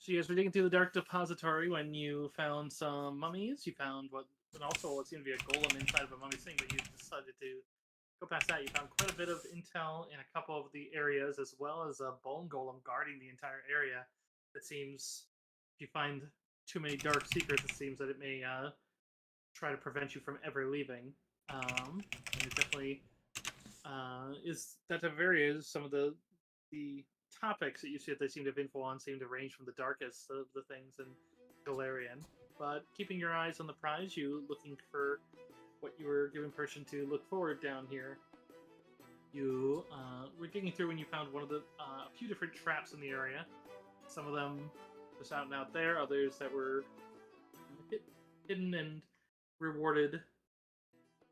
So you guys were digging through the dark depository when you found some mummies. You found and also what seemed to be a golem inside of a mummy's thing, but you decided to go past that. You found quite a bit of intel in a couple of the areas, as well as a bone golem guarding the entire area. It seems if you find too many dark secrets, it seems that it may try to prevent you from ever leaving. And it definitely is that type of area. Some of the topics that you see that they seem to have info on seem to range from the darkest of the things in Galarian. But keeping your eyes on the prize, you looking for what you were given permission to look forward down here. You were digging through when you found one of the a few different traps in the area. Some of them just out and out there, others that were hidden and rewarded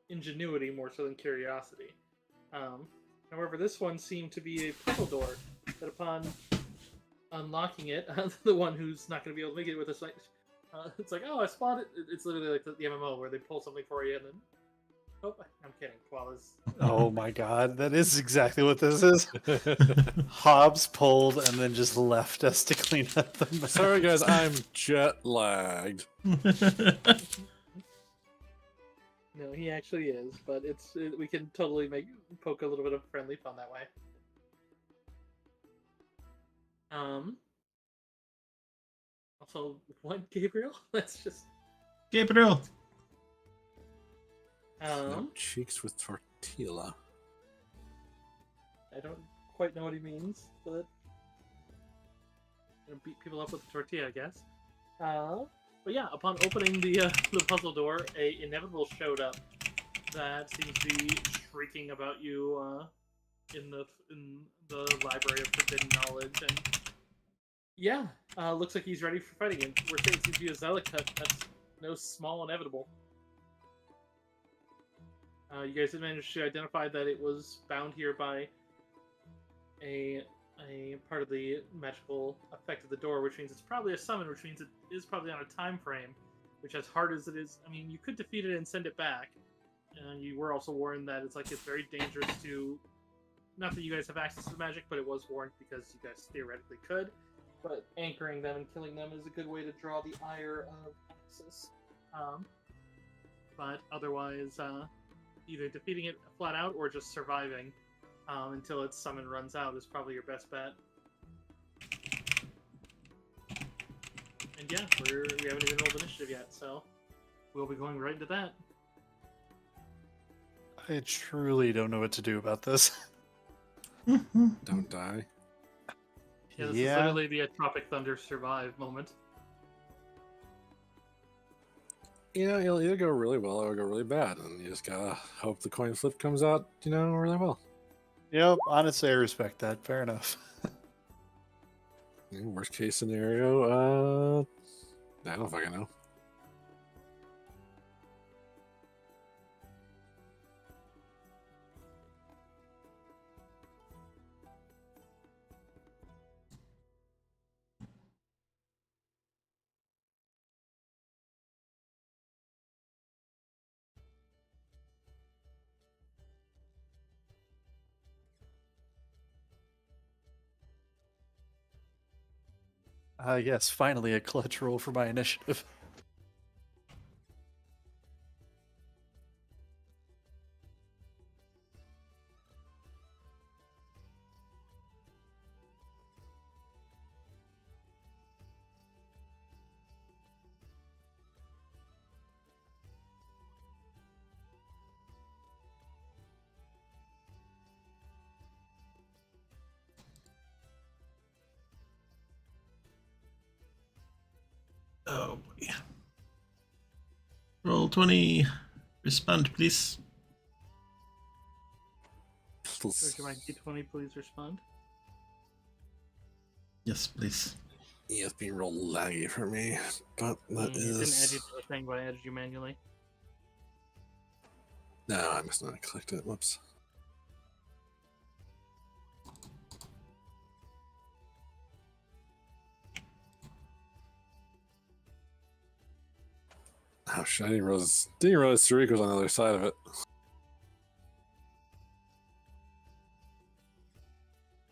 ingenuity more so than curiosity. However, this one seemed to be a puzzle door that upon unlocking it, the one who's not going to be able to make it with us, it's like, oh, I spotted it. It's literally like the MMO where they pull something for you and then, oh, I'm kidding. Koalas. Oh my god, that is exactly what this is. Hobbs pulled and then just left us to clean up the mess. Sorry guys, I'm jet lagged. No, he actually is, but we can totally poke a little bit of friendly fun that way. Also, what, Gabriel? Let's just Gabriel. No cheeks with tortilla. I don't quite know what he means, but gonna beat people up with a tortilla, I guess. But yeah, upon opening the puzzle door, a inevitable showed up that seems to be shrieking about you in the library of forbidden knowledge, and yeah, looks like he's ready for fighting. And we're saying it seems to be a Zealot. That's no small inevitable. You guys have managed to identify that it was bound here by a part of the magical effect of the door, which means it's probably a summon, which means it is probably on a time frame, which as hard as it is, I mean, you could defeat it and send it back. You were also warned that it's very dangerous to, not that you guys have access to the magic, but it was warned because you guys theoretically could, but anchoring them and killing them is a good way to draw the ire of Axis. But otherwise, either defeating it flat out or just surviving until its summon runs out is probably your best bet. And yeah, we haven't even rolled initiative yet, so we'll be going right into that. I truly don't know what to do about this. Don't die. Yeah, this is literally the Tropic Thunder survive moment. Yeah, it'll either go really well or go really bad, and you just gotta hope the coin flip comes out, really well. Yep, honestly, I respect that. Fair enough. Worst case scenario, I don't fucking know. Yes, finally a clutch roll for my initiative. Oh boy. Roll 20. Respond, please. Would you mind D20 please respond? Yes, please. Yeah, it's being real laggy for me, but that Didn't add is... you to the thing, but I added you manually. No, I must not have clicked it. Whoops. Oh, shit, I didn't realize Tariq was on the other side of it.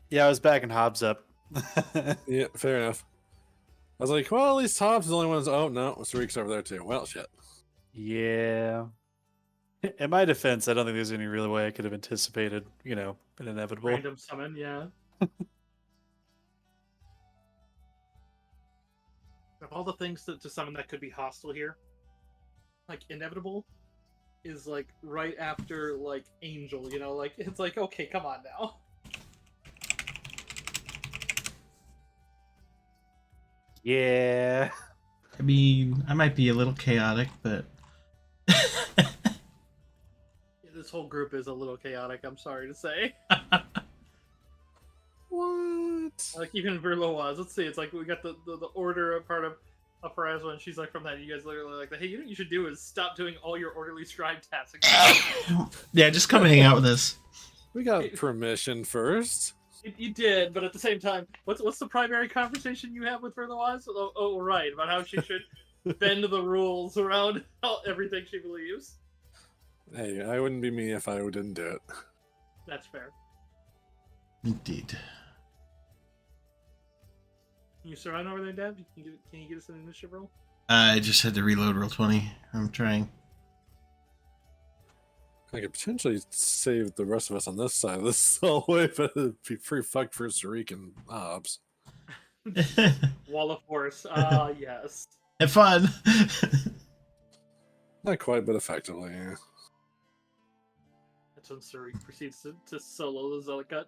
Yeah, I was backing Hobbs up. Yeah, fair enough. was like, well, at least Hobbs is the only one. Oh no, Sarik's over there too. Well, shit. Yeah. In my defense, I don't think there's any real way I could have anticipated, an inevitable. Random summon, yeah. Of all the things to summon that could be hostile here, like inevitable is like right after like angel, like it's like, okay, come on now. Yeah. I mean, I might be a little chaotic, but This whole group is a little chaotic, I'm sorry to say. What? Like even Verlois, let's see, it's like we got the order part of Horizon, and she's like from that. You guys literally like, hey, you know what you should do is stop doing all your orderly scribe tasks. yeah, just come hang out with us. We got permission first. You did, but at the same time, what's the primary conversation you have with Verlois? Oh, right, about how she should bend the rules around everything she believes. Hey, I wouldn't be me if I didn't do it. That's fair. Indeed. Can you surround over there, Dad? Can you get us an initiative roll? I just had to reload roll 20. I'm trying. I could potentially save the rest of us on this side of this hallway, but it'd be pretty fucked for Sarik and Hobbs. Wall of Force. Yes. Have fun. Not quite, but effectively, yeah. That's when Sarik proceeds to solo the Zellicut.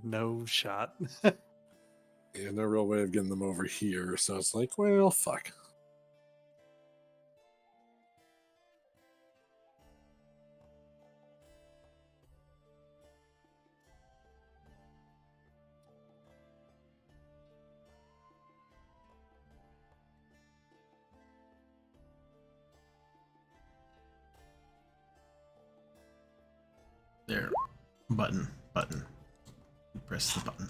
No shot. Yeah, no real way of getting them over here, so it's like, well, fuck. There. Button. Press the button.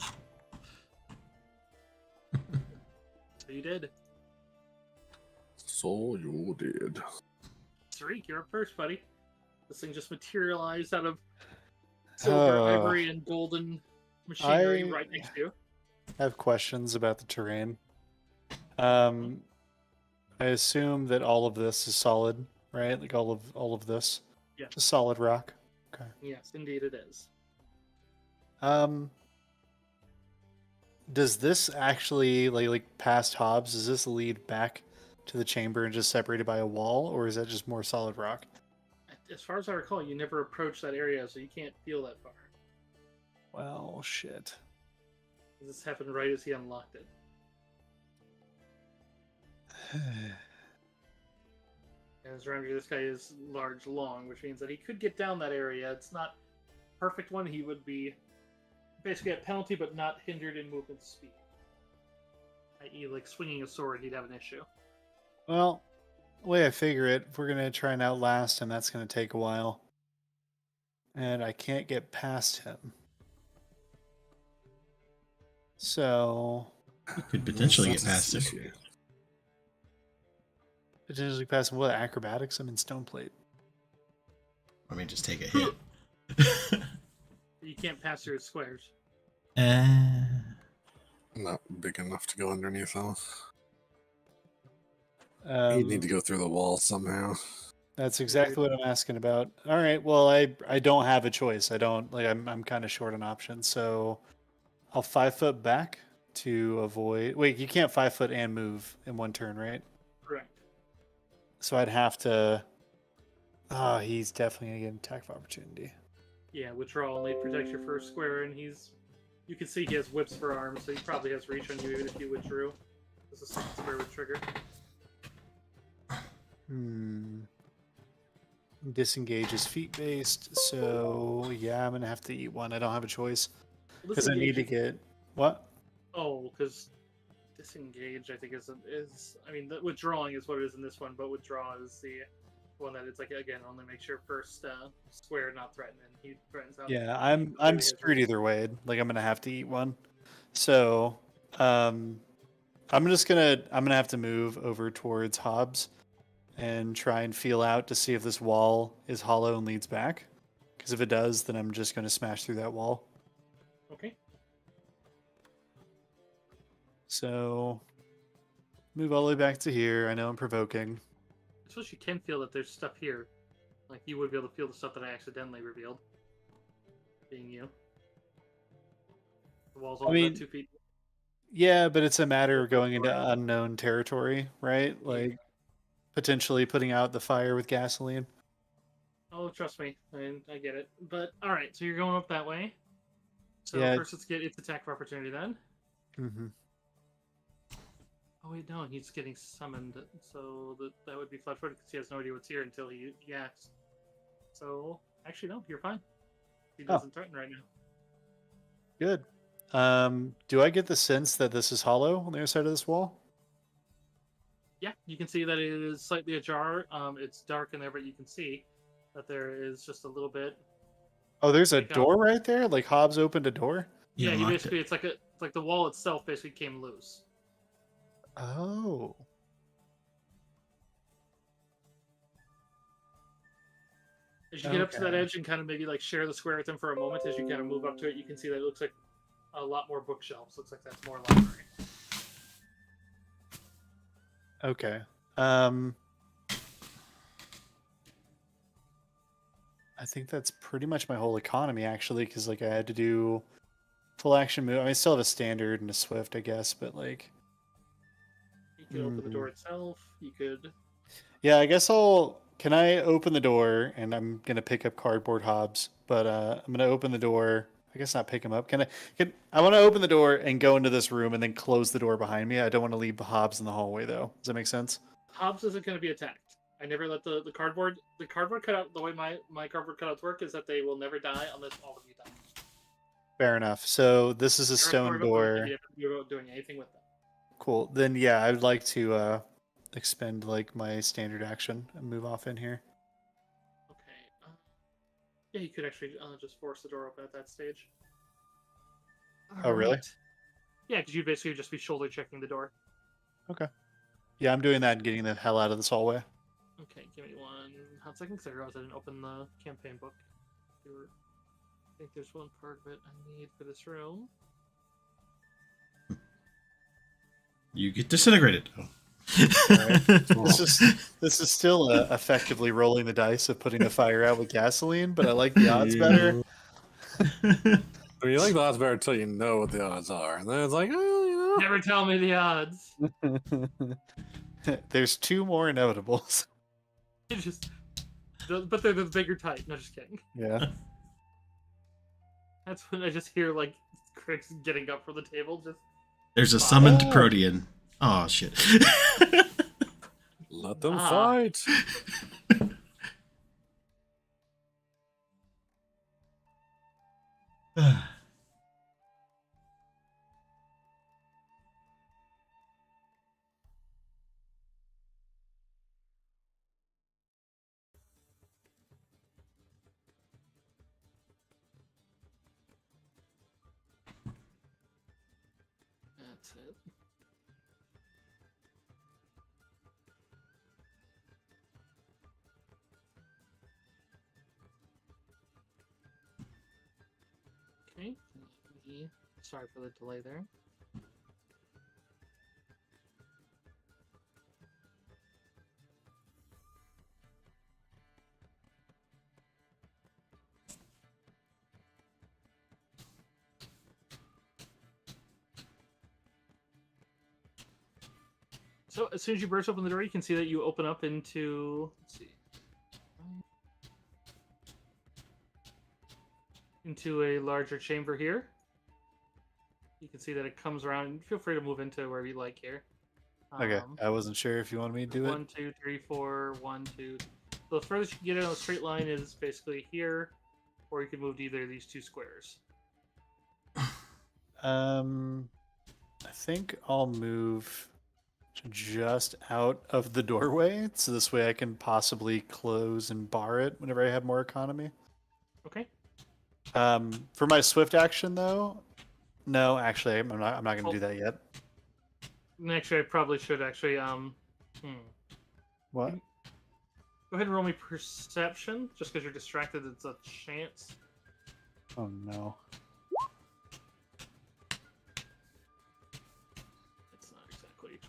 So you did. So you did. Sarik, you're up first, buddy. This thing just materialized out of silver, ivory, and golden machinery right next to you. I have questions about the terrain. I assume that all of this is solid, right? Like all of this. Yeah. Just solid rock. Okay. Yes, indeed it is. Does this actually like past Hobbs? Does this lead back to the chamber and just separated by a wall, or is that just more solid rock? As far as I recall, you never approached that area, so you can't feel that far. Well, shit. This happened right as he unlocked it. And as around here, this guy is large, long, which means that he could get down that area. It's not a perfect one. He would be basically at penalty, but not hindered in movement speed. I.e., like swinging a sword, he'd have an issue. Well, the way I figure it, if we're gonna try and outlast him, that's gonna take a while. And I can't get past him. So You could potentially get past it. potentially pass him what? Acrobatics? I'm in stone plate. I mean, just take a hit. You can't pass through his squares. Not big enough to go underneath them. Um, He'd need to go through the wall somehow. That's exactly what I'm asking about. All right, well, I don't have a choice. I don't like. I'm kind of short on options, so I'll 5 foot back to avoid. Wait, you can't 5 foot and move in one turn, right? Correct. So I'd have to. Oh, he's definitely gonna get an attack of opportunity. Yeah, withdrawal only protects your first square, and you can see he has whips for arms, so he probably has reach on you even if you withdrew. This is a second square with trigger. Disengage is feet based, so yeah, I'm gonna have to eat one. I don't have a choice because I need to get what? Oh, because disengage, I think is. I mean, the withdrawing is what it is in this one, but withdraw is the one that it's like again only makes your first square not threatened, and he threatens out. Yeah, I'm screwed either way. Like I'm gonna have to eat one. So, I'm gonna have to move over towards Hobbs and try and feel out to see if this wall is hollow and leads back. Because if it does, then I'm just gonna smash through that wall. Okay. So move all the way back to here. I know I'm provoking. I suppose you can feel that there's stuff here. Like, you would be able to feel the stuff that I accidentally revealed. Being you. The wall's only about 2 feet. Yeah, but it's a matter of going into unknown territory, right? Like, potentially putting out the fire with gasoline. Oh, trust me. I get it. But, alright, so you're going up that way. So Yeah. first let's get its attack of opportunity then. Mm-hmm. Oh wait, no, he's getting summoned, so that would be flat-footed because he has no idea what's here until he acts. So, actually no, you're fine. He doesn't threaten right now. Good. Do I get the sense that this is hollow on the other side of this wall? Yeah, you can see that it is slightly ajar. It's dark in there, but you can see that there is just a little bit. Oh, there's a door right there? Like Hobbs opened a door? Yeah, you basically it's like the wall itself basically came loose. Oh. As you get up to that edge and kind of maybe like share the square with him for a moment, as you kind of move up to it, you can see that it looks like a lot more bookshelves. Looks like that's more library. Okay. I think that's pretty much my whole economy, actually, because like I had to do full action move. I mean, I still have a standard and a swift, I guess, but like. You could open the door itself. You could. Yeah, I guess Can I open the door? And I'm gonna pick up cardboard Hobbs, but I'm gonna open the door. I guess not pick him up. I want to open the door and go into this room and then close the door behind me. I don't want to leave the Hobbs in the hallway, though. Does that make sense? Hobbs isn't going to be attacked. I never let the cardboard cutout. The way my cardboard cutouts work is that they will never die unless all of you die. Fair enough. So this is a stone door. You're doing anything with them. Cool. Then yeah, I'd like to expend like my standard action and move off in here. Okay. Yeah, you could actually just force the door open at that stage. Oh, really? Yeah, because you'd basically just be shoulder checking the door. Okay. Yeah, I'm doing that and getting the hell out of this hallway. Okay, give me 1 hot second because I realized I didn't open the campaign book. I think there's one part of it I need for this room. You get disintegrated. Oh. Right. This is still effectively rolling the dice of putting the fire out with gasoline, but I like the odds better. I mean, you like the odds better until you know what the odds are, and then it's like, oh, you know. Never tell me the odds. There's 2 more inevitables. But they're the bigger type. No, just kidding. Yeah. That's when I just hear like Crix getting up from the table. Just there's a summoned Protean. Oh shit! Let them fight. that's it. Okay. Sorry for the delay there. So as soon as you burst open the door, you can see that you open up into, let's see, into a larger chamber here. You can see that it comes around. Feel free to move into wherever you like here. Okay, I wasn't sure if you wanted me to do it. 1, 2, 3, 4, 1, 2. So the furthest you can get in a straight line is basically here, or you can move to either of these 2 squares. I think I'll move just out of the doorway, so this way I can possibly close and bar it whenever I have more economy. Okay. For my swift action, though, no, actually, I'm not going to do that yet. Actually, I probably should actually. What? Go ahead and roll me perception, just because you're distracted. It's a chance. Oh no.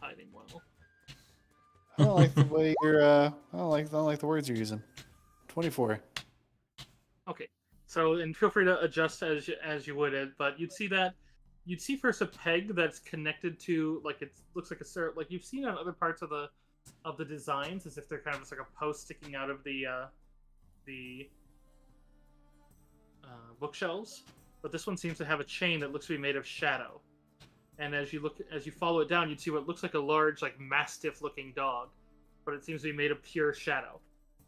hiding well. I don't like the way you're. I don't like the words you're using. 24. Okay, so and feel free to adjust as you would it, but you'd see first a peg that's connected to like it looks like a like you've seen on other parts of the designs as if they're kind of just like a post sticking out of the bookshelves, but this one seems to have a chain that looks to be made of shadow. And as you follow it down, you'd see what looks like a large, like mastiff-looking dog, but it seems to be made of pure shadow.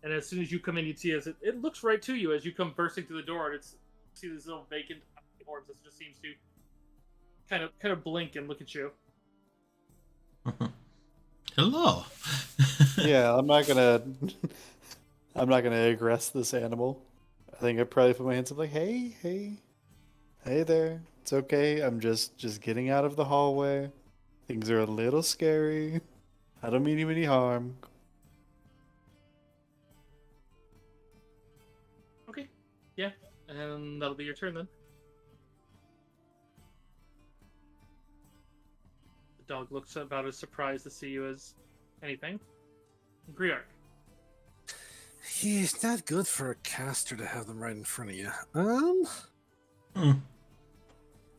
And as soon as you come in, you'd see it looks right to you as you come bursting through the door, and see these little vacant orbs that just seems to kind of blink and look at you. Hello. Yeah, I'm not gonna aggress this animal. I think I'd probably put my hands up like, hey there. It's okay. I'm just getting out of the hallway. Things are a little scary. I don't mean you any harm. Okay, yeah, and that'll be your turn then. The dog looks about as surprised to see you as anything. Griark. It's not good for a caster to have them right in front of you.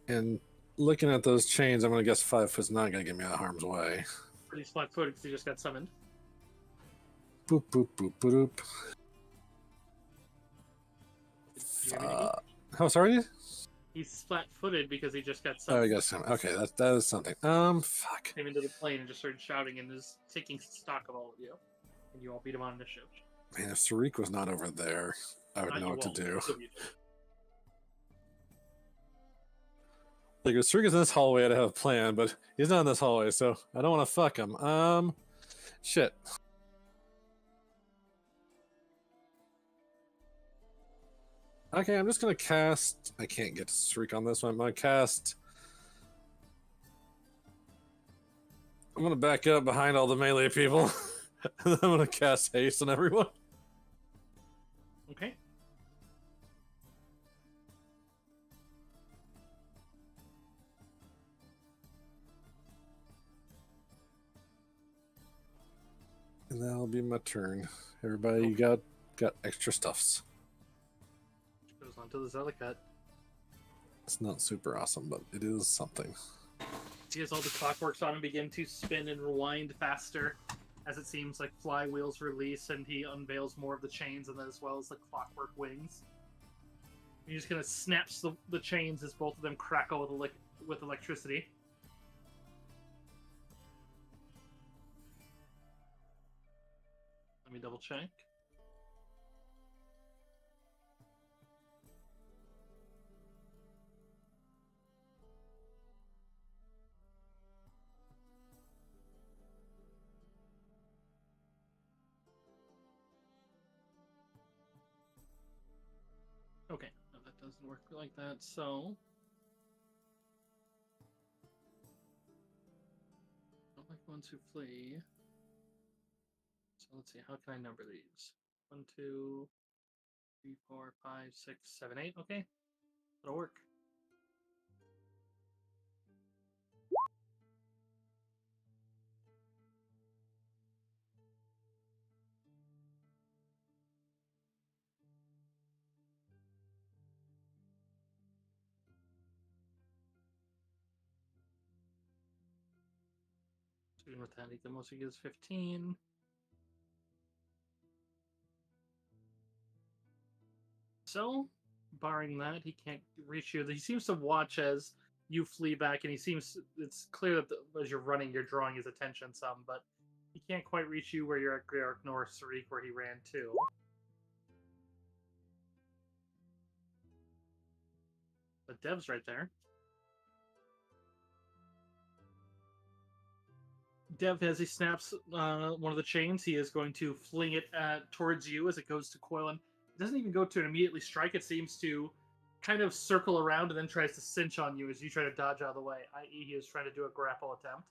And looking at those chains, I'm gonna guess 5 foot's not gonna get me out of harm's way. Pretty flat-footed because he just got summoned. Boop boop boop boop. You hear me, Nikki? How sorry? He's flat-footed because he just got Oh, summoned. I guess so. Okay, that is something. Fuck. Came into the plane and just started shouting and is taking stock of all of you. And you all beat him on initiative. Man, if Tariq was not over there, I would know what to do. Like, if Tariq is in this hallway, I'd have a plan, but he's not in this hallway, so I don't want to fuck him. Shit. Okay, I'm just gonna cast. I can't get to Tariq on this one. I'm gonna back up behind all the melee people, and then I'm gonna cast haste on everyone. Okay. And that'll be my turn. Everybody got extra stuffs. Goes on to the Zelicat. It's not super awesome, but it is something. See as all the clockworks on him begin to spin and rewind faster, as it seems like flywheels release and he unveils more of the chains and as well as the clockwork wings. He just kind of snaps the chains as both of them crackle with electricity. Let me double check. Okay, no, that doesn't work like that, so... I don't like ones who flee. So let's see, how can I number these? 1, 2, 3, 4, 5, 6, 7, 8. Okay, that'll work. So even with that, the most he gets 15. So, barring that, he can't reach you. He seems to watch as you flee back, and it's clear that as you're running, you're drawing his attention some, but he can't quite reach you where you're at Griark nor Tariq where he ran to. But Dev's right there. Dev, as he snaps one of the chains, he is going to fling it towards you as it goes to coil. And it doesn't even go to an immediately strike. It seems to kind of circle around and then tries to cinch on you as you try to dodge out of the way, i.e. he is trying to do a grapple attempt.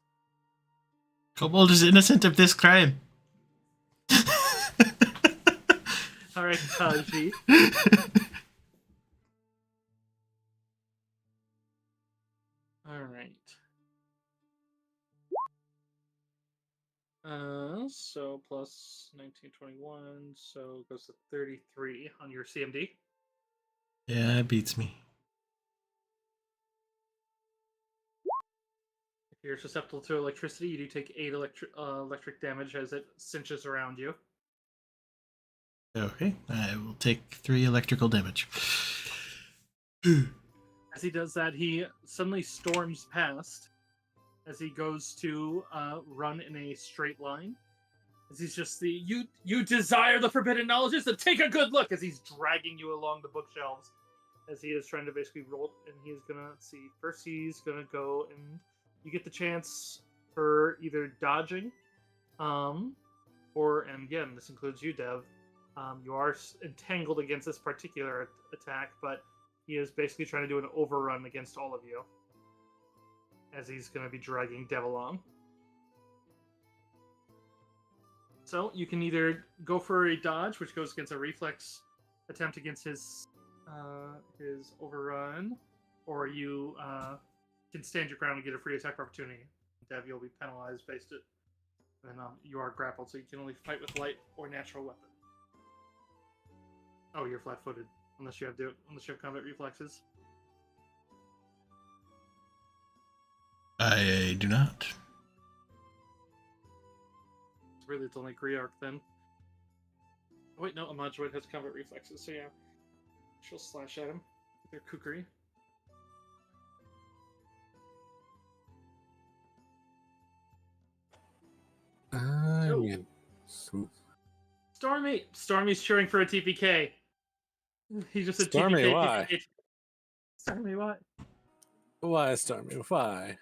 Kobold is innocent of this crime. All right, Kaji. All right. so plus 1921, so it goes to 33 on your CMD. Yeah, it beats me. If you're susceptible to electricity, you do take 8 electric damage as it cinches around you. Okay, I will take 3 electrical damage. As he does that, he suddenly storms past as he goes to run in a straight line. As he's just you desire the forbidden knowledges, then take a good look as he's dragging you along the bookshelves. As he is trying to basically roll, and he's gonna see. First, he's gonna go and you get the chance for either dodging, or, and again, this includes you, Dev. You are entangled against this particular attack, but he is basically trying to do an overrun against all of you. As he's going to be dragging Dev along. So you can either go for a dodge, which goes against a reflex attempt against his overrun, or you can stand your ground and get a free attack opportunity. Dev, you'll be penalized based it. And you are grappled, so you can only fight with light or natural weapon. Oh, you're flat-footed, unless you have combat reflexes. I do not. Really, it's only Griark then. Oh, wait, no, a Modroid has combat reflexes, so yeah. She'll slash at him with her kukri. Stormy's cheering for a TPK. He just said Stormy, TPK. why? TPK. Stormy, what? Why, Stormy? Why?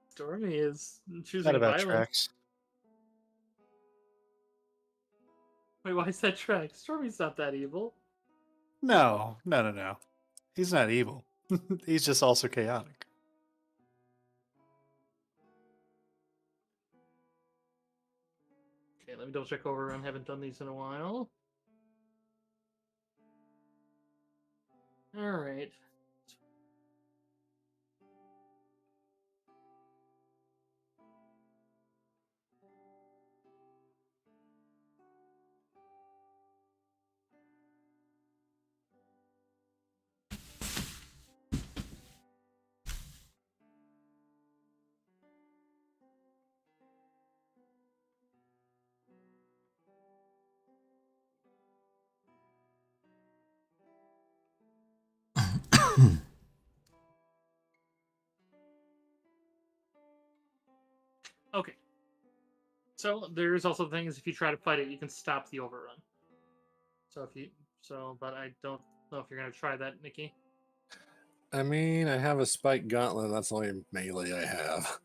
Stormy is choosing Not about violence. tracks. Wait, why is that track? Stormy's not that evil. No. He's not evil. He's just also chaotic. Okay, let me double check over. I haven't done these in a while. Alright. Okay. So there's also things if you try to fight it, you can stop the overrun. But I don't know if you're gonna try that, Nikki. I mean, I have a spike gauntlet. That's the only melee I have.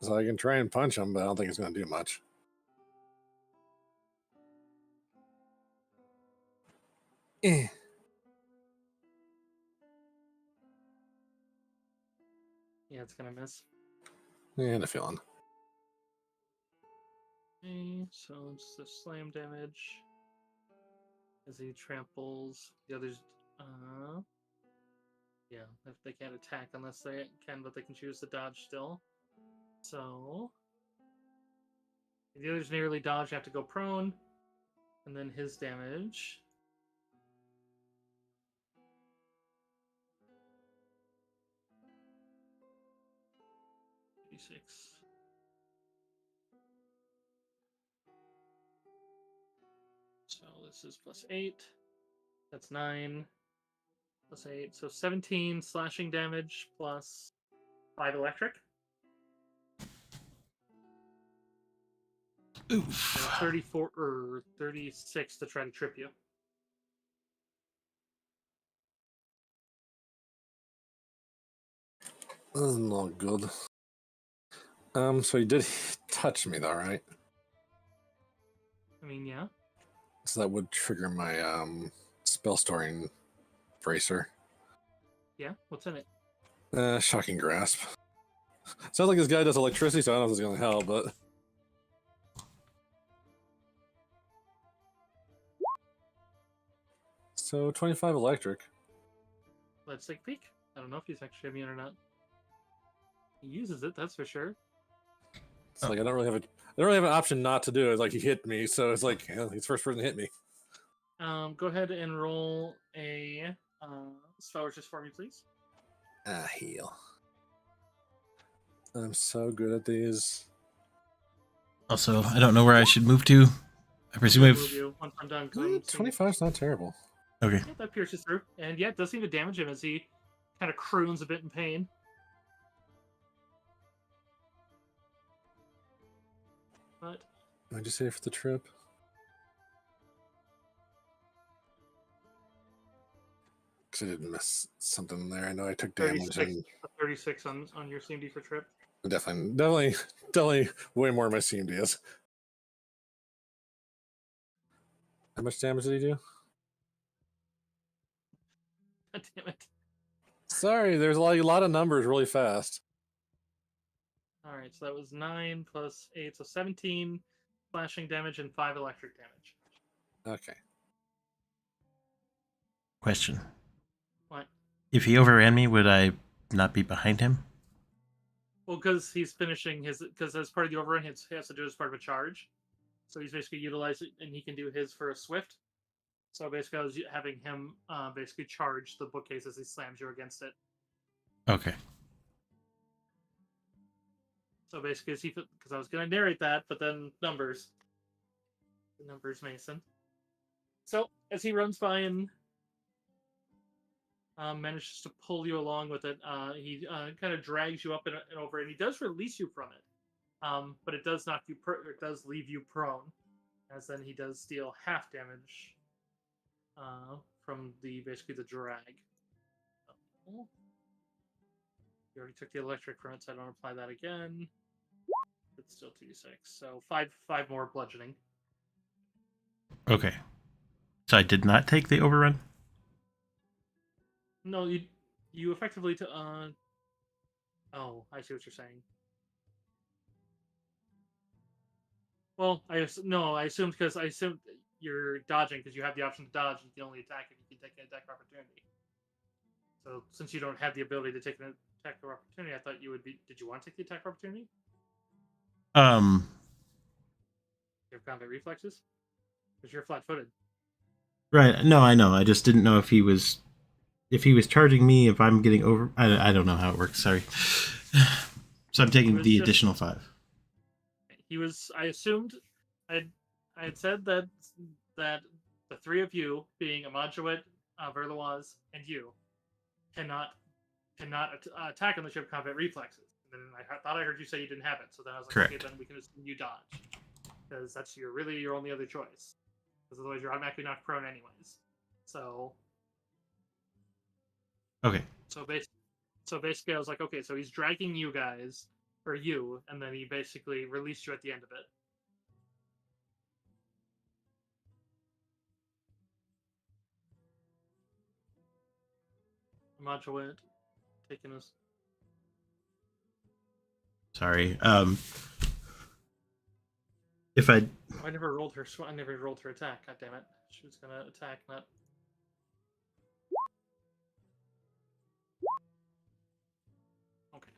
So I can try and punch him, but I don't think it's going to do much. Eh. Yeah, it's gonna miss. Yeah, I had a feeling. Okay, so it's the slam damage. As he tramples the others. Yeah, if they can't attack unless they can, but they can choose to dodge still. So if the others nearly dodge, have to go prone, and then his damage. D6. So this is +8. That's 9. +8. So 17 slashing damage plus 5 electric. Oof. And 34 or 36 to try to trip you. That doesn't look good. So he did touch me though, right? I mean, yeah. So that would trigger my spell storing bracer. Yeah, what's in it? Shocking grasp. Sounds like this guy does electricity, so I don't know if it's going to help, but so 25 electric. Let's take a peek. I don't know if he's actually immune or not. He uses it, that's for sure. It's like I don't really have an option not to do it. It's like he hit me, so it's like he's the first person to hit me. Go ahead and roll a spell resist for me, please. Heal. I'm so good at these. Also, I don't know where I should move to. I presume I'll I've. move you once I'm done. 'Cause I'm seeing- 25's not terrible. Okay. Yeah, that pierces through. And yeah, it does seem to damage him as he kind of croons a bit in pain. But I just say for the trip. Because I didn't miss something there. I know I took damage 36, and 36 on your CMD for trip. definitely way more than my CMD is. How much damage did he do? God damn it. Sorry, there's a lot of numbers really fast. Alright, so that was 9 plus 8, so 17 slashing damage and 5 electric damage. Okay. Question. What? If he overran me, would I not be behind him? Well, because he's finishing his... Because as part of the overrun, he has to do it as part of a charge. So he's basically utilized it, and he can do his for a swift. So basically I was having him basically charge the bookcase as he slams you against it. Okay. So basically, because I was going to narrate that, but then numbers. The numbers, Mason. So, as he runs by and manages to pull you along with it, he kind of drags you up and over, and he does release you from it. But it does knock you, it does leave you prone, as then he does deal half damage from basically the drag. You already took the electric from it, so I don't apply that again. It's still 2d6, so five more bludgeoning. Okay. So I did not take the overrun? No, you effectively oh, I see what you're saying. Well, I assumed because I assumed you're dodging because you have the option to dodge. You can only attack if you can take an attack of opportunity. So since you don't have the ability to take an attack of opportunity, I thought you would be. Did you want to take the attack of opportunity? You have combat reflexes? Because you're flat-footed. Right. No, I know. I just didn't know if he was charging me, if I'm getting over. I don't know how it works. Sorry. So I'm taking the additional 5. He was. I assumed. I had said that the three of you, being Amajuit, Verloise, and you, cannot attack unless you have combat reflexes. And then I thought I heard you say you didn't have it, so then I was like, Correct. okay, then we can assume you dodge, because that's your only other choice. Because otherwise you're automatically knocked prone anyways. So. Okay. So basically, I was like, okay, so he's dragging you guys, or you, and then he basically released you at the end of it. Modulate, taking us. Sorry. If I I never rolled her. I never rolled her attack. God damn it! She was gonna attack, not. Okay.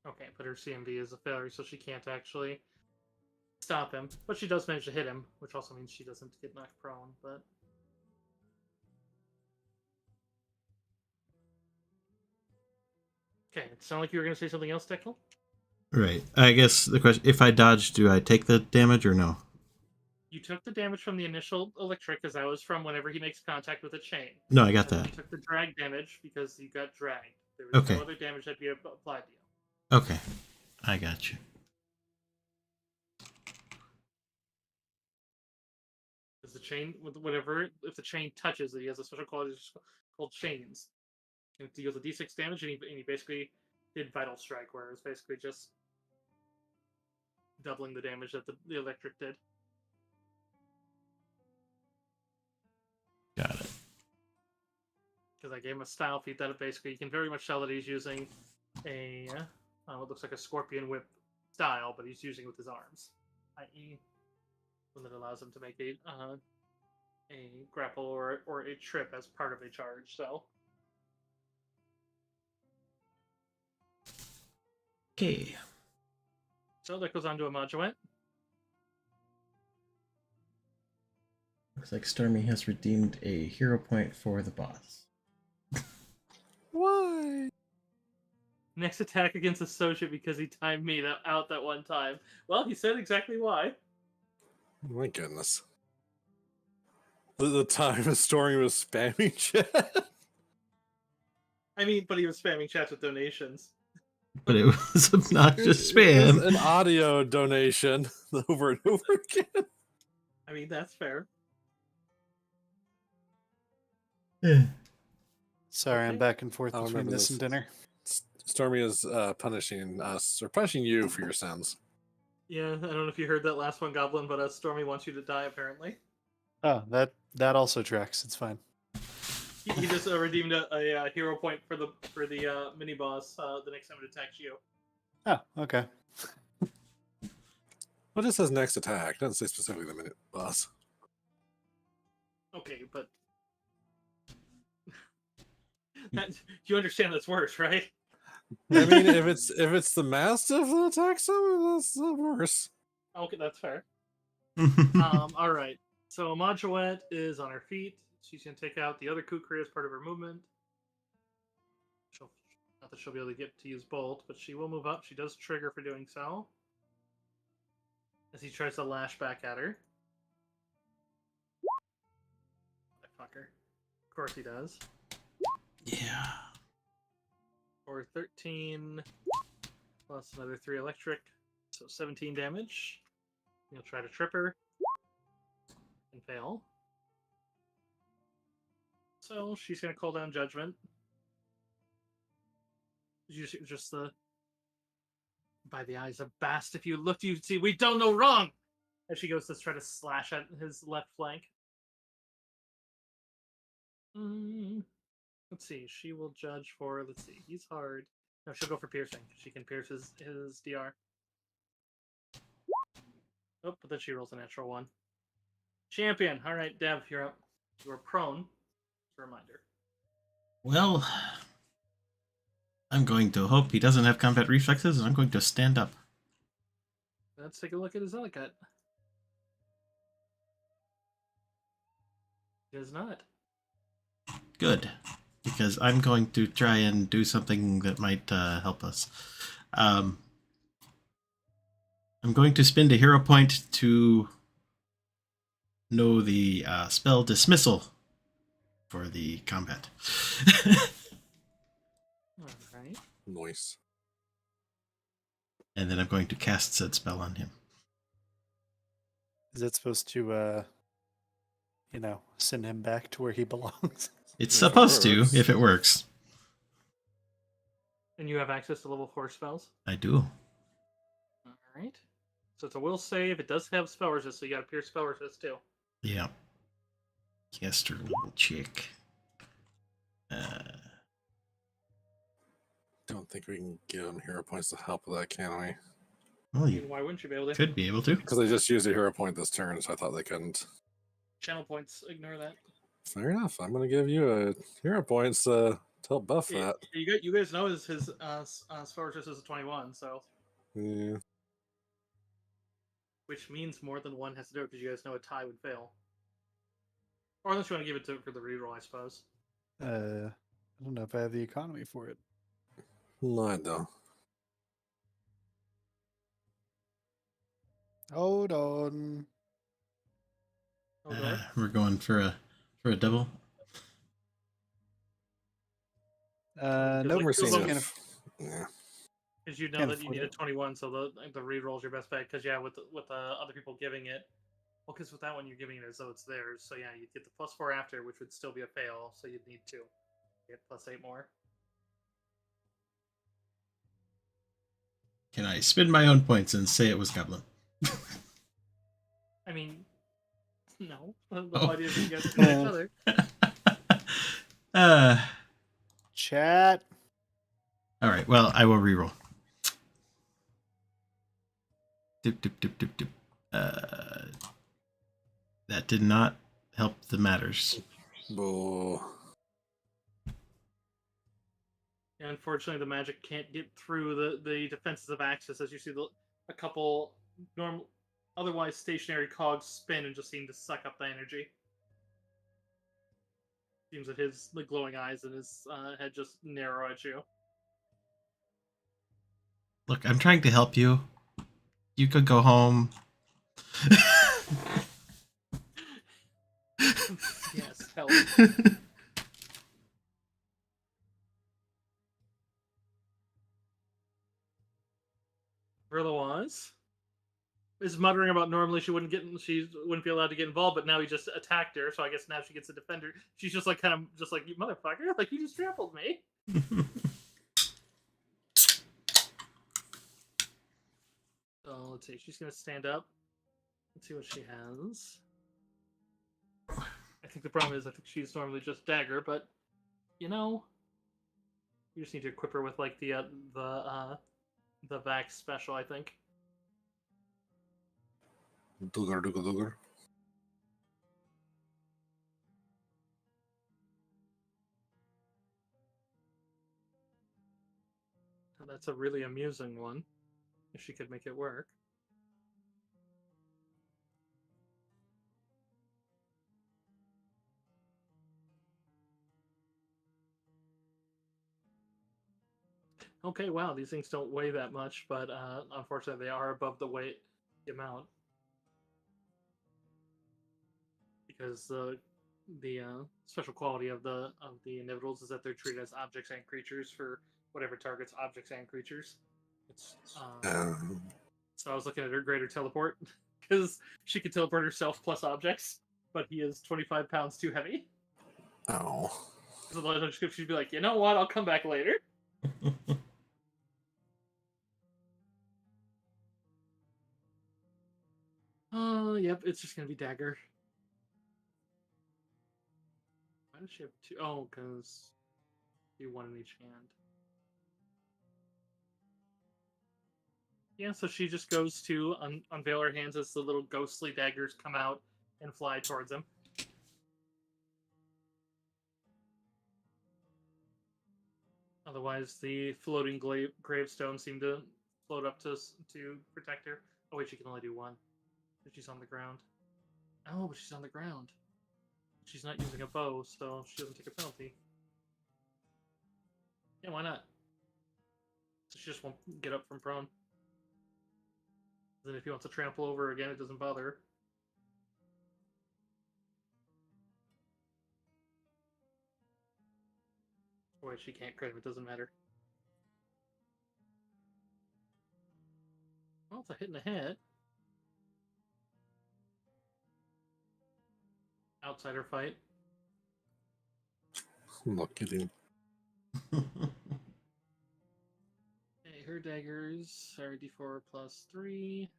Okay, but her CMD is a failure, so she can't actually stop him. But she does manage to hit him, which also means she doesn't get knocked prone. But okay, it sounded like you were gonna say something else, Declan. Right. I guess the question: if I dodge, do I take the damage or no? You took the damage from the initial electric, because that was from whenever he makes contact with a chain. No, I got And then that. you took the drag damage because you got dragged. There was Okay. no other damage that be applied to you. Okay. I got you. Because the chain, if the chain touches it, he has a special quality called chains. And it deals a d6 damage, and he basically did Vital Strike, where it was basically just doubling the damage that the electric did. Got it. Because I gave him a style feat that basically you can very much tell that he's using a what looks like a scorpion whip style, but he's using it with his arms, i.e., one that allows him to make a a grapple or a trip as part of a charge. So Okay. that goes on to a Moduet. Looks like Stormy has redeemed a hero point for the boss. Why? Next attack against associate because he timed me out that one time. Well, he said exactly why. My goodness. The time of Stormy was spamming chat. I mean, but he was spamming chats with donations. But it was obnoxious It was spam. an audio donation over and over again. I mean, that's fair. Sorry, I'm Okay. back and forth I'll between remember this and this. dinner. Stormy is punishing us, or punishing you for your sins. Yeah, I don't know if you heard that last one, Goblin, but Stormy wants you to die, apparently. Oh, that also tracks. It's fine. He just redeemed a hero point for the mini boss the next time it attacks you. Oh, okay. Well, it just says next attack. It doesn't say specifically the minute boss. Okay, but you understand that's worse, right? I mean, if it's the mastiff that attacks someone, that's worse. Okay, that's fair. All right. So Moduet is on her feet. She's gonna take out the other Kukri as part of her movement. Not that she'll be able to get to use Bolt, but she will move up. She does trigger for doing so. As he tries to lash back at her. That fucker. Of course he does. Yeah. For 13 plus another 3 electric. So 17 damage. He'll try to trip her. And fail. So she's going to call down Judgment. Just the... By the eyes of Bast, if you looked, you'd see we don't know wrong! As she goes to try to slash at his left flank. Let's see, she will judge for... Let's see, he's hard. No, she'll go for piercing. She can pierce his DR. Oh, but then she rolls a natural 1. Champion! Alright, Dev, you're up. You are prone. Just a reminder. Well, I'm going to hope he doesn't have combat reflexes, and I'm going to stand up. Let's take a look at his Ellicott. He does not. Good, because I'm going to try and do something that might help us. I'm going to spend a hero point to know the spell Dismissal for the combat. Alright. Nice. And then I'm going to cast said spell on him. Is it supposed to, send him back to where he belongs? It's If it supposed to, works. if it works. And you have access to level 4 spells? I do. Alright. So it's a will save. It does have spell resist, so you gotta pierce spell resist too. Yeah. Caster level check. Don't think we can give him hero points to help with that, can we? Well, I you mean, why wouldn't you be able to? could be able to. Because they just used a hero point this turn, so I thought they couldn't. Channel points, ignore that. Fair enough. I'm going to give you a hero points to help buff Yeah, that. you guys know his spell resist is a 21, so Yeah. which means more than one has to do it because you guys know a tie would fail. Or unless you want to give it to it for the reroll, I suppose. I don't know if I have the economy for it. No, I don't. Hold on. Oh, go ahead. We're going for a double. Nope. like, We're still seeing don't- if... Yeah. Because you know Can't that you afford need a it. 21, so the reroll's your best bet. Because yeah, with the other people giving it, well, because with that one you're giving it as though it's theirs. So yeah, you'd get the +4 after, which would still be a fail. So you'd need 2. You get +8 more. Can I spend my own points and say it was Goblin? I mean, no. The Oh. whole idea is that you guys kill each other. Chat. All right. Well, I will reroll. Dip, dip, dip, dip, dip. That did not help the matters. Boo. And unfortunately, the magic can't get through the defenses of Axis, as you see a couple otherwise stationary cogs spin and just seem to suck up the energy. Seems that his glowing eyes and his head just narrow at you. Look, I'm trying to help you. You could go home. Yes, help. Otherwise, is muttering about normally she wouldn't be allowed to get involved, but now he just attacked her, so I guess now she gets a defender. She's just like you motherfucker, like you just trampled me. So let's see, she's gonna stand up. Let's see what she has. I think the problem is I think she's normally just dagger, but you know, you just need to equip her with like the Vax special, I think. Dugger. That's a really amusing one. If she could make it work. Okay, wow, these things don't weigh that much, but unfortunately they are above the amount. Because the special quality of the inevitables is that they're treated as objects and creatures for whatever targets objects and creatures. It's so I was looking at her greater teleport because she could teleport herself plus objects, but he is 25 pounds too heavy. Oh. So the legend script, she'd be like, you know what? I'll come back later. Oh, yep, it's just gonna be dagger. Why does she have two? Oh, because you one in each hand. Yeah, so she just goes to unveil her hands as the little ghostly daggers come out and fly towards him. Otherwise, the floating gravestones seem to float up to protect her. Oh wait, she can only do one. If she's on the ground. Oh, but she's on the ground. She's not using a bow, so she doesn't take a penalty. Yeah, why not? So she just won't get up from prone. Then if he wants to trample over again, it doesn't bother her. Oh, wait, she can't crit him, it doesn't matter. Well, it's a hit in the head. Outsider fight. Look at him. Okay, her daggers are d4 plus 3.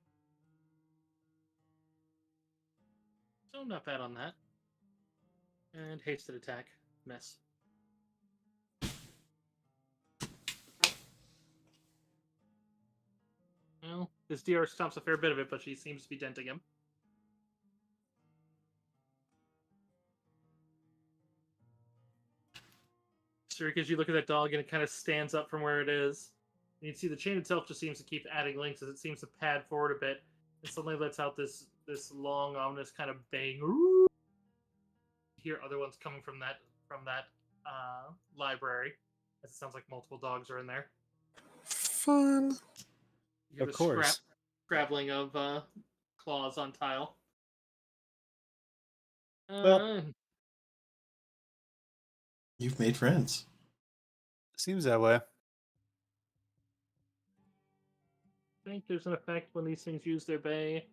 So not bad on that. And hasted attack. Miss. Well, this DR stomps a fair bit of it, but she seems to be denting him. As you look at that dog and it kind of stands up from where it is. And you can see the chain itself just seems to keep adding links as it seems to pad forward a bit. And suddenly lets out this long, ominous kind of bang. You hear other ones coming from that library. As it sounds like multiple dogs are in there. Fun. You hear Of course. scrabbling of claws on tile. Well- You've made friends. Seems that way. I think there's an effect when these things use their bay.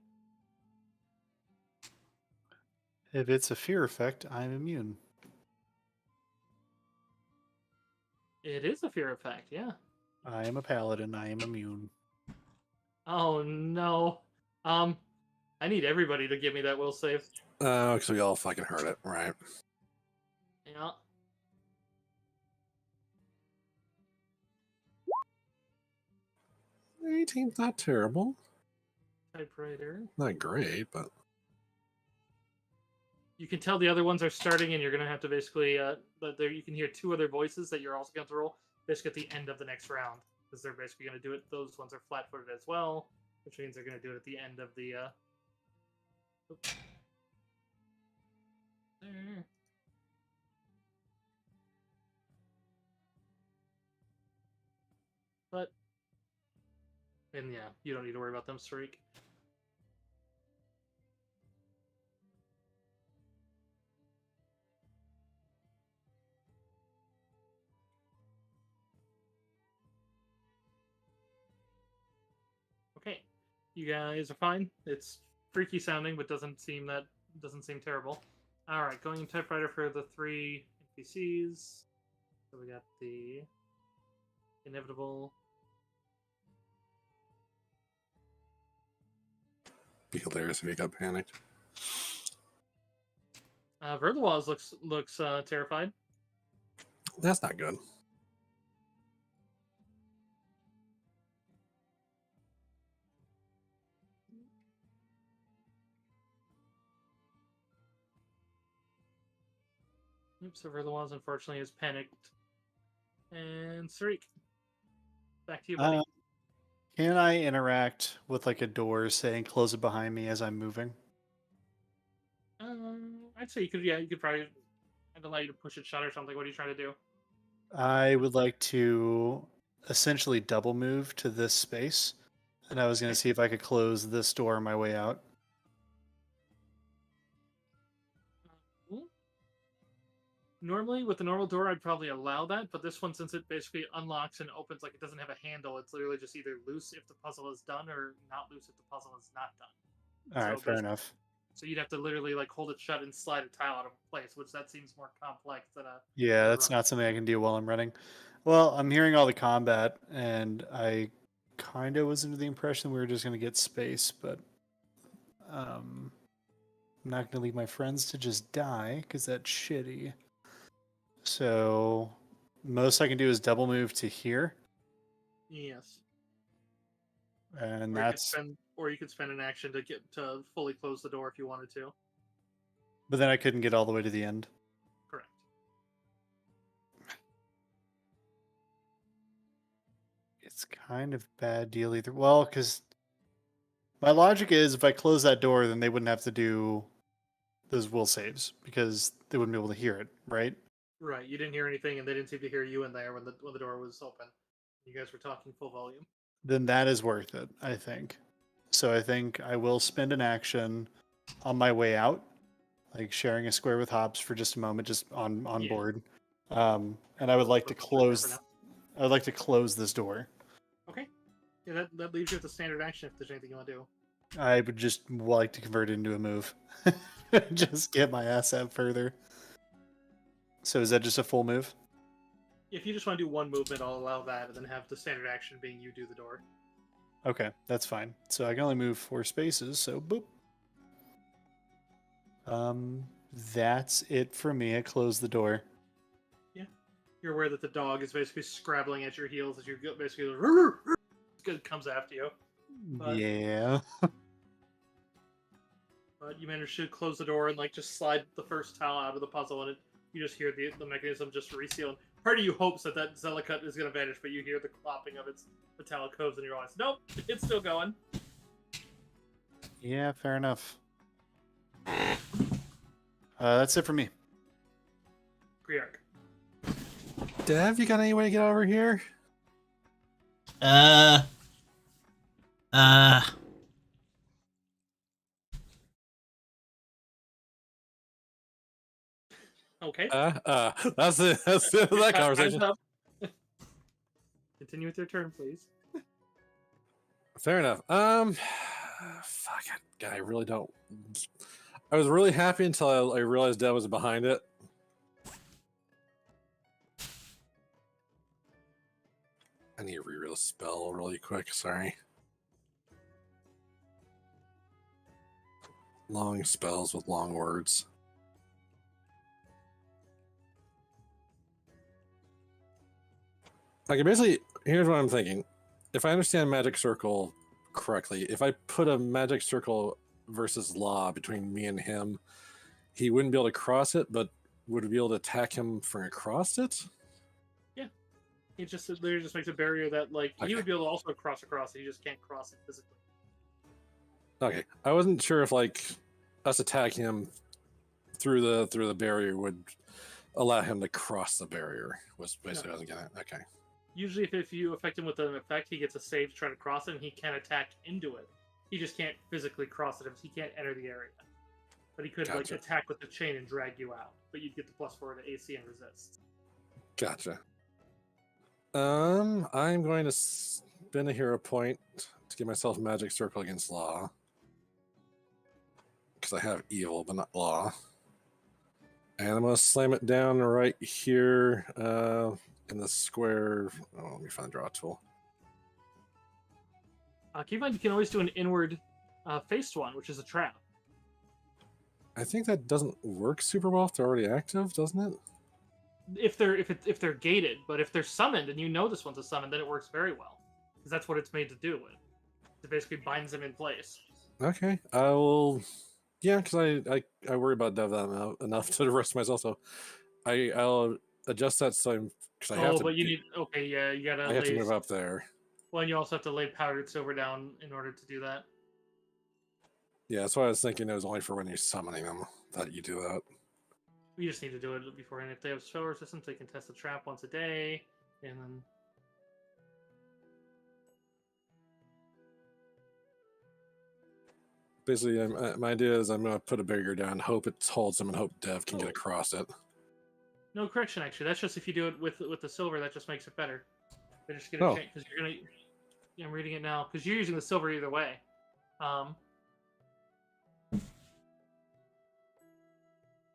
If it's a fear effect, I'm immune. It is a fear effect, yeah. I am a paladin. I am immune. Oh no. I need everybody to give me that will save. Because we all fucking heard it, right? Yeah. 18's not terrible. Typewriter. Not great, but You can tell the other ones are starting, and you're gonna have to basically there you can hear 2 other voices that you're also going to roll basically at the end of the next round, because they're basically going to do it. Those ones are flat-footed as well, which means they're going to do it at the end of the. Oops. There. But, and yeah, you don't need to worry about them, Sarik. Okay, you guys are fine. It's freaky sounding, but doesn't seem terrible. All right, going in typewriter for the 3 NPCs. So we got the inevitable. Be hilarious if he got panicked. Verlawaz looks terrified. That's not good. Oops, so Verlawaz unfortunately is panicked. And Sarik, back to you, buddy. Can I interact with like a door saying close it behind me as I'm moving? I'd say you could. Yeah, you could probably. I'd allow you to push it shut or something. What are you trying to do? I would like to essentially double move to this space, and I was going to see if I could close this door on my way out. Normally, with the normal door, I'd probably allow that, but this one, since it basically unlocks and opens like it doesn't have a handle, it's literally just either loose if the puzzle is done or not loose if the puzzle is not done. All right, fair enough. So you'd have to literally like hold it shut and slide a tile out of place, which that seems more complex than a. Yeah, that's not something I can do while I'm running. Well, I'm hearing all the combat, and I kind of was under the impression we were just going to get space, but I'm not going to leave my friends to just die because that's shitty. So most I can do is double move to here, Yes. and Or you could spend an action to get to fully close the door if you wanted to. but then I couldn't get all the way to the end. Correct. It's kind of bad deal either. Well, because my logic is if I close that door, then they wouldn't have to do those will saves because they wouldn't be able to hear it, right? Right. You didn't hear anything, and they didn't seem to hear you in there when the door was open. You guys were talking full volume. Then that is worth it, I think. So I think I will spend an action on my way out, like sharing a square with Hobbs for just a moment, just on board. And I would like to close. I would like to close this door. Okay. Yeah, that leaves you with the standard action if there's anything you want to do. I would just like to convert it into a move. Just get my ass out further. So is that just a full move? If you just want to do one movement, I'll allow that, and then have the standard action being you do the door. Okay, that's fine. So I can only move 4 spaces, so boop. That's it for me. I close the door. Yeah. You're aware that the dog is basically scrabbling at your heels as you basically comes after you. Yeah. But you manage to close the door and like just slide the first tile out of the puzzle, and you just hear the mechanism just reseal. And part of you hopes that Zellicut is going to vanish, but you hear the clopping of its metallic hooves, and you realize, nope, it's still going. Yeah, fair enough. That's it for me. Griark. Dev, you got any way to get over here? Okay. That's it. That's the end of that conversation. Continue with your turn, please. Fair enough. Fuck it. I really don't. I was really happy until I realized Dev was behind it. I need to reread a spell really quick. Sorry. Long spells with long words. Like, basically, here's what I'm thinking. If I understand Magic Circle correctly, if I put a Magic Circle versus law between me and him, he wouldn't be able to cross it, but would be able to attack him from across it? He just literally just makes a barrier that like he would be able to also cross across it. He just can't cross it physically. Okay, I wasn't sure if like us attacking him through the barrier would allow him to cross the barrier. Was basically what I was getting at. Okay. Usually, if you affect him with an effect, he gets a save to try to cross it, and he can attack into it. He just can't physically cross it. He can't enter the area. But he could like attack with the chain and drag you out. But you'd get the +4 to AC and resist. Gotcha. I'm going to spend a hero point to give myself magic circle against law. Because I have evil, but not law. And I'm going to slam it down right here in the square. Oh, let me find the draw tool. Keep in mind, you can always do an inward faced one, which is a trap. I think that doesn't work super well if they're already active, doesn't it? If they're gated, but if they're summoned and you know this one's a summon, then it works very well because that's what it's made to do. It basically binds them in place. Okay, I will. Yeah, because I worry about dev that enough to rest myself, so I'll adjust that so I'm because I have to. But you need you gotta. I have to move up there. Well, and you also have to lay powdered silver down in order to do that. Yeah, that's why I was thinking it was only for when you're summoning them that you do that. You just need to do it beforehand. If they have spell resistance, they can test the trap once a day, and then. Basically, my idea is I'm going to put a barrier down, hope it holds them, and hope Dev can get across it. No correction, actually. That's just if you do it with the silver, that just makes it better. They just get a change because you're gonna. I'm reading it now because you're using the silver either way.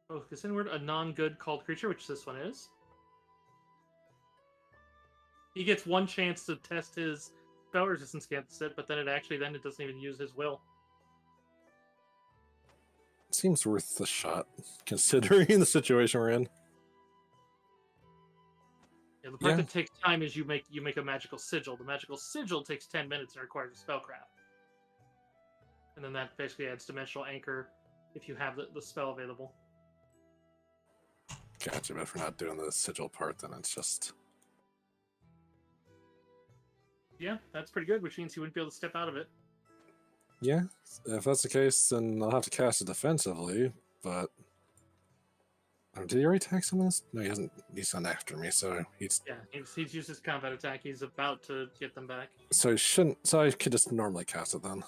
Focus inward, a non-good called creature, which this one is. He gets one chance to test his spell resistance against it, but then it doesn't even use his will. Seems worth the shot, considering the situation we're in. Yeah, the part that takes time is you make a magical sigil. The magical sigil takes 10 minutes and requires a spellcraft. And then that basically adds dimensional anchor if you have the spell available. Gotcha, but if we're not doing the sigil part, then it's just... Yeah, that's pretty good, which means you wouldn't be able to step out of it. Yeah, if that's the case, then I'll have to cast it defensively, but... Oh, did he already attack someone else? No, he hasn't. He's not after me, so he's... Yeah, he's used his combat attack. He's about to get them back. So he shouldn't... So I could just normally cast it then.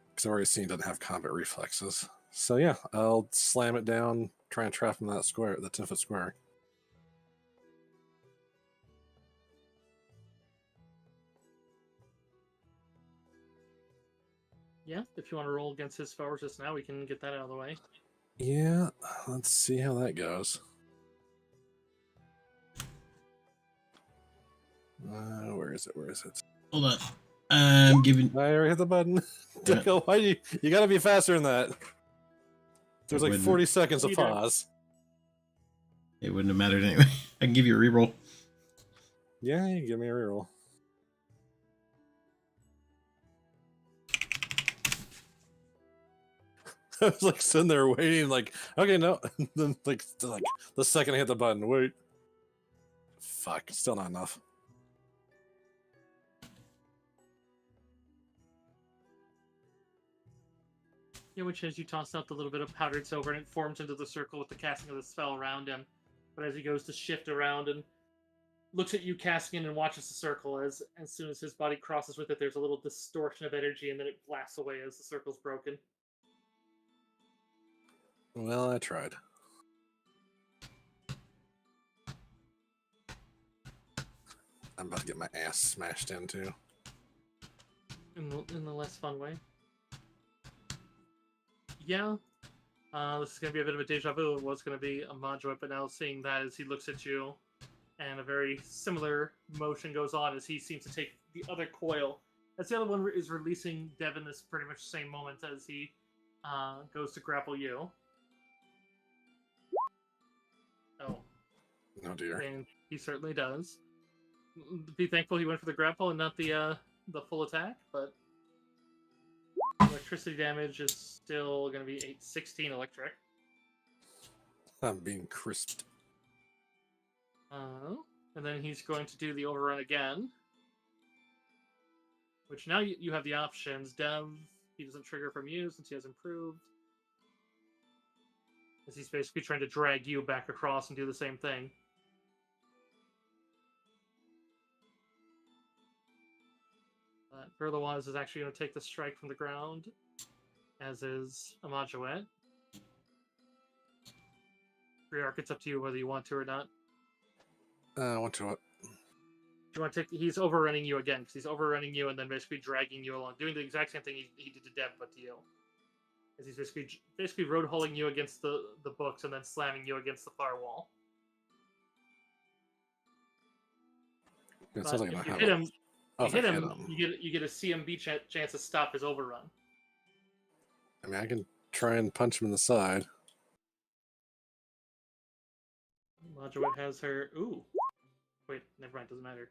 Because I've already seen he doesn't have combat reflexes. So yeah, I'll slam it down, try and trap him in that square, the 10-foot square. Yeah, if you want to roll against his spell resist now, we can get that out of the way. Yeah, let's see how that goes. Where is it? Where is it? Hold on. I'm giving. I already hit the button. Draco, why you gotta be faster than that? There's like 40 seconds of pause. It wouldn't have mattered anyway. I can give you a reroll. Yeah, you can give me a reroll. I was like sitting there waiting, like, okay, no. Then like the second I hit the button, wait. Fuck, still not enough. Yeah, which as you toss out the little bit of powdered silver and it forms into the circle with the casting of the spell around him. But as he goes to shift around and looks at you casting in and watches the circle, as soon as his body crosses with it, there's a little distortion of energy and then it blasts away as the circle's broken. Well, I tried. I'm about to get my ass smashed into. In the less fun way. Yeah. This is going to be a bit of a deja vu. It was going to be a Modroid, but now seeing that as he looks at you, and a very similar motion goes on as he seems to take the other coil. As the other one is releasing Devin this pretty much same moment as he goes to grapple you. Oh. Oh dear. And he certainly does. Be thankful he went for the grapple and not the full attack, but electricity damage is still going to be 816 electric. I'm being crisped. And then he's going to do the overrun again. Which now you have the options. Dev, he doesn't trigger from you since he has improved. As he's basically trying to drag you back across and do the same thing. But Verlawaz is actually going to take the strike from the ground, as is Amajuet. Rearc, it's up to you whether you want to or not. I want to. Do you want to take? He's overrunning you again because he's overrunning you and then basically dragging you along, doing the exact same thing he did to Dev, but to you. As he's basically road hauling you against the books and then slamming you against the far wall. It sounds like if I you have hit him, Oh, you if I hit him, you get a CMB chance to stop his overrun. I mean, I can try and punch him in the side. Majuet has her. Ooh, wait, never mind. Doesn't matter.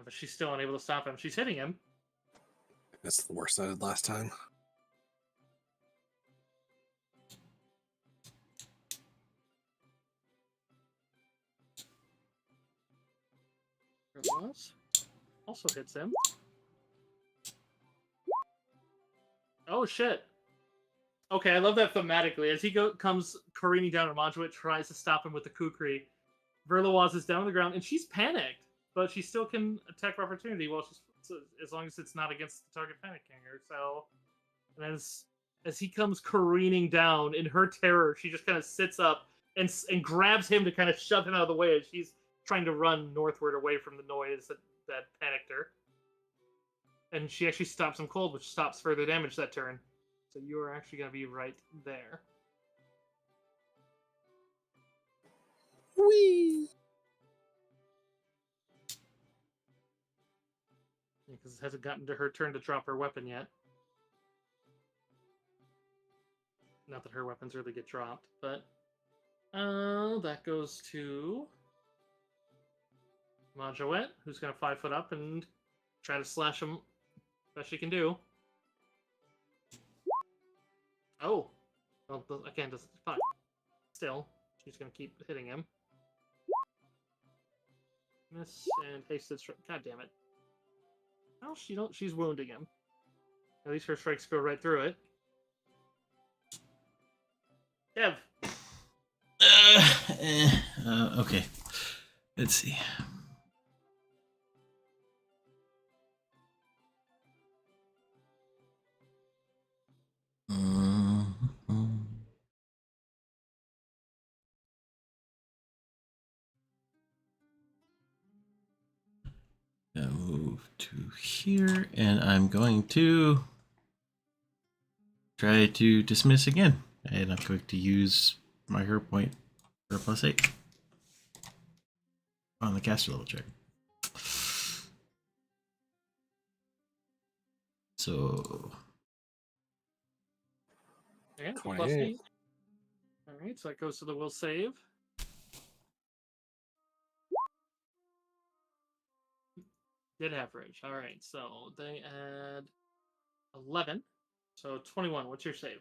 But she's still unable to stop him. She's hitting him. That's the worst I did last time. Also hits him. Oh shit. Okay, I love that thematically. As he comes careening down, and Majuet tries to stop him with the kukri. Verlawaz is down on the ground, and she's panicked, but she still can attack of opportunity. Well, as long as it's not against the target panicking her. So, and as he comes careening down in her terror, she just kind of sits up and grabs him to kind of shove him out of the way as she's trying to run northward away from the noise that panicked her. And she actually stops him cold, which stops further damage that turn. So you are actually going to be right there. Whee! Because it hasn't gotten to her turn to drop her weapon yet. Not that her weapons really get dropped, but that goes to Majuet, who's going to 5 foot up and try to slash him best she can do. Oh, well, again, doesn't fine. Still, she's going to keep hitting him. Miss and hasted strike. God damn it! Well, she's wounding him. At least her strikes go right through it. Dev. Okay. Let's see. Gonna move to here, and I'm going to try to dismiss again. And I'm going to use my hero point for +8 on the caster level check. So Yeah, +8. 28. Alright, so that goes to the will save. Did average. Alright, so they add 11. So 21. What's your save?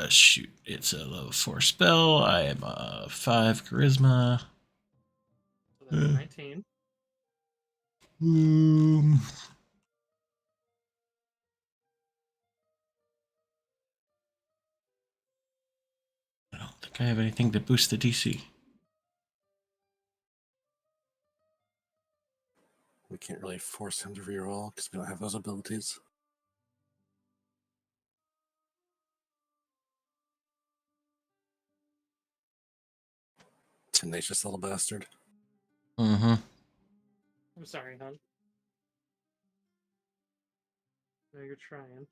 shoot, it's a level 4 spell. I am a 5 charisma. So that's 19. I don't think I have anything to boost the DC. We can't really force him to reroll because we don't have those abilities. Tenacious little bastard. Mm-hmm. I'm sorry, hon. No, you're trying.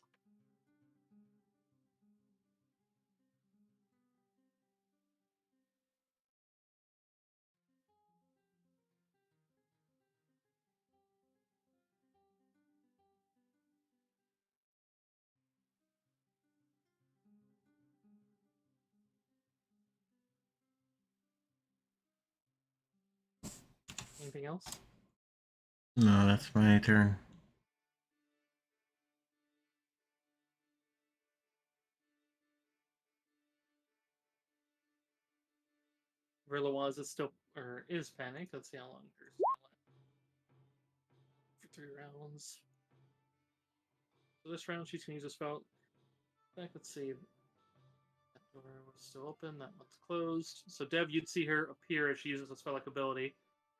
Anything else? No, that's my turn. Verloise is still, or is panicked. Let's see how long hers is left. For 3 rounds. So this round she's going to use a spell. Back, let's see. That door was still open, that one's closed. So Dev, you'd see her appear as she uses a spell-like ability,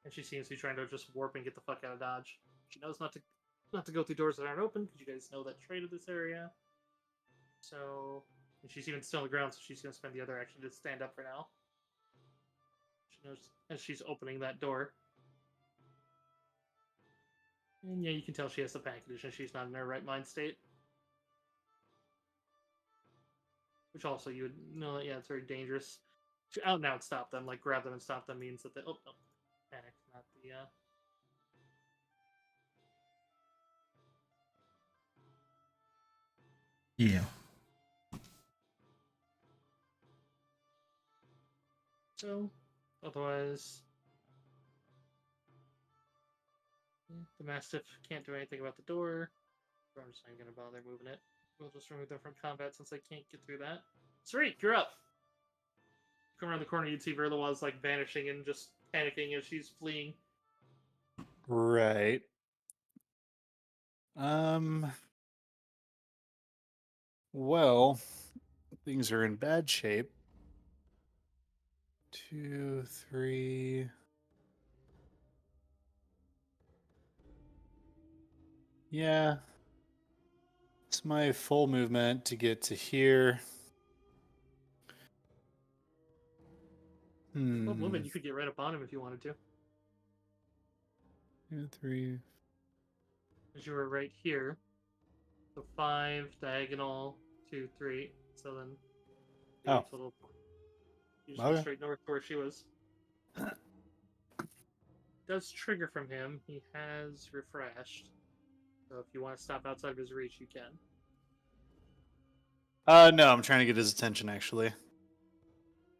and she seems to be trying to just warp and get the fuck out of Dodge. She knows not to go through doors that aren't open, because you guys know that trait of this area. So, and she's even still on the ground, so she's going to spend the other action to stand up for now. She knows as she's opening that door. And yeah, you can tell she has the panic condition. She's not in her right mind state. Which also you would know that, yeah, it's very dangerous. To out and out stop them, like grab them and stop them means that they, oh, no, panic, not the, Yeah. So, otherwise, yeah, the Mastiff can't do anything about the door. So I'm just not going to bother moving it. We'll just remove them from combat since I can't get through that. Sweet, you're up! Come around the corner, you'd see Verloise like vanishing and just panicking as she's fleeing. Right. Well, things are in bad shape. 2, 3. Yeah. It's my full movement to get to here. Well, movement, you could get right up on him if you wanted to. 2, 3. Because you were right here. So 5, diagonal, 2, 3. So then, Oh. total. You just went straight north to where she was. Does trigger from him. He has refreshed. So if you want to stop outside of his reach, you can. No, I'm trying to get his attention actually.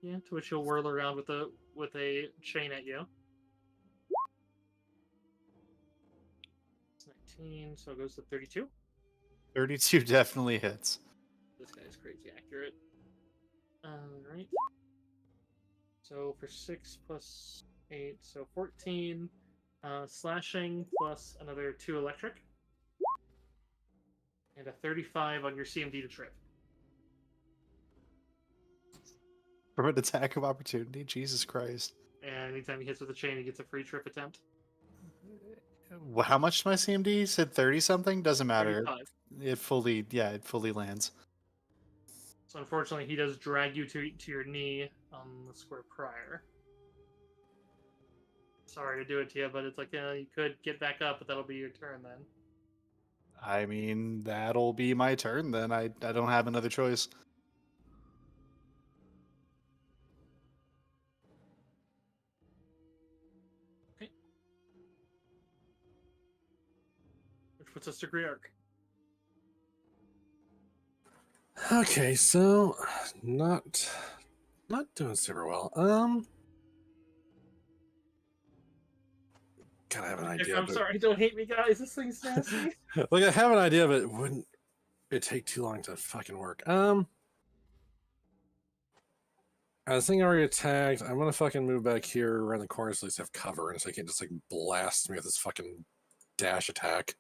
Yeah, to which he'll whirl around with a chain at you. It's 19, so it goes to 32. 32 definitely hits. This guy's crazy accurate. Alright. So for 6 plus 8, so 14. Slashing plus another 2 electric. And a 35 on your CMD to trip. From an attack of opportunity? Jesus Christ. And anytime he hits with a chain, he gets a free trip attempt. How much is my CMD? You said 30 something? Doesn't matter. 35. It fully lands. So unfortunately, he does drag you to your knee on the square prior. Sorry to do it to you, but it's like, you could get back up, but that'll be your turn then. I mean, that'll be my turn then. I don't have another choice. Okay. Which puts us to Griark. Okay, so not doing super well. Kind of have an idea. I'm sorry, don't hate me, guys. This thing's nasty. Like I have an idea, but wouldn't it take too long to fucking work? This thing already attacked. I'm gonna fucking move back here around the corner so at least have cover, and so I can't just like blast me with this fucking dash attack.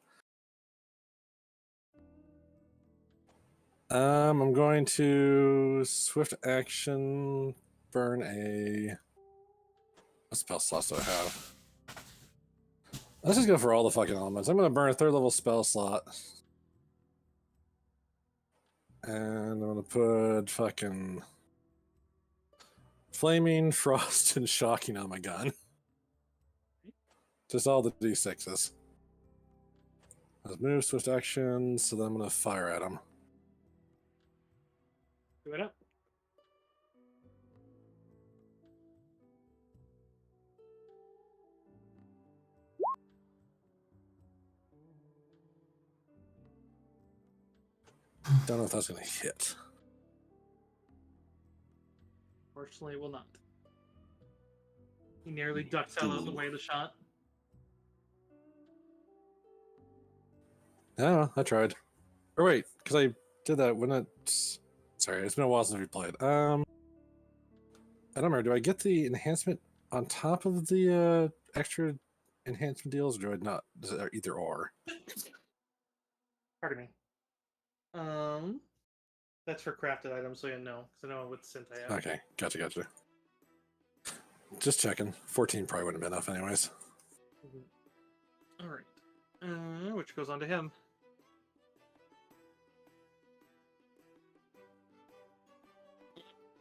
I'm going to swift action burn a. What spell slots do I have? Let's just go for all the fucking elements. I'm gonna burn a 3rd level spell slot. And I'm gonna put fucking Flaming, Frost, and Shocking on my gun. Just all the D6s. Let's move, swift action, so then I'm gonna fire at them. Do it up. Don't know if that's gonna hit. Fortunately, it will not. He nearly ducks out of the way of the shot. Yeah, I tried. Or wait, because I did that when it. Sorry, it's been a while since we played. I don't remember. Do I get the enhancement on top of the extra enhancement deals, or do I not? Is it either or? Pardon me. That's for crafted items, so yeah, no, because I know what synth I have. Okay, gotcha. Just checking. 14 probably wouldn't have been enough, anyways. All right. Which goes on to him.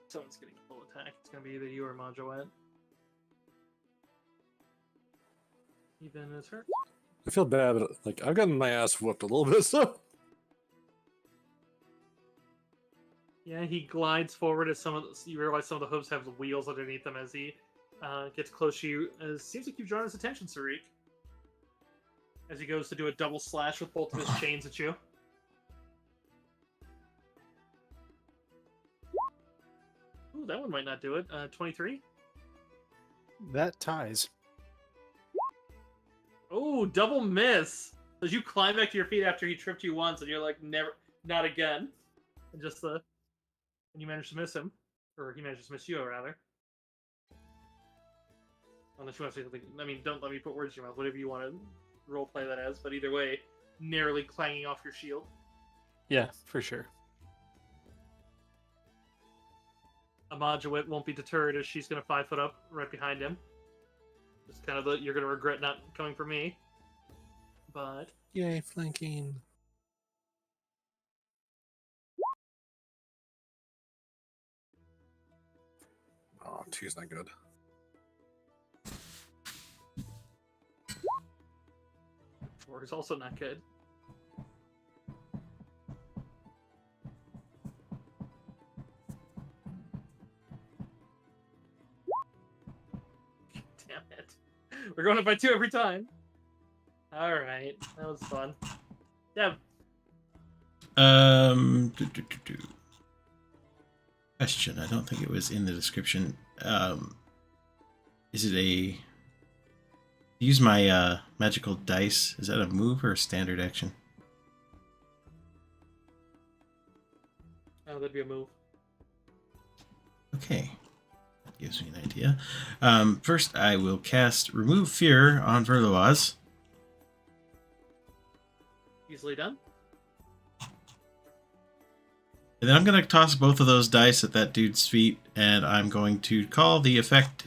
Someone's getting a full attack. It's gonna be either you or Majoet. Even is hurt. I feel bad, but like I've gotten my ass whooped a little bit, so. Yeah, he glides forward as you realize some of the hooves have wheels underneath them as he gets close to you. It seems like you've drawn his attention, Sarik. As he goes to do a double slash with both of his chains at you. Ooh, that one might not do it. 23? That ties. Oh, double miss! As you climb back to your feet after he tripped you once, and you're like, never, not again. And just and you manage to miss him. Or he manages to miss you, rather. Unless you want to say something. I mean, don't let me put words in your mouth. Whatever you want to roleplay that as. But either way, narrowly clanging off your shield. Yeah, for sure. Amajuit won't be deterred as she's going to 5 foot up right behind him. It's kind of you're going to regret not coming for me. But... Yay, flanking. Oh, 2's not good. Four is also not good. Damn it. We're going up by 2 every time. Alright, that was fun. Dev. Question. I don't think it was in the description. Is it use my magical dice? Is that a move or a standard action? Oh, that'd be a move. Okay. That gives me an idea. First, I will cast Remove Fear on Verloise. Easily done. And then I'm going to toss both of those dice at that dude's feet, and I'm going to call the effect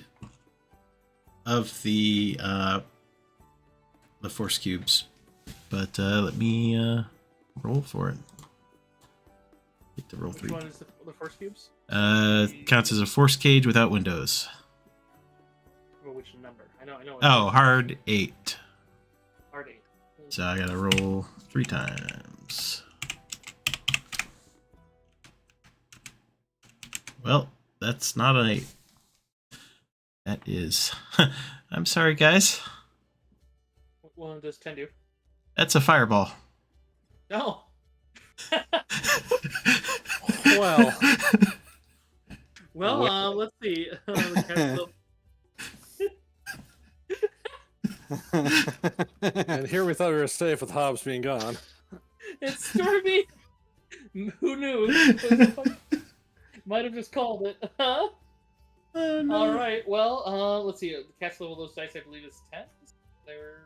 of the force cubes. But let me roll for it. Get to roll 3. Which one is the force cubes? Counts as a force cage without windows. Well, which number? I know. Oh, hard 8. Hard 8. So I gotta roll 3 times. Well, that's not an 8. That is... I'm sorry, guys. What one does 10 do? That's a fireball. No! Well. Well, let's see. And here we thought we were safe with Hobbs being gone. It's Stormy! Who knew? Might have just called it. Huh? Oh, no. Alright, well, let's see. The cast level of those dice, I believe, is 10. They're...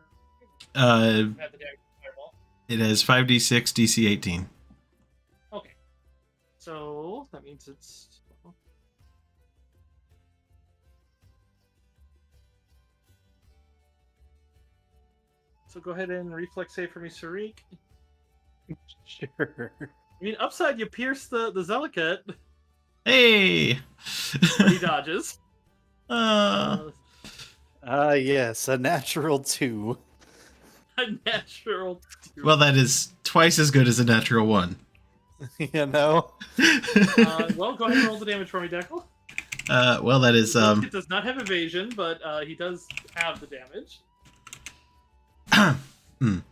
Uh, have the fireball. it has 5d6, DC 18. Okay. So, that means it's... So go ahead and reflex save for me, Sarik. Sure. I mean, upside, you pierce the Zealot, Hey! but he dodges. Yes, a natural 2. A natural 2. Well, that is twice as good as a natural 1. You know? Well, go ahead and roll the damage for me, Deckle. Well, that is... It does not have evasion, but he does have the damage. Do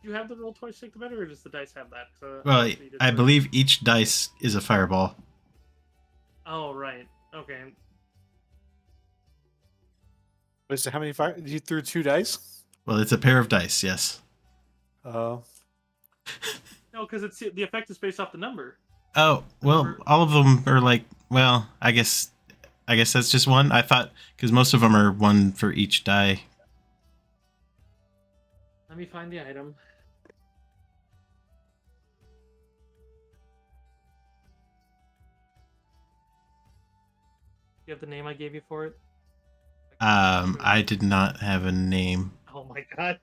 you have the roll twice take the better, or does the dice have that? Well, I believe each dice is a fireball. Oh, right. Okay. Wait, so how many fire? You threw 2 dice? Well, it's a pair of dice, yes. Oh. No, because the effect is based off the number. Oh, well, all of them are like, well, I guess I guess that's just one. I thought because most of them are one for each die. Let me find the item. You have the name I gave you for it? I did not have a name. Oh my god.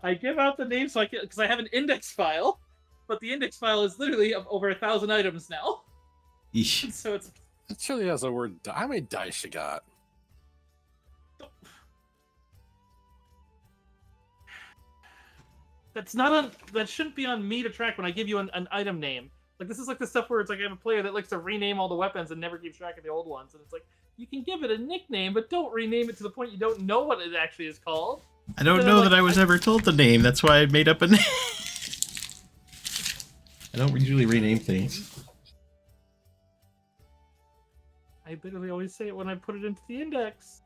I give out the name so I can, because I have an index file, but the index file is literally of over 1,000 items now. Eesh. So it's It surely has a word. How many dice you got? that's not on. That shouldn't be on me to track when I give you an item name. Like this is like the stuff where it's like I have a player that likes to rename all the weapons and never keeps track of the old ones, and it's like you can give it a nickname, but don't rename it to the point you don't know what it actually is called. I don't Then know I'm that like, I was ever told the name. That's why I made up a name. I don't usually rename things. I literally always say it when I put it into the index.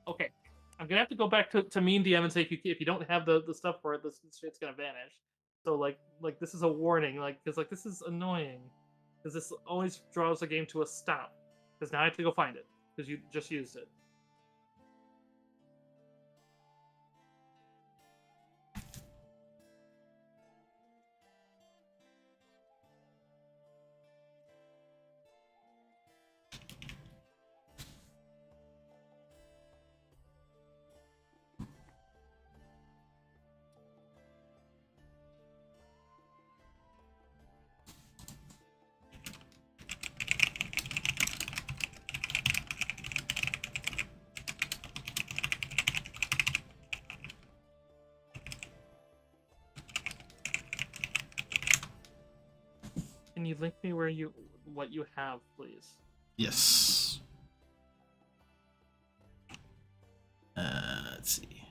Okay, I'm gonna have to go back to mean DM and say if you don't have the stuff for it, this shit's gonna vanish. So like this is a warning, like because like this is annoying, because this always draws the game to a stop. Because now I have to go find it because you just used it. Can you link me what you have, please? Yes. Let's see.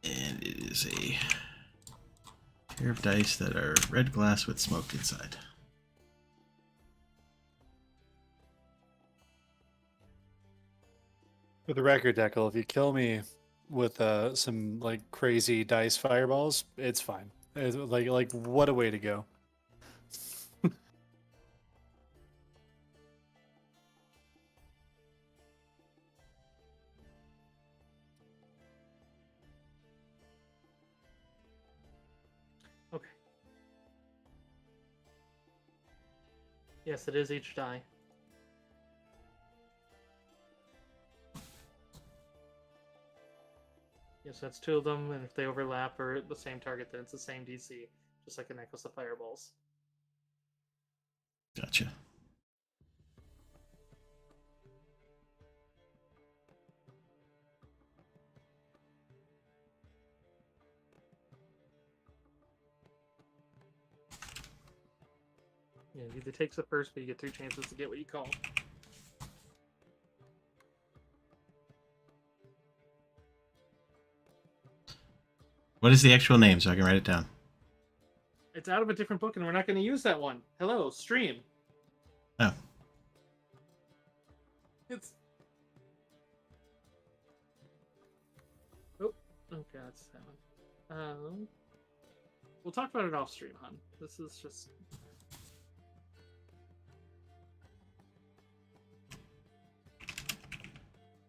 And it is a pair of dice that are red glass with smoke inside. For the record, Dekel, if you kill me with some like crazy dice fireballs, it's fine. It's like what a way to go. Okay. Yes, it is each die. Yes, that's two of them, and if they overlap or the same target, then it's the same DC, just like a necklace of fireballs. Gotcha. Yeah, it either takes the first, but you get 3 chances to get what you call. What is the actual name so I can write it down? It's out of a different book, and we're not going to use that one. Hello, stream. Oh. It's... Oh, okay, that's that one. We'll talk about it off stream, hon. This is just...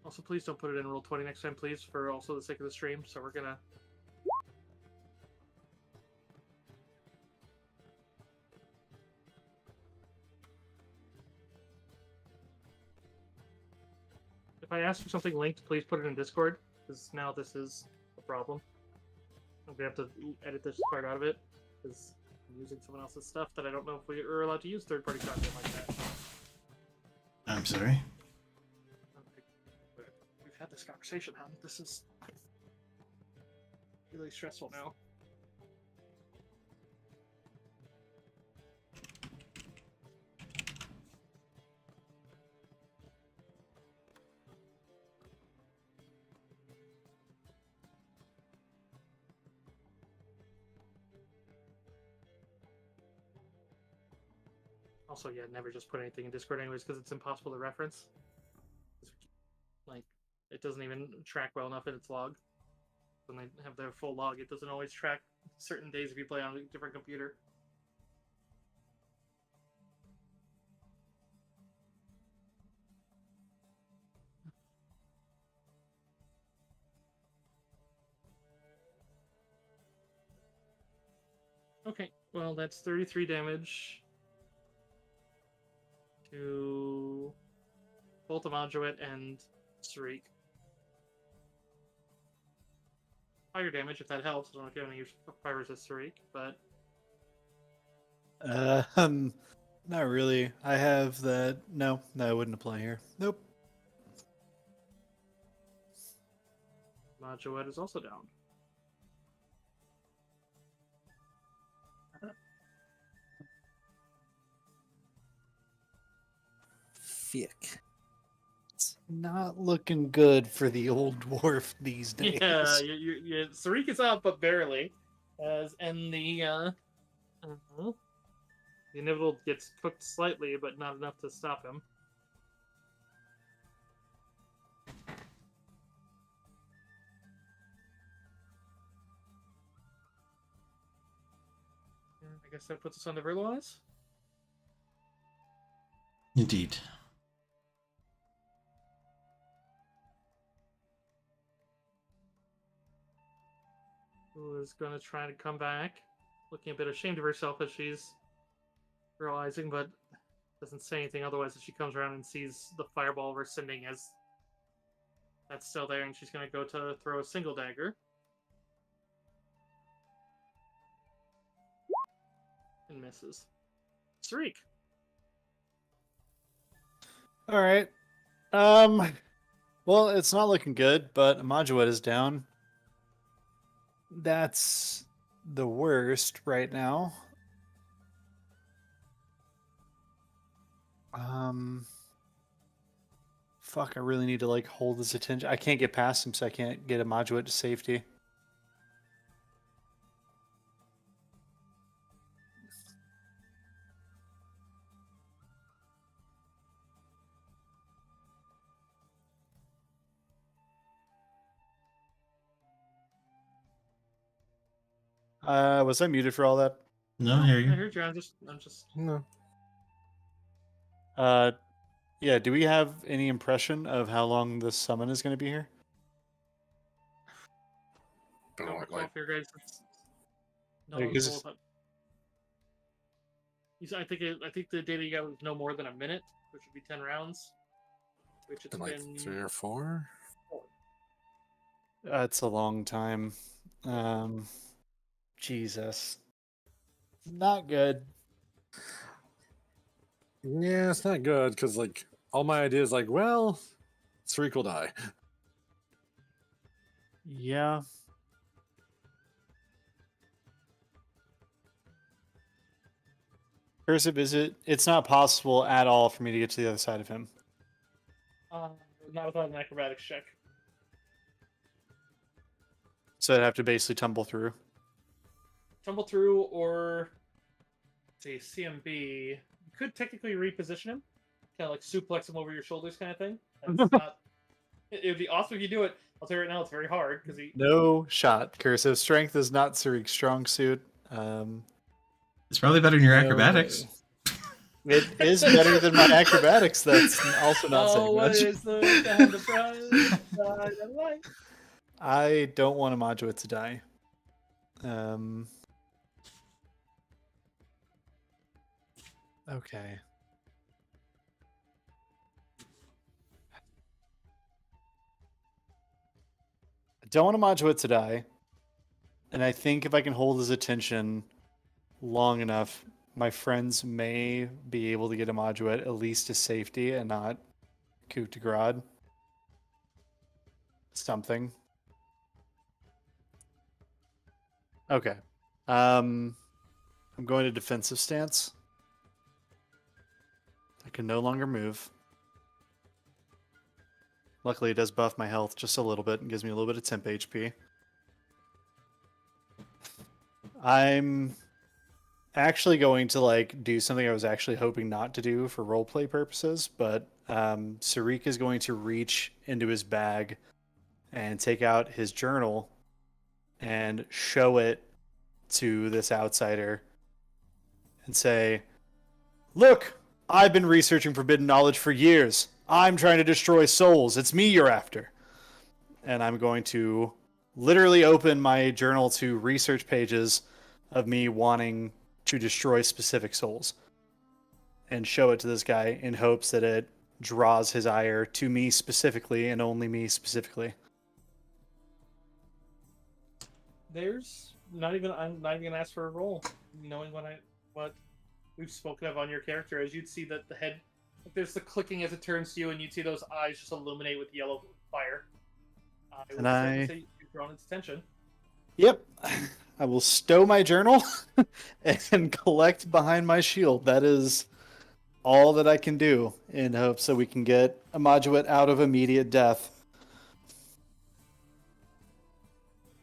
Also, please don't put it in Roll20 next time, please, for also the sake of the stream. So we're gonna... If I ask for something linked, please put it in Discord, because now this is a problem. I'm gonna have to edit this part out of it, because I'm using someone else's stuff that I don't know if we are allowed to use third-party content like that. I'm sorry. We've had this conversation, hon. This is really stressful now. Also, yeah, never just put anything in Discord anyways, because it's impossible to reference. Like, it doesn't even track well enough in its log. when they have their full log, it doesn't always track certain days if you play on a different computer. Okay, well, that's 33 damage to both Amajuet and Sarik. Fire damage, if that helps. I don't know if you have any fire resist Sarik, but... Not really. I have that. No, that wouldn't apply here. Nope. Amajuet is also down. Fick. It's not looking good for the old dwarf these days. Yeah, Sarik is up, but barely. And the inevitable gets cooked slightly, but not enough to stop him. I guess that puts us on the Verloise. Indeed. Who is going to try to come back, looking a bit ashamed of herself as she's realizing, but doesn't say anything otherwise as she comes around and sees the fireball we're sending as that's still there, and she's going to go to throw a single dagger. And misses. Sarik. All right. Well, it's not looking good, but Amajuet is down. That's the worst right now. Fuck, I really need to like hold his attention. I can't get past him, so I can't get Amajuet to safety. Was I muted for all that? No, I hear I you. heard you. I'm just. No. Yeah, do we have any impression of how long this summon is going to be here? Been Don't like, recall if your guys. No, Like, is- I think the data you got was no more than a minute, which would be 10 rounds. Which it's been like been 3 or 4. That's a long time. Jesus. Not good. Yeah, it's not good because like all my ideas like, well, Sarik will die. Yeah. Cursive, it's not possible at all for me to get to the other side of him. Not without an acrobatics check. So I'd have to basically tumble through. Tumble through, or say CMB. You could technically reposition him, kind of like suplex him over your shoulders, kind of thing. That's not. It would be awesome if you do it. I'll tell you right now, it's very hard because he. No shot. Cursive strength is not Sarik's strong suit. It's probably better than your No acrobatics. way. It is better than my acrobatics. That's also not saying what much. is the prize? Side of life? I don't want Amajuet to die. Okay. I don't want Amajuet to die. And I think if I can hold his attention long enough, my friends may be able to get Amajuet at least to safety and not coup de grace. Something. Okay. I'm going to defensive stance. I can no longer move. Luckily, it does buff my health just a little bit and gives me a little bit of temp HP. I'm actually going to like do something I was actually hoping not to do for roleplay purposes, but Sarik is going to reach into his bag and take out his journal and show it to this outsider and say, "Look, I've been researching forbidden knowledge for years. I'm trying to destroy souls. It's me you're after." And I'm going to literally open my journal to research pages of me wanting to destroy specific souls and show it to this guy in hopes that it draws his ire to me specifically and only me specifically. There's not even. I'm not even gonna ask for a roll, knowing what we've spoken of on your character. As you'd see that the head, there's the clicking as it turns to you, and you'd see those eyes just illuminate with yellow fire. Say you've drawn its attention. Yep. I will stow my journal and collect behind my shield. That is all that I can do in hopes that we can get a Moduit out of immediate death.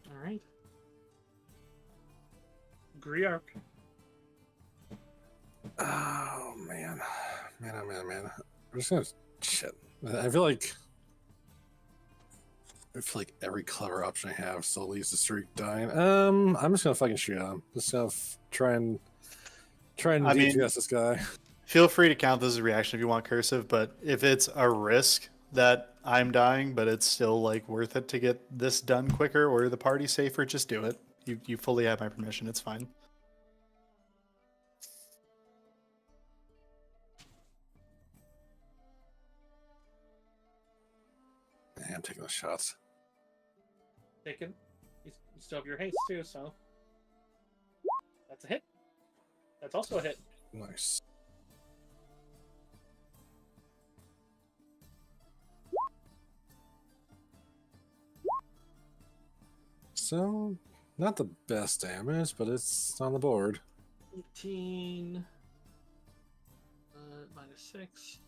All right. Griark. Oh man, man. I'm just gonna shit. I feel like every clever option I have still leads to Streak dying. I'm just gonna fucking shoot him. Just gonna try and DPS this guy. Feel free to count this as a reaction if you want cursive, but if it's a risk that I'm dying, but it's still like worth it to get this done quicker or the party safer, just do it. You fully have my permission. It's fine. Yeah, I'm taking the shots. Taken. You still have your haste too, so that's a hit. That's also a hit. Nice. So, not the best damage, but it's on the board. 18 minus 6.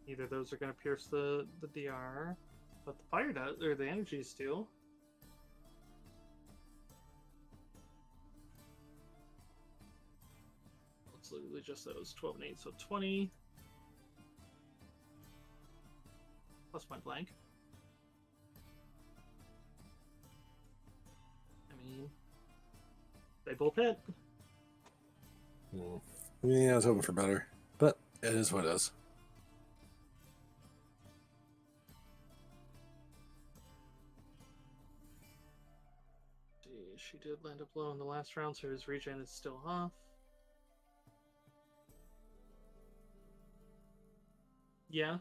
Either of those are going to pierce the DR, but the fire does, or the energies do. It's literally just those 12 and 8, so 20. Plus my blank. I mean, they both hit. Yeah, I was hoping for better, but it is what it is. She did land a blow in the last round, so his regen is still off. Yeah.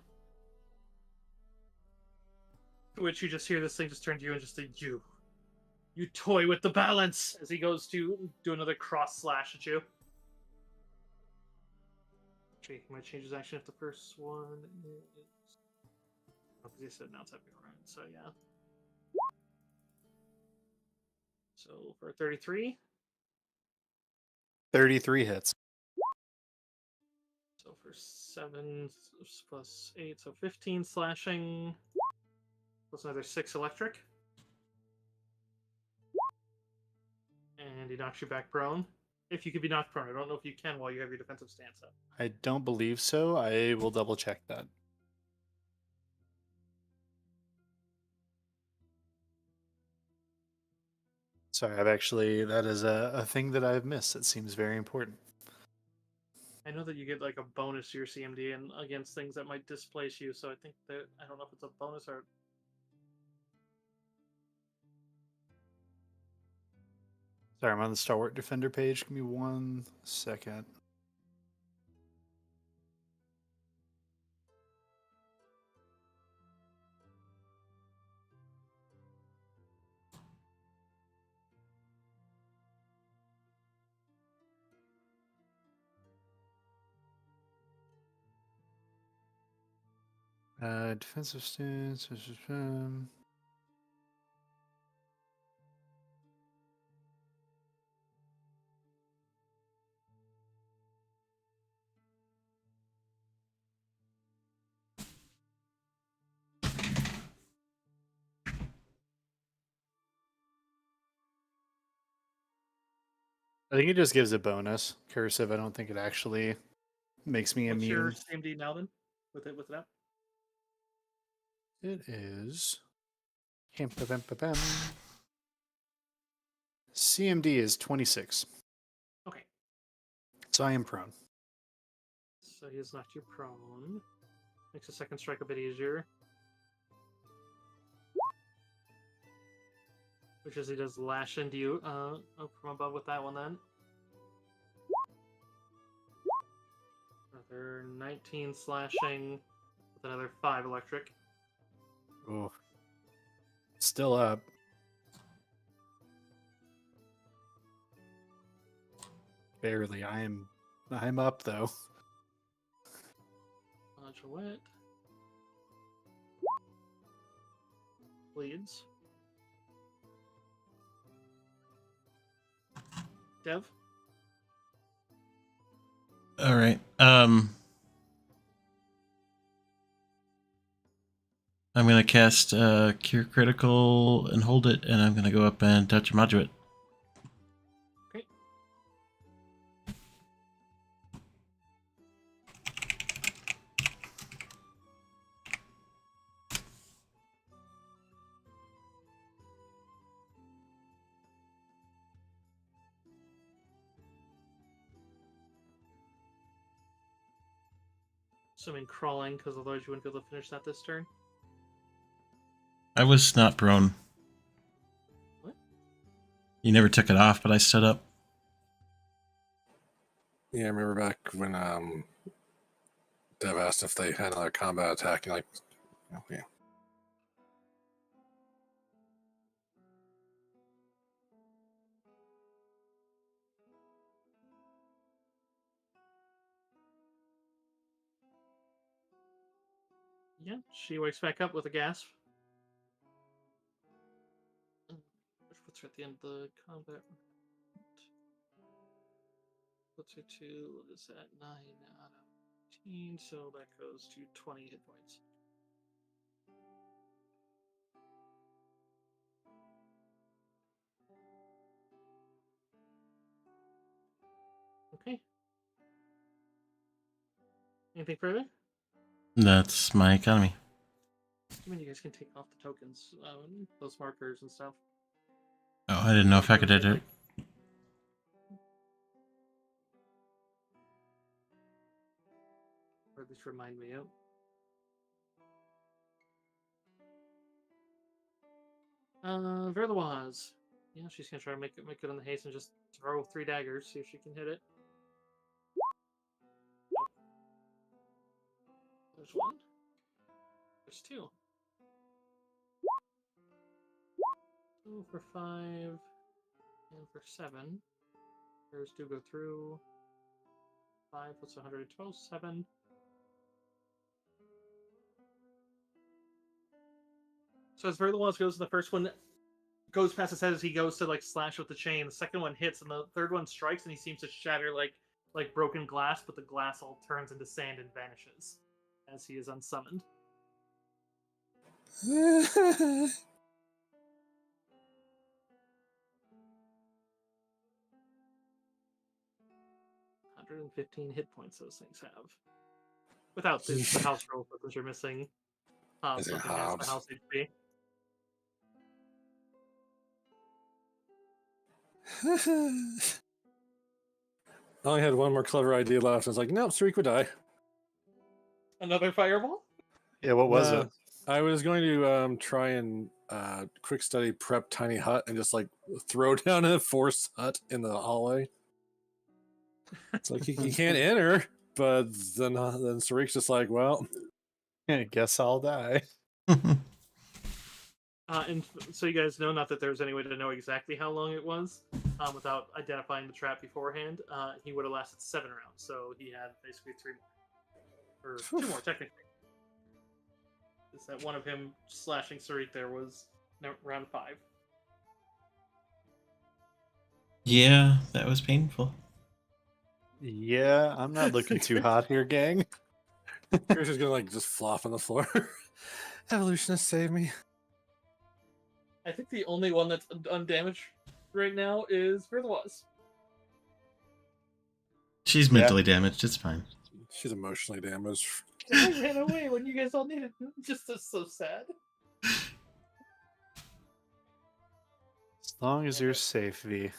To which you just hear this thing just turn to you and just say, You toy with the balance! As he goes to do another cross slash at you. Actually, he might change his action if the first one is... Oh, because he said now it's happening around, so yeah. So for 33. 33 hits. So for 7 plus 8, so 15 slashing. Plus another 6 electric. And he knocks you back prone. If you could be knocked prone. I don't know if you can while you have your defensive stance up. I don't believe so. I will double check that. Sorry, that is a thing that I've missed. It seems very important. I know that you get like a bonus to your CMD and against things that might displace you, so I think that, I don't know if it's a bonus or... Sorry, I'm on the Stalwart Defender page. Give me 1 second. Defensive stance. I think it just gives a bonus. Cursive, I don't think it actually makes me What's your immune. CMD now then? With it up? It is... CMD is 26. Okay. So I am prone. So he has knocked you prone. Makes the second strike a bit easier. Which is he does lash into you from above with that one then. Another 19 slashing with another 5 electric. Oh. Still up. Barely. I'm up though. Gillette. Bleeds. Dev? All right. I'm gonna cast Cure Critical and hold it, and I'm gonna go up and touch a Moduate. Okay. Assuming crawling, because otherwise you wouldn't be able to finish that this turn. I was not prone. What? You never took it off, but I stood up. Yeah, I remember back when Dev asked if they had another combat attack, and like, okay. Yeah, she wakes back up with a gasp. Which puts her at the end of the combat. Puts her to, what is that, 9 out of 15, so that goes to 20 hit points. Okay. Anything further? That's my economy. I mean, you guys can take off the tokens, those markers and stuff. Oh, I didn't know if I could edit it. Or at least remind me of. Verloise. Yeah, she's gonna try to make it on the haste and just throw 3 daggers, see if she can hit it. Nope. There's 1. There's 2. 2 for 5. And for 7. Hers do go through. 5 plus 112, 7. So as Verloise goes, the first one goes past his head as he goes to like slash with the chain. The second one hits, and the third one strikes, and he seems to shatter like broken glass, but the glass all turns into sand and vanishes as he is unsummoned. $115 hit points those things have. Without the house roll, because you're missing something as the house HP. I only had one more clever idea left. I was like, nope, Sarik would die. Another fireball? Yeah, what was it? I was going to try and quick study prep tiny hut and just like throw down a force hut in the hallway. It's like he can't enter, but then Sarik's just like, well, I guess I'll die. And so you guys know, not that there's any way to know exactly how long it was, without identifying the trap beforehand, he would have lasted 7 rounds, so he had basically 3 more. Or 2 more, technically. Is that one of him slashing Sarik there was round 5. Yeah, that was painful. Yeah, I'm not looking too hot here, gang. Chris is gonna like just flop on the floor. Evolutionist, save me. I think the only one that's undamaged right now is Verloise. She's mentally damaged. It's fine. She's emotionally damaged. I ran away when you guys all needed me. Just so sad. long as you're safe, V.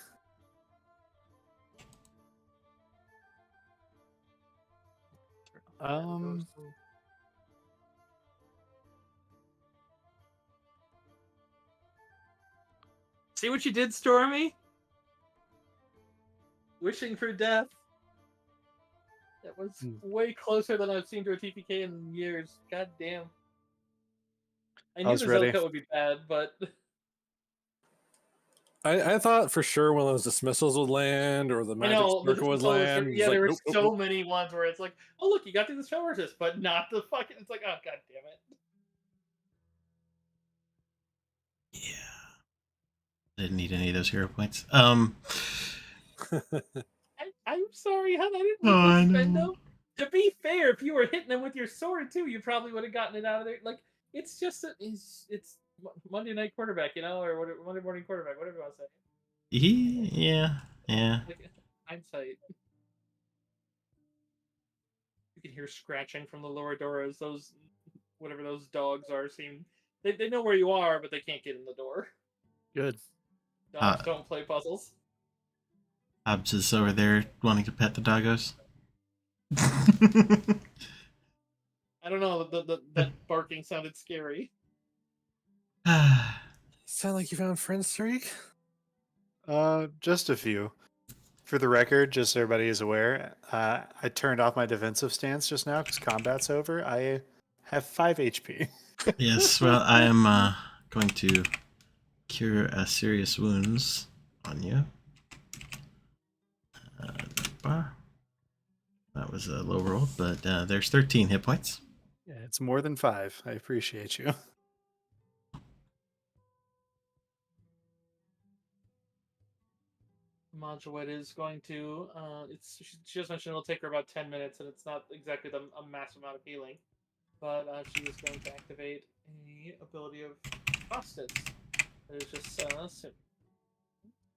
See what you did, Stormy? Wishing for death. That was way closer than I've seen to a TPK in years. God damn. I knew was the ready. Zelka would be bad, but I thought for sure one of those dismissals would land or the I magic know the circle would dismissals. land. It's Yeah, like, there were nope, nope, so nope. many ones where it's like, oh look, you got through the spell resist, but not the fucking. It's like, oh god damn it. Yeah. Didn't need any of those hero points. I'm sorry, hon. I didn't mean I to spend know. them. To be fair, if you were hitting them with your sword too, you probably would have gotten it out of there. Like it's just it's Monday night quarterback, you know, or whatever, Monday morning quarterback, whatever you want to say. Yeah. Like hindsight. You can hear scratching from the lower door as those whatever those dogs are seem they know where you are, but they can't get in the door. Good. Dogs don't play puzzles. Hobbs is over there wanting to pet the doggos. I don't know, that barking sounded scary. Sound like you found friends, Tariq? Just a few. For the record, just so everybody is aware, I turned off my defensive stance just now because combat's over. I have 5 HP. Yes, well, I am going to cure serious wounds on you. That was a low roll, but there's 13 hit points. Yeah, it's more than 5. I appreciate you. Modulate is going to she just mentioned it'll take her about 10 minutes, and it's not exactly a massive amount of healing, but she is going to activate a ability of Faucets. It is just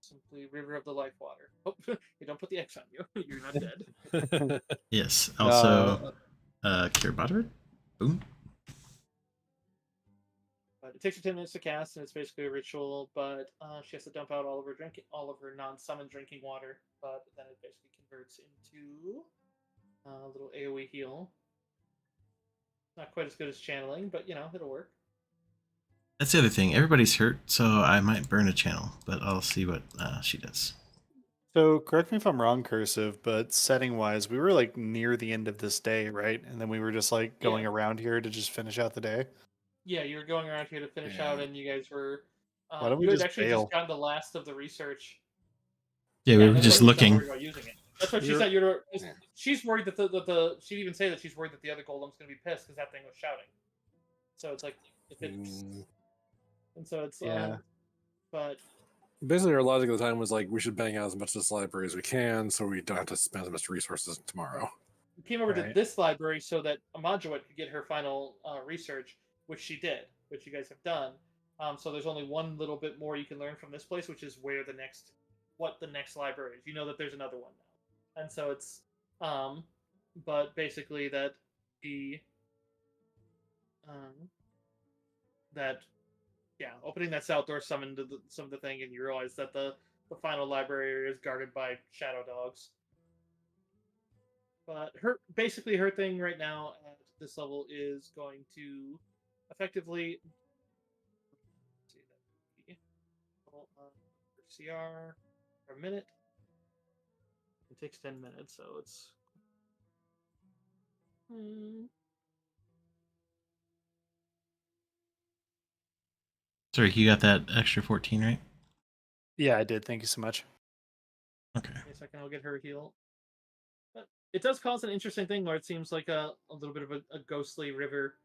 simply River of the Life Water. Oh, you don't put the X on you. You're not dead. Yes, also cure moderate. Boom. But it takes her 10 minutes to cast, and it's basically a ritual. But she has to dump out all of her non-summoned drinking water. But then it basically converts into a little AOE heal. Not quite as good as channeling, but you know it'll work. That's the other thing. Everybody's hurt, so I might burn a channel, but I'll see what she does. So, correct me if I'm wrong, Cursive, but setting-wise, we were like near the end of this day, right? And then we were just like going around here to just finish out the day. Yeah, you were going around here to finish out, and you guys were. Why don't we you had just actually bail? just gotten the last of the research. Yeah, we were that's just why she's not looking. worried about using it. That's what she said. She's worried that the she'd even say that she's worried that the other golem's going to be pissed because that thing was shouting. So it's like if it's and so it's but basically our logic at the time was like we should bang out as much of this library as we can so we don't have to spend as much resources tomorrow. we came over to this library so that Amajuet could get her final research, which she did, which you guys have done. So there's only one little bit more you can learn from this place, which is where the next library is. You know that there's another one now, and so it's but basically that the opening that south door summoned some of the thing, and you realize that the final library area is guarded by shadow dogs. But her thing right now at this level is going to effectively CR for a minute. It takes 10 minutes, so it's Sorry, you got that extra 14, right? Yeah, I did. Thank you so much. Okay. Wait a second, I'll get her heal. But it does cause an interesting thing where it seems like a little bit of a ghostly river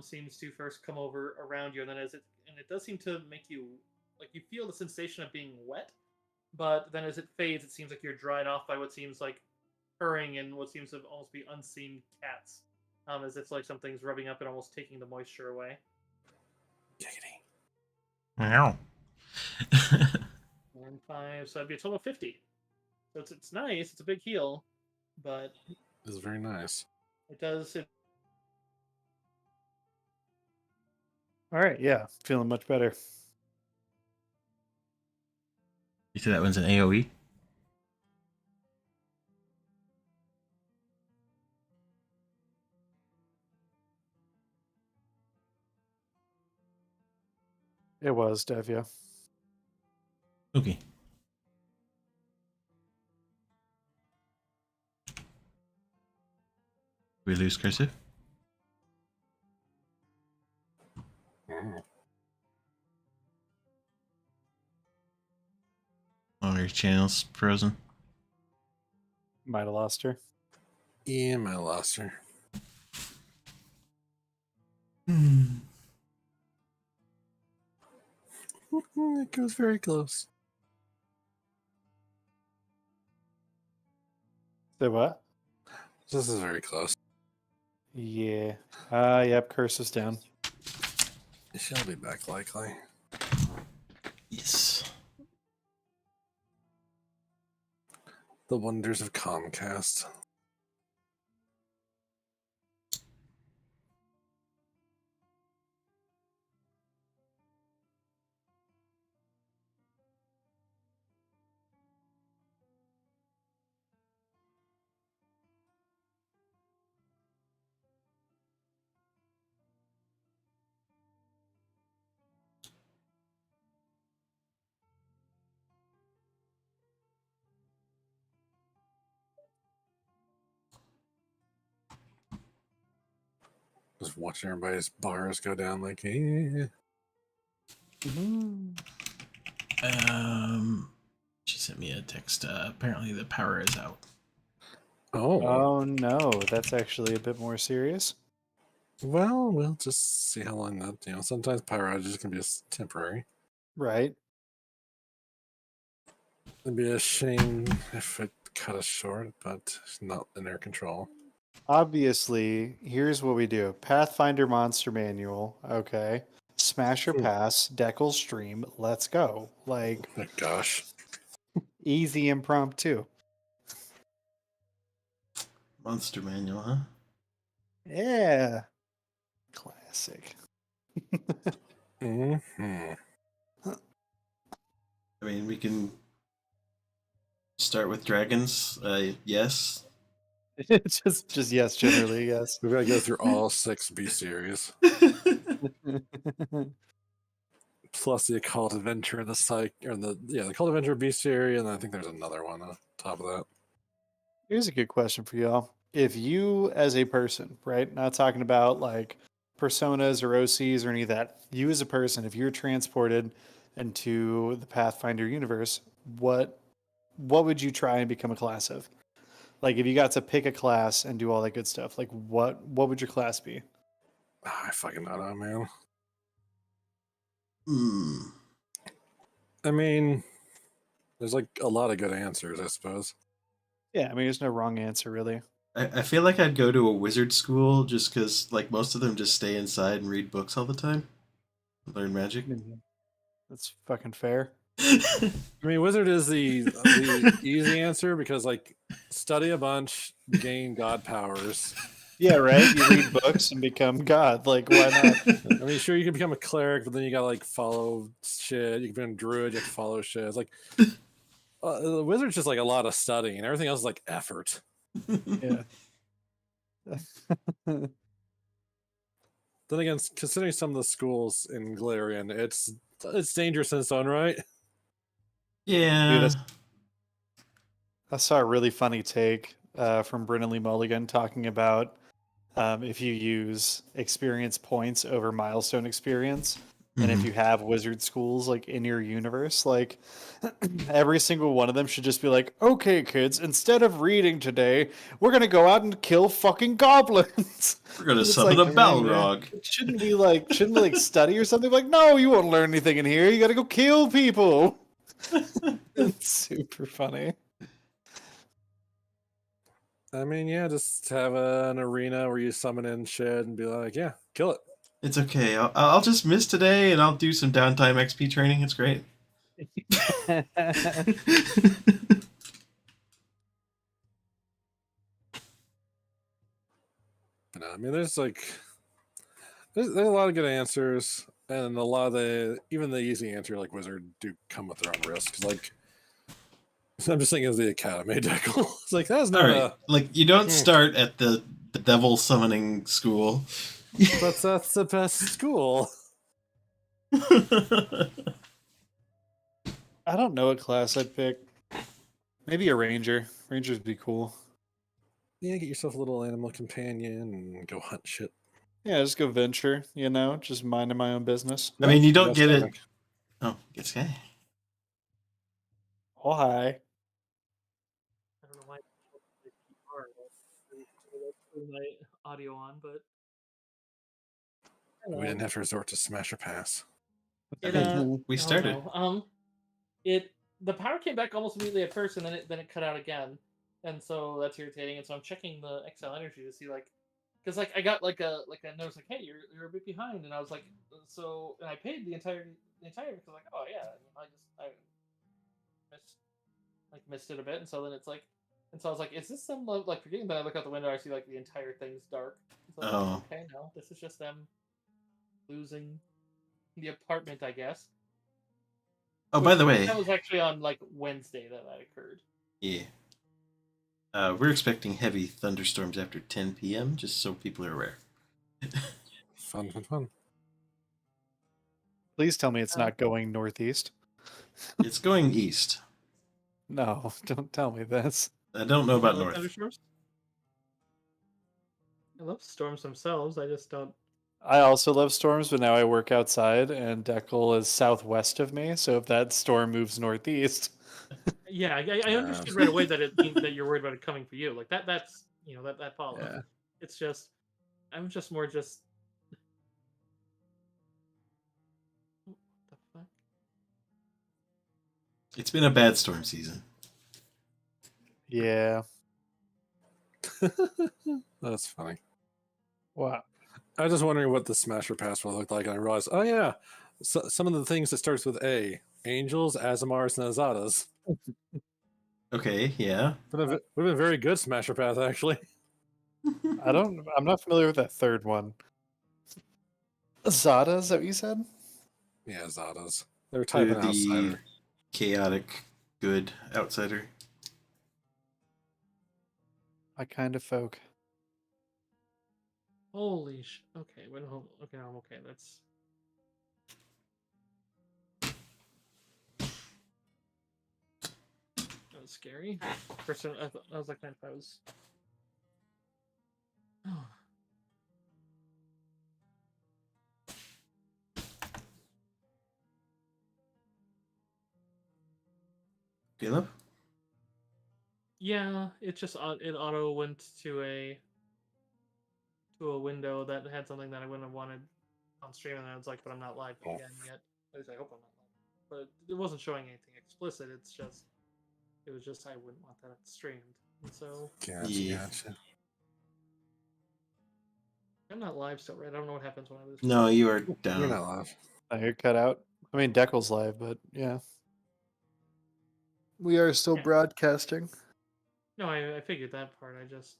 seems to first come over around you, and then it does seem to make you like you feel the sensation of being wet, but then as it fades, it seems like you're dried off by what seems like purring and what seems to almost be unseen cats, as if like something's rubbing up and almost taking the moisture away. Giggity. Wow. 1, 5, so that'd be a total of 50. So it's nice. It's a big heal, but This is very nice. it does. All right, yeah, feeling much better. You said that one's an AoE? It was Devia. Okay. We lose cursive? Oh, your channel's frozen. Might have lost her. Yeah, I lost her. It goes very close. Say what? This is very close. Yeah. Yep, curse is down. She'll be back likely. Yes. The wonders of Comcast. Just watching everybody's bars go down like, eh. She sent me a text. Apparently the power is out. Oh no, that's actually a bit more serious. Well, we'll just see how long that, sometimes power outages can be just temporary. Right. It'd be a shame if it cut us short, but it's not in their control. Obviously, here's what we do. Pathfinder Monster Manual, okay. Smasher Pass, Deckle Stream, let's go. Like, Oh, gosh. easy impromptu. Monster manual, huh? Yeah. Classic. Mm-hmm. I mean, we can start with dragons. Yes. just yes, generally, yes. We've got to go through all 6 B series, plus the Occult Adventure and the Occult Adventure B series, and I think there's another one on top of that. Here's a good question for y'all. If you, as a person, right, not talking about like personas or OCs or any of that, you as a person, if you're transported into the Pathfinder universe, what would you try and become a class of? Like, if you got to pick a class and do all that good stuff, like what would your class be? I fucking don't know, man. Hmm. I mean, there's like a lot of good answers, I suppose. Yeah, I mean, there's no wrong answer really. I feel like I'd go to a wizard school just because, like, most of them just stay inside and read books all the time. Learn magic. That's fucking fair. I mean, wizard is the easy answer because, like, study a bunch, gain god powers. Yeah, right. You read books and become God. Like, why not? I mean, sure, you can become a cleric, but then you gotta like follow shit. You can become a druid, you have to follow shit. It's like the wizard's just like a lot of studying, and everything else is like effort. Yeah. Then again, considering some of the schools in Galarian, it's dangerous in its own right. Yeah. Dude, I saw a really funny take from Brennan Lee Mulligan talking about if you use experience points over milestone experience, and if you have wizard schools like in your universe, like every single one of them should just be like, okay, kids, instead of reading today, we're gonna go out and kill fucking goblins. We're gonna It's summon like, a Balrog. Shouldn't we like study or something? Like, no, you won't learn anything in here. You gotta go kill people. It's super funny. I mean, yeah, just have an arena where you summon in shit and be like, yeah, kill it. It's okay. I'll just miss today and I'll do some downtime XP training. It's great. But I mean, there's a lot of good answers, and a lot of even the easy answer like wizard do come with their own risks. Like I'm just thinking of the academy, Deckle. It's like that's All not right, like you don't start at the devil summoning school. but that's the best school. I don't know what class I'd pick. Maybe a ranger. Rangers would be cool. Yeah, get yourself a little animal companion and go hunt shit. Yeah, just go venture, just minding my own business. I mean, you don't That's get it. epic. Oh, it's okay. Oh, hi. I don't know why my audio on, but We didn't have to resort to Smash or Pass. it, We oh, started. no. The power came back almost immediately at first, and then it cut out again, and so that's irritating. And so I'm checking the XL energy to see because I got like a notice like, hey, you're a bit behind, and I was like, and I paid the entire because like, oh yeah, I missed it a bit, and so then it's like, and so I was like, is this some like forgetting that I look out the window, I see like the entire thing's dark. So I'm like, okay, no, this is just them losing the apartment, I guess. Oh, by the way, that was actually on like Wednesday that occurred. yeah. We're expecting heavy thunderstorms after 10 p.m., just so people are aware. Fun. Please tell me it's not going northeast. It's going east. No, don't tell me this. I don't know about I love north. thunderstorms. I love storms themselves. I just don't. I also love storms, but now I work outside, and Deckle is southwest of me. So if that storm moves northeast, Yeah, I understood right away that it means that you're worried about it coming for you. Like that's that follows. Yeah. It's just I'm just more just. What the fuck? It's been a bad storm season. yeah. That's funny. Wow. I was just wondering what the Smash or Pass will look like, and I realized, oh yeah, some of the things that starts with A: Angels, Azamars, and Azadas. Okay, yeah. Would have been very good Smash or Pass, actually. I'm not familiar with that third one. Zada, is that what you said? Yeah, Azadas. They were They're typing the outsider. chaotic good outsider. My kind of folk. Holy sh! Okay, wait, okay, I'm okay. That's. That was scary. First, I was like, man, if I was. Oh. Caleb? Yeah, it just it auto went to a window that had something that I wouldn't have wanted on stream, and I was like, but I'm not live again yet. At least I hope I'm not live. But it wasn't showing anything explicit. It was just I wouldn't want that streamed, and so Gotcha. I'm not live still, right? I don't know what happens when I lose. No, you are You're down. not live. You're cut out. I mean, Deckle's live, but yeah. We are still broadcasting. No, I figured that part. I just,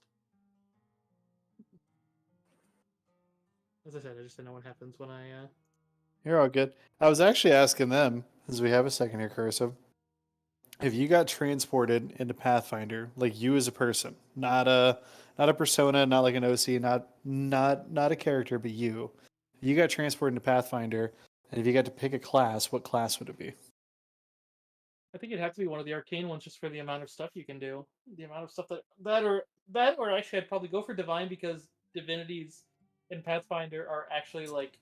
as I said, I just didn't know what happens when I. You're all good. I was actually asking them, as we have a second here, Cursive, if you got transported into Pathfinder, like you as a person, not a persona, not like an OC, not a character, but you got transported into Pathfinder, and if you got to pick a class, what class would it be? I think it'd have to be one of the arcane ones, just for the amount of stuff you can do. The amount of stuff or actually, I'd probably go for divine, because divinities in Pathfinder are actually like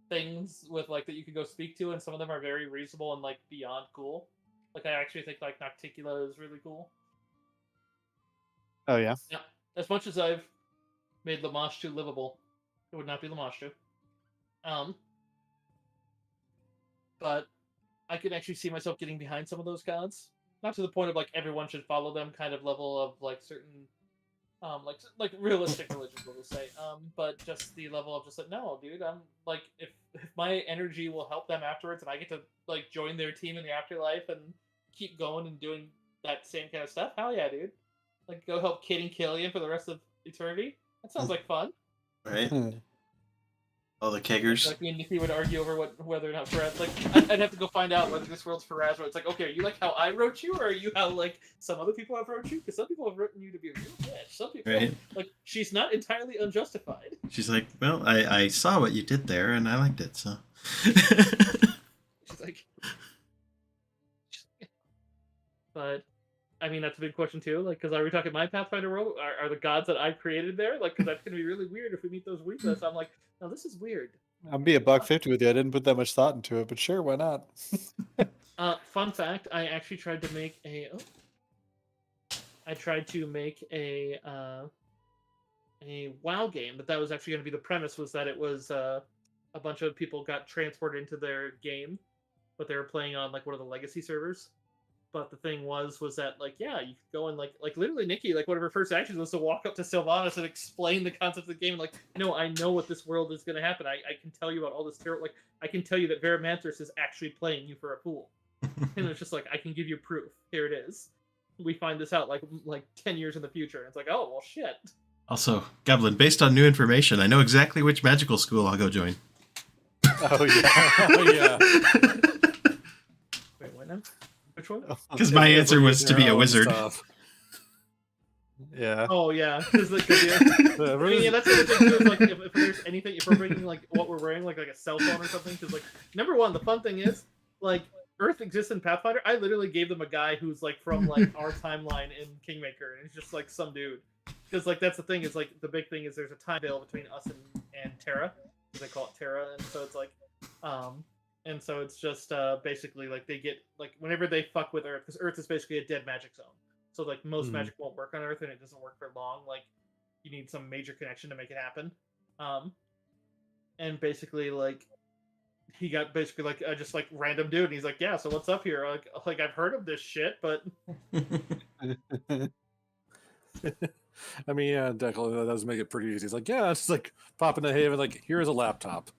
things with like that you could go speak to, and some of them are very reasonable and like beyond cool. Like I actually think like Nocticula is really cool. Oh yeah. Yeah, as much as I've made Lamashtu livable, it would not be Lamashtu. But I could actually see myself getting behind some of those gods. Not to the point of like everyone should follow them kind of level of like certain like realistic religions, we'll say. But just the level of just like, no, dude, I'm like if my energy will help them afterwards, and I get to like join their team in the afterlife and keep going and doing that same kind of stuff, hell yeah, dude. Like go help Kid and Killian for the rest of eternity. That sounds like fun. Right? All the keggers. Like me and Nikki would argue over whether or not Faraz, like, I'd have to go find out whether this world's Faraz, where it's like, okay, are you like how I wrote you, or are you how like some other people have wrote you? Because some people have written you to be a real bitch. Some people, Right. like, she's not entirely unjustified. She's like, well, I saw what you did there, and I liked it, so. She's like, but I mean, that's a big question too. Like, because are we talking my Pathfinder world? Are the gods that I created there? Like, because that's gonna be really weird if we meet those weaknesses. I'm like, no, this is weird. I'm be $1.50 with you. I didn't put that much thought into it, but sure, why not? Fun fact: I actually tried to make a. I tried to make a WoW game, but that was actually going to be the premise. Was that it was a bunch of people got transported into their game, but they were playing on like one of the legacy servers. But the thing was that like, yeah, you could go and like literally Nikki, like one of her first actions was to walk up to Sylvanas and explain the concept of the game. Like, no, I know what this world is going to happen. I can tell you about all this terror. Like, I can tell you that Veramantris is actually playing you for a fool. And it's just like, I can give you proof. Here it is. We find this out like 10 years in the future. And it's like, oh, well, shit. Also, Goblin, based on new information, I know exactly which magical school I'll go join. Oh yeah. Oh yeah. Wait, what now? Which one? Because my answer was to be a wizard. Yeah. Oh, yeah. Because yeah. I mean, yeah, that's the other thing too. Is like, if there's anything, if we're bringing like what we're wearing, like a cell phone or something, because like number one, the fun thing is like Earth exists in Pathfinder. I literally gave them a guy who's like from like our timeline in Kingmaker, and he's just like some dude. Because like that's the thing is like the big thing is there's a time veil between us and Terra. They call it Terra, and so it's like, and so it's just basically like they get like whenever they fuck with Earth, because Earth is basically a dead magic zone. So like most magic won't work on Earth, and it doesn't work for long. Like you need some major connection to make it happen. And basically like he got basically like just like random dude, and he's like, yeah, so what's up here? Like I've heard of this shit, but I mean, yeah, Declan, that does make it pretty easy. It's like, yeah, it's just like popping the haven, like, here's a laptop.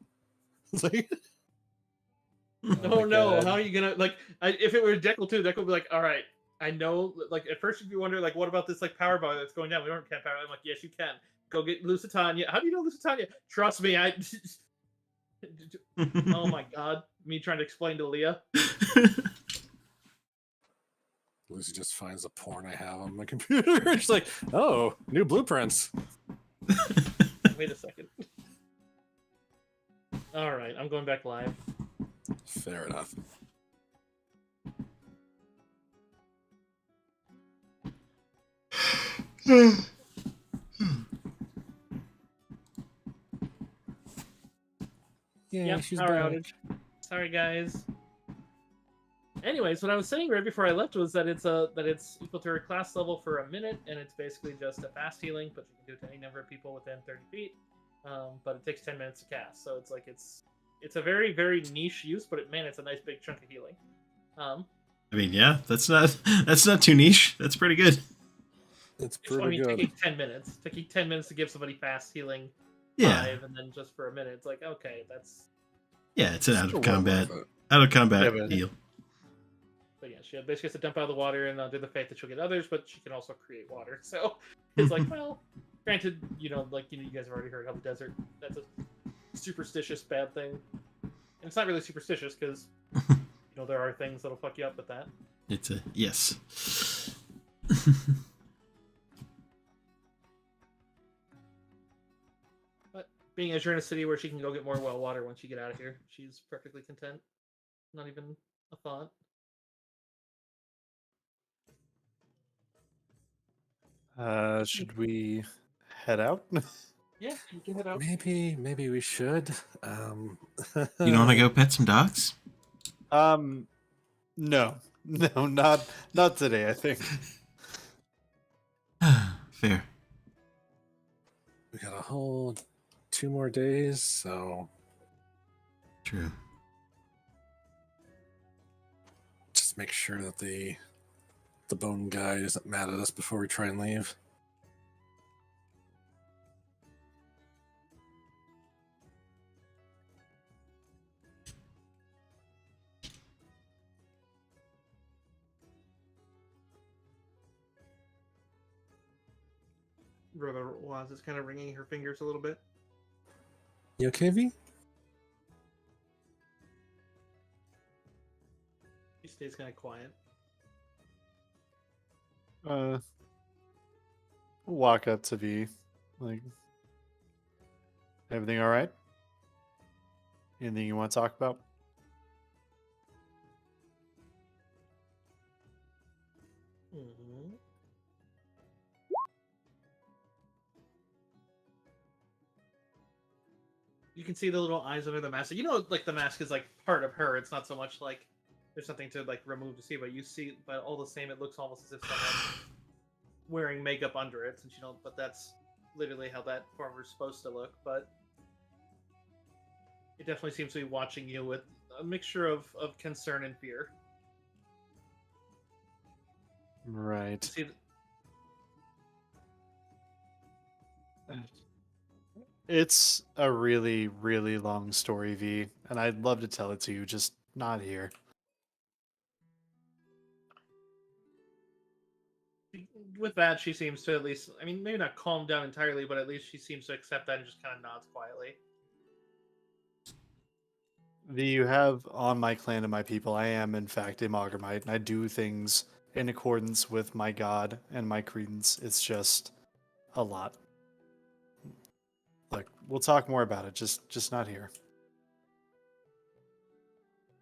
It's like, oh no, how are you gonna like? If it were Deckle too, Deckle would be like, all right, I know. Like at first, if you wonder, like, what about this like power bar that's going down? We don't can't power. I'm like, yes, you can. Go get Lusitania. How do you know Lusitania? Trust me, I. Oh my god, me trying to explain to Leah. Lucy just finds the porn I have on my computer. She's like, oh, new blueprints. Wait a second. All right, I'm going back live. Fair enough. Yeah, Yep, she's power back. outage. Sorry, guys. Anyways, what I was saying right before I left was that it's equal to her class level for a minute, and it's basically just a fast healing, but you can do it to any number of people within 30 feet. But it takes 10 minutes to cast, so it's like it's a very, very niche use, but it's a nice big chunk of healing. I mean, yeah, that's not too niche. That's pretty good. It's pretty good. Taking 10 minutes. Taking 10 minutes to give somebody fast healing. Yeah. 5, and then just for a minute, it's like, okay, that's... Yeah, it's an Still out of well combat worth it. but- heal. But yeah, she basically has to dump out of the water and do the faith that she'll get others, but she can also create water. So it's like, well, granted, you guys have already heard how the desert, that's a superstitious bad thing. And it's not really superstitious because, there are things that'll fuck you up with that. It's a yes. But being as you're in a city where she can go get more well water once you get out of here, she's perfectly content. Not even a thought. Should we head out? Yeah, you can head out. Maybe we should. You don't want to go pet some dogs? No, not today. I think. Fair. We got a whole 2 more days, so True. just make sure that the bone guy isn't mad at us before we try and leave. Brother Waz is kind of wringing her fingers a little bit. You okay, V? He stays kind of quiet. Walk up to V. Like, everything all right? Anything you want to talk about? Mm-hmm. You can see the little eyes under the mask. You know, like the mask is like part of her. It's not so much like there's something to like remove to see, but you see, but all the same, it looks almost as if someone's wearing makeup under it, since you don't. But that's literally how that form is supposed to look. But it definitely seems to be watching you with a mixture of concern and fear. Right. See, It's a really, really long story, V, and I'd love to tell it to you, just not here. with that, she seems to at least, I mean, maybe not calm down entirely, but at least she seems to accept that and just kind of nods quietly. V, you have on my clan and my people, I am in fact a Mogramite, and I do things in accordance with my god and my credence. It's just a lot. Look, we'll talk more about it, just not here.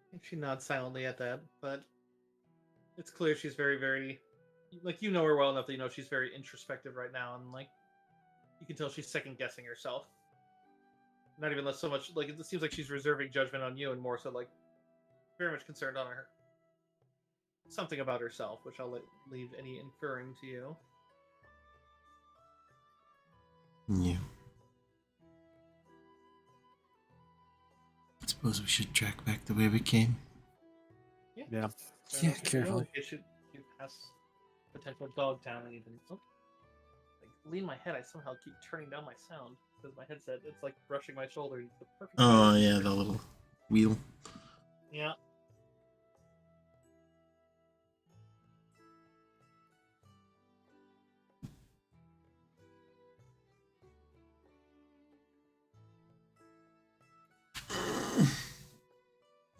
I think she nods silently at that, but it's clear she's very, very, like, you know her well enough that you know she's very introspective right now, and like, you can tell she's second guessing herself. Not even less so much, like, it seems like she's reserving judgment on you, and more so like very much concerned on her. Something about herself, which I'll leave any inferring to you. Yeah. I suppose we should track back the way we came. Yeah. Yeah, carefully. It should you pass potential dog town and even like lean my head. I somehow keep turning down my sound because my headset it's like brushing my shoulder. It's the perfect Oh yeah, the little wheel. yeah.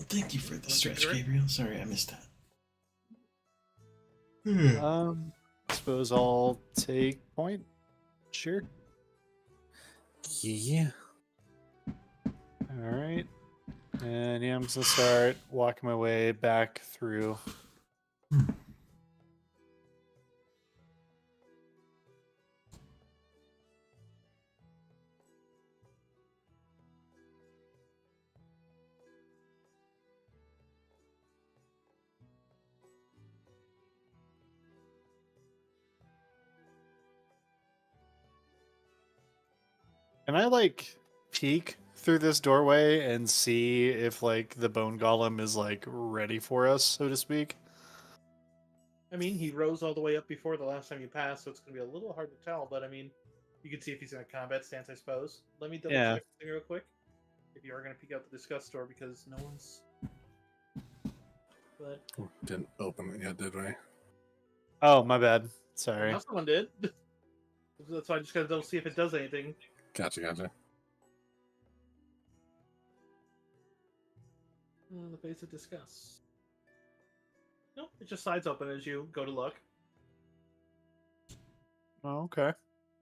Thank you for the stretch, Consider it. Gabriel. Sorry I missed that. Suppose I'll take point. Sure. Yeah. All right. And yeah, I'm just gonna start walking my way back through. Can I like peek through this doorway and see if like the bone golem is like ready for us, so to speak? I mean, he rose all the way up before the last time you passed, so it's going to be a little hard to tell. But I mean, you can see if he's in a combat stance, I suppose. Let me double Yeah. check something real quick. If you are going to peek out the discuss door, because no one's. But Didn't open it yet, did we? Oh, my bad. Sorry. now someone did. That's why I just got to double see if it does anything. Gotcha. The face of discuss. Nope, it just slides open as you go to look. Oh, okay.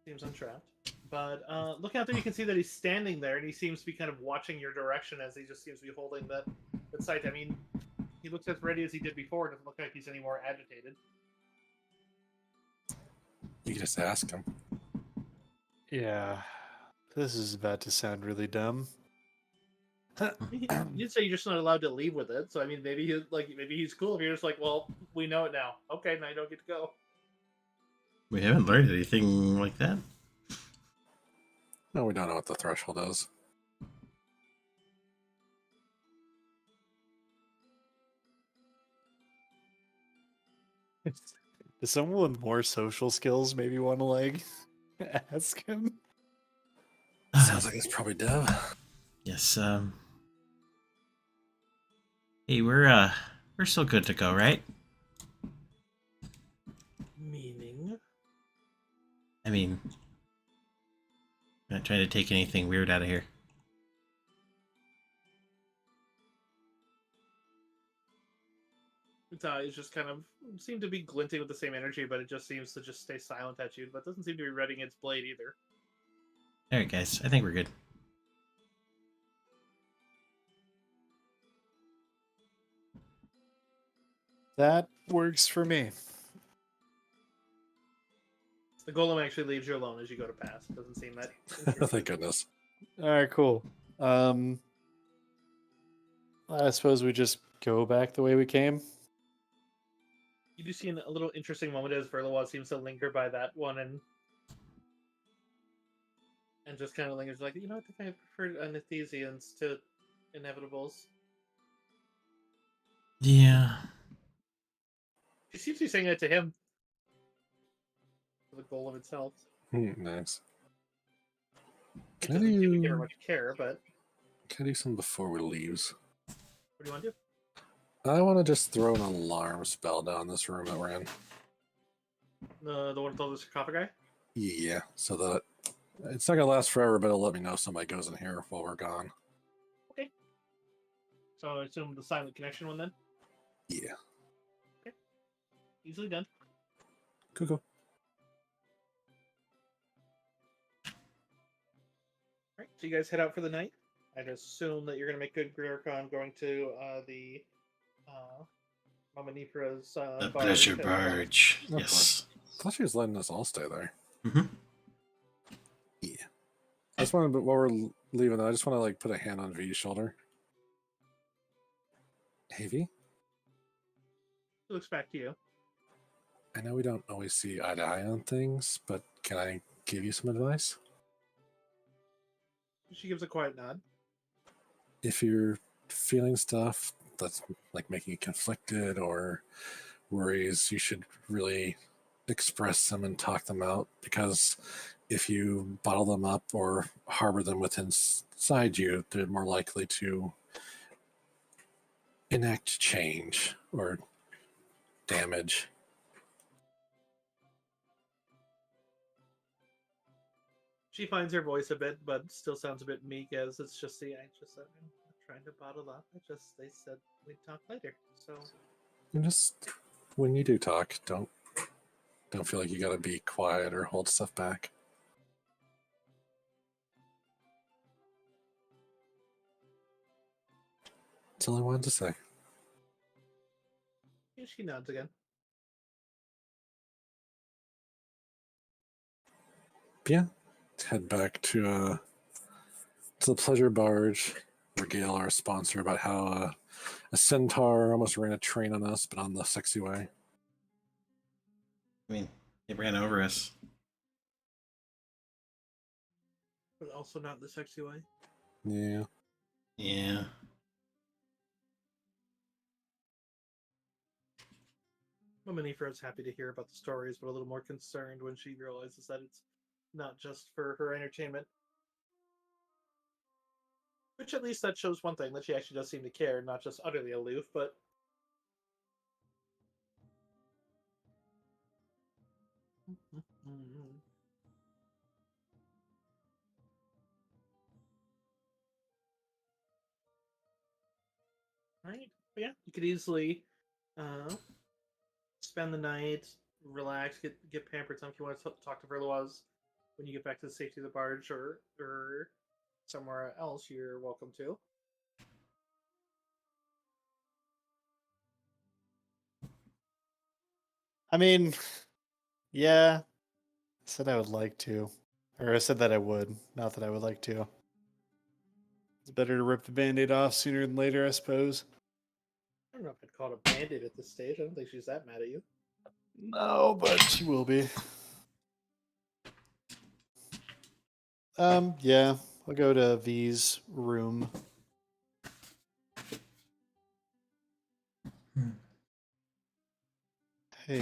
Seems untrapped. But looking out there, you can see that he's standing there, and he seems to be kind of watching your direction as he just seems to be holding that sight. I mean, he looks as ready as he did before. It doesn't look like he's any more agitated. You can just ask him. Yeah. This is about to sound really dumb. You did say you're just not allowed to leave with it, so I mean, maybe he's cool if you're just like, well, we know it now. Okay, now you don't get to go. We haven't learned anything like that. No, we don't know what the threshold is. Does someone with more social skills maybe want to like ask him? Sounds like it's probably Dev. Yes. Hey, we're still good to go, right? Meaning? I mean, I'm not trying to take anything weird out of here. Its eyes just kind of seem to be glinting with the same energy, but it just seems to just stay silent at you, but doesn't seem to be readying its blade either. All right, guys. I think we're good. That works for me. The golem actually leaves you alone as you go to pass. It doesn't seem that Thank intrusive. goodness. All right, cool. I suppose we just go back the way we came. You do see a little interesting moment as Verlois seems to linger by that one and just kind of lingers like, I think I preferred Anethesians to Inevitables. Yeah. She seems to be saying that to him. The golem itself. Nice. It Can I doesn't seem to give her do, much care, but can I do something before we leaves? what do you want to do? I want to just throw an alarm spell down this room that we're in. The one with all the sarcophagi? Yeah, so that it's not gonna last forever, but it'll let me know if somebody goes in here while we're gone. Okay. So I assume the silent connection one then? Yeah. Easily done. Cool. Alright, so you guys head out for the night. I'd assume that you're going to make good Greercon going to the Mama Nifra's The barge pleasure as well. barge. Of Yes. I thought she was letting us all stay there. Mm-hmm. Yeah. I just want to, while we're leaving, I just want to like put a hand on V's shoulder. Hey V, It looks back to you. I know we don't always see eye to eye on things, but can I give you some advice? She gives a quiet nod. If you're feeling stuff that's like making you conflicted or worries, you should really express them and talk them out, because if you bottle them up or harbor them within inside you, they're more likely to enact change or damage. She finds her voice a bit, but still sounds a bit meek as it's just the anxious. I'm trying to bottle up. They said we'd talk later. So And just when you do talk, don't feel like you gotta be quiet or hold stuff back. That's all I wanted to say. yeah, she nods again. Yeah, head back to the pleasure barge, regale our sponsor about how a centaur almost ran a train on us, but on the sexy way. I mean, it ran over us. But also not in the sexy way. Yeah. Yeah. Mama Nifra is happy to hear about the stories, but a little more concerned when she realizes that it's not just for her entertainment. Which at least that shows one thing, that she actually does seem to care, not just utterly aloof, but right. But yeah, you could easily spend the night, relax, get pampered some if you want to talk to Verlois when you get back to the safety of the barge or somewhere else you're welcome to. I mean, yeah. I said I would like to. Or I said that I would, not that I would like to. It's better to rip the band-aid off sooner than later, I suppose. I don't know if I'd call it a bandit at this stage. I don't think she's that mad at you. No, but she will be. Yeah. I'll go to V's room. Hey,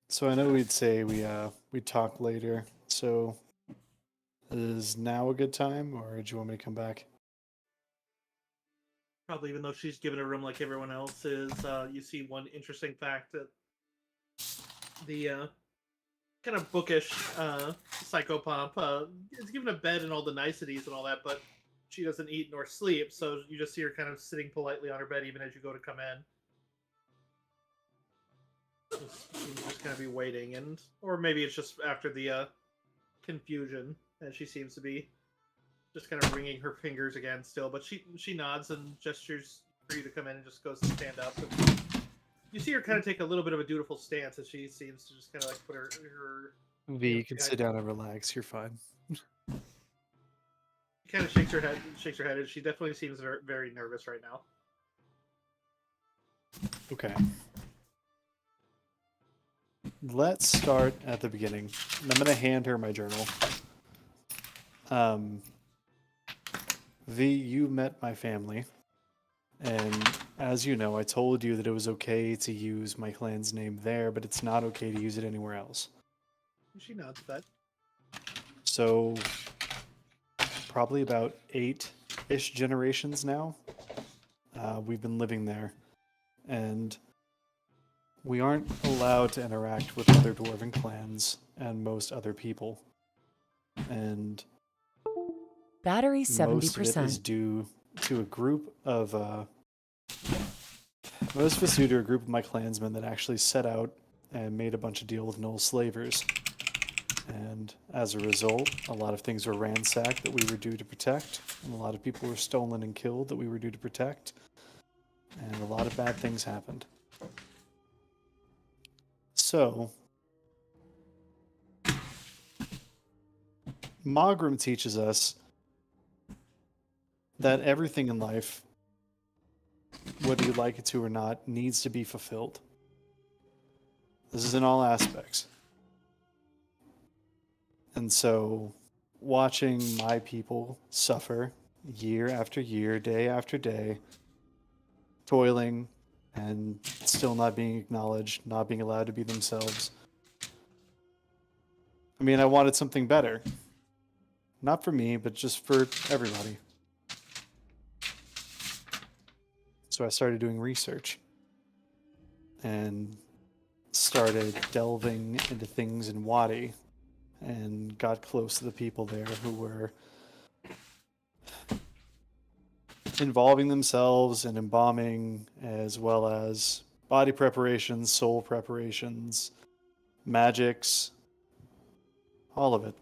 so I know we'd say we'd talk later. So is now a good time, or do you want me to come back? Probably, even though she's given a room like everyone else is, you see one interesting fact that the kind of bookish psychopomp is given a bed and all the niceties and all that, but she doesn't eat nor sleep, so you just see her kind of sitting politely on her bed even as you go to come in. She's just kind of be waiting, and or maybe it's just after the confusion, and she seems to be just kind of wringing her fingers again still, but she nods and gestures for you to come in and just goes to stand up. And you see her kind of take a little bit of a dutiful stance as she seems to just kind of like put her V, you can sit down and relax. You're fine. She kind of shakes her head, and she definitely seems very, very nervous right now. Okay. Let's start at the beginning. I'm going to hand her my journal. V, you met my family. And as you know, I told you that it was okay to use my clan's name there, but it's not okay to use it anywhere else. She nods at that. So, probably about 8-ish generations now, we've been living there. And we aren't allowed to interact with other dwarven clans and most other people. And battery 70%. most of it is due to a group of most of it's due to a group of my clansmen that actually set out and made a bunch of deal with Null slavers. And as a result, a lot of things were ransacked that we were due to protect, and a lot of people were stolen and killed that we were due to protect, and a lot of bad things happened. So, Mogram teaches us that everything in life, whether you like it to or not, needs to be fulfilled. This is in all aspects. And so, watching my people suffer year after year, day after day, toiling and still not being acknowledged, not being allowed to be themselves. I mean, I wanted something better. Not for me, but just for everybody. So I started doing research and started delving into things in Wadi and got close to the people there who were involving themselves in embalming, as well as body preparations, soul preparations, magics, all of it.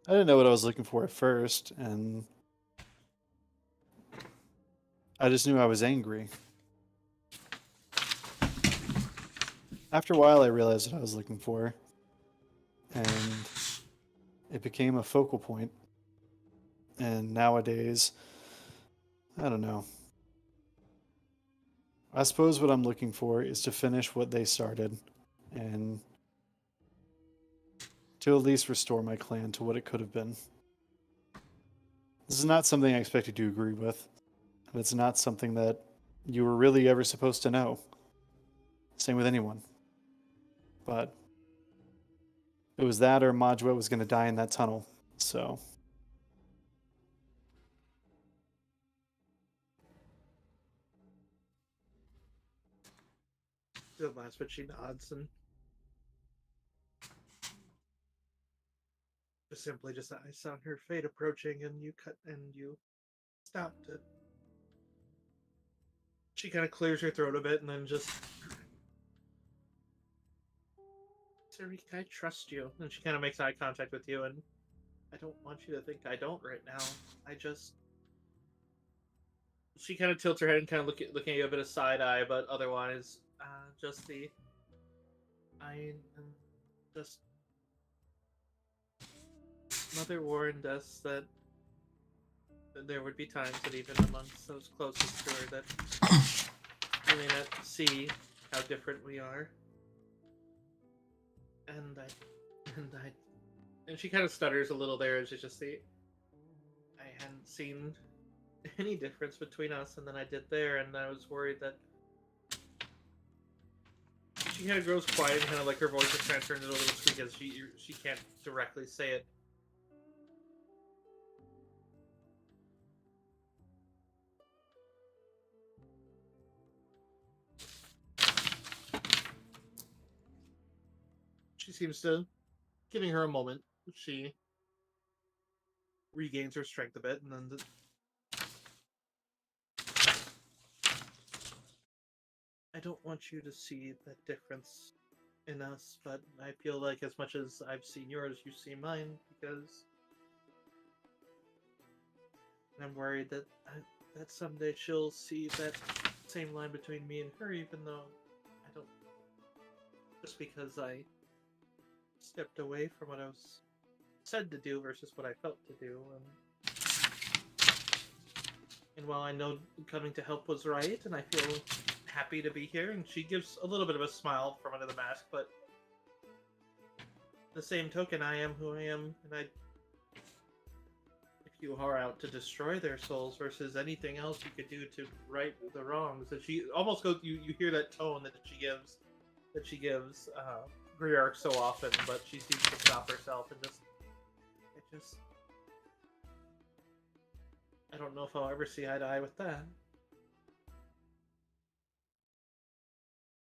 I didn't know what I was looking for at first, and I just knew I was angry. After a while, I realized what I was looking for, and it became a focal point. And nowadays, I don't know. I suppose what I'm looking for is to finish what they started, and to at least restore my clan to what it could have been. This is not something I expected you to agree with, and it's not something that you were really ever supposed to know. Same with anyone. But it was that or Majwa was going to die in that tunnel, so... Last, but she nods and just simply just I saw her fate approaching, and you stopped it. She kind of clears her throat a bit, and then just, Sarik, I trust you. And she kind of makes eye contact with you, and I don't want you to think I don't right now. I just. She kind of tilts her head and kind of looking at you a bit of side eye, but otherwise. I am just. Mother warned us that there would be times that even amongst those closest to her that we may not see how different we are. And she kind of stutters a little there as she just I hadn't seen any difference between us, and then I did there, and I was worried that. She kind of grows quiet, and kind of like her voice is kind of turned into a little squeak as she can't directly say it. She seems to giving her a moment. She regains her strength a bit, and then I don't want you to see the difference in us, but I feel like as much as I've seen yours, you've seen mine, because I'm worried that that someday she'll see that same line between me and her, even though I don't. Just because I stepped away from what I was said to do versus what I felt to do, and while I know coming to help was right, and I feel happy to be here, and she gives a little bit of a smile from under the mask, but the same token, I am who I am, and if you are out to destroy their souls versus anything else you could do to right the wrongs, that she almost goes, you hear that tone that she gives Griark so often, but she seems to stop herself and I don't know if I'll ever see eye to eye with that.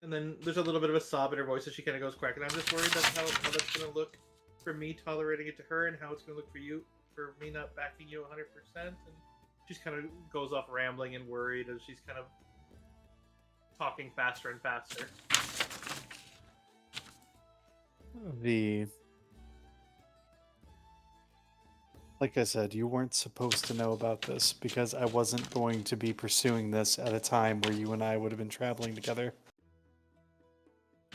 And then there's a little bit of a sob in her voice as she kind of goes quiet, and I'm just worried that's how that's going to look for me tolerating it to her, and how it's going to look for you, for me not backing you 100%. And she's kind of goes off rambling and worried as she's kind of talking faster and faster. Like I said, you weren't supposed to know about this because I wasn't going to be pursuing this at a time where you and I would have been traveling together.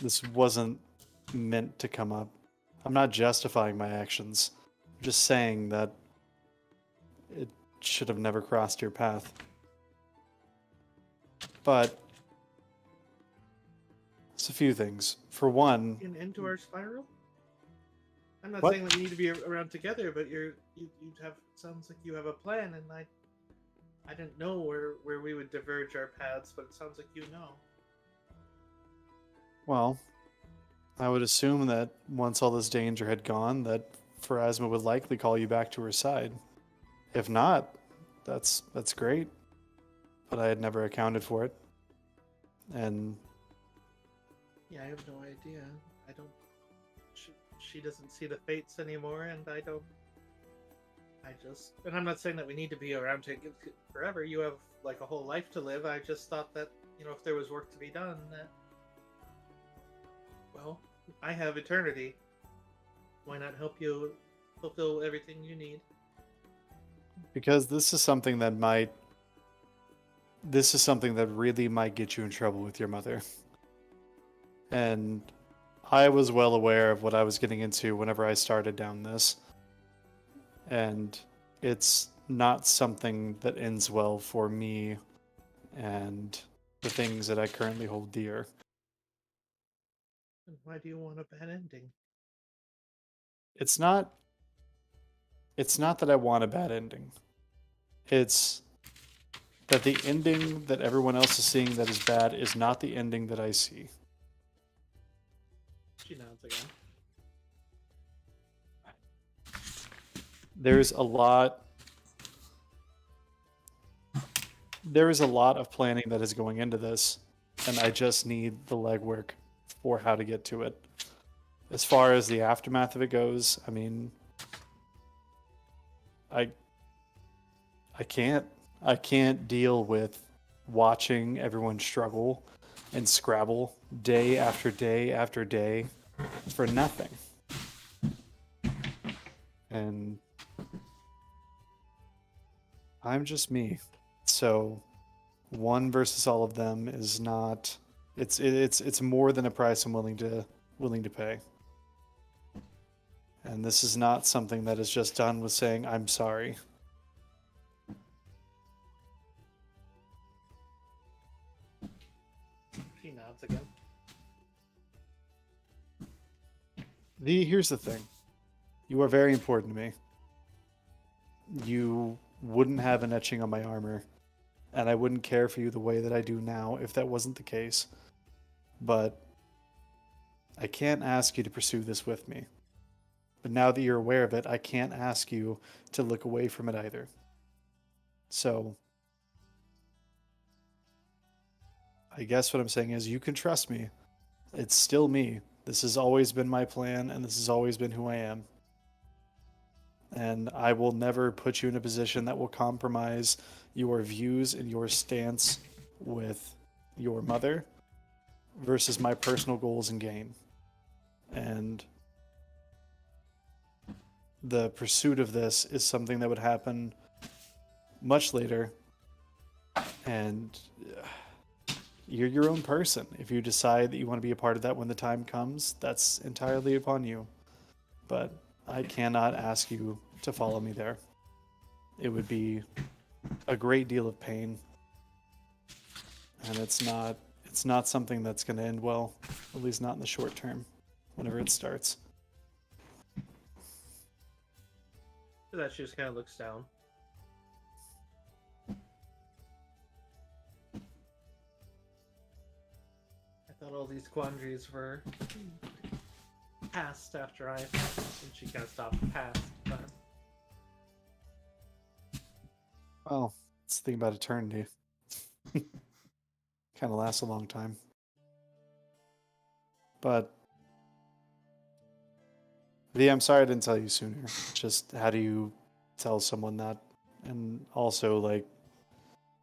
This wasn't meant to come up. I'm not justifying my actions. I'm just saying that it should have never crossed your path. But it's a few things. For one, An end to our spiral? I'm not What? saying that we need to be around together, but you have, sounds like you have a plan, and I didn't know where we would diverge our paths, but it sounds like you know. well, I would assume that once all this danger had gone, that Pharasma would likely call you back to her side. If not, that's great. But I had never accounted for it. And Yeah, I have no idea. I don't. She doesn't see the fates anymore, and I don't. And I'm not saying that we need to be around forever. You have like a whole life to live. I just thought that, if there was work to be done, that, well, I have eternity. Why not help you fulfill everything you need? because this is something that really might get you in trouble with your mother. And I was well aware of what I was getting into whenever I started down this. And it's not something that ends well for me and the things that I currently hold dear. And why do you want a bad ending? It's not that I want a bad ending. It's that the ending that everyone else is seeing that is bad is not the ending that I see. She nods again. There is a lot of planning that is going into this, and I just need the legwork for how to get to it. As far as the aftermath of it goes, I mean, I can't deal with watching everyone struggle and scrabble day after day after day for nothing. And I'm just me. So one versus all of them is not, it's more than a price I'm willing to pay. And this is not something that is just done with saying I'm sorry. She nods again. Here's the thing. You are very important to me. You wouldn't have an etching on my armor, and I wouldn't care for you the way that I do now if that wasn't the case. But I can't ask you to pursue this with me. But now that you're aware of it, I can't ask you to look away from it either. So I guess what I'm saying is you can trust me. It's still me. This has always been my plan, and this has always been who I am. and I will never put you in a position that will compromise your views and your stance with your mother versus my personal goals and game. And the pursuit of this is something that would happen much later, and you're your own person. If you decide that you want to be a part of that when the time comes, that's entirely upon you. But I cannot ask you to follow me there. It would be a great deal of pain, and it's not something that's going to end well, at least not in the short term, whenever it starts. That she just kind of looks down. I thought all these quandaries were past after I... And she kind of stopped past, but... Well, it's the thing about eternity. Kind of lasts a long time. But V, I'm sorry I didn't tell you sooner. Just how do you tell someone that? And also, like,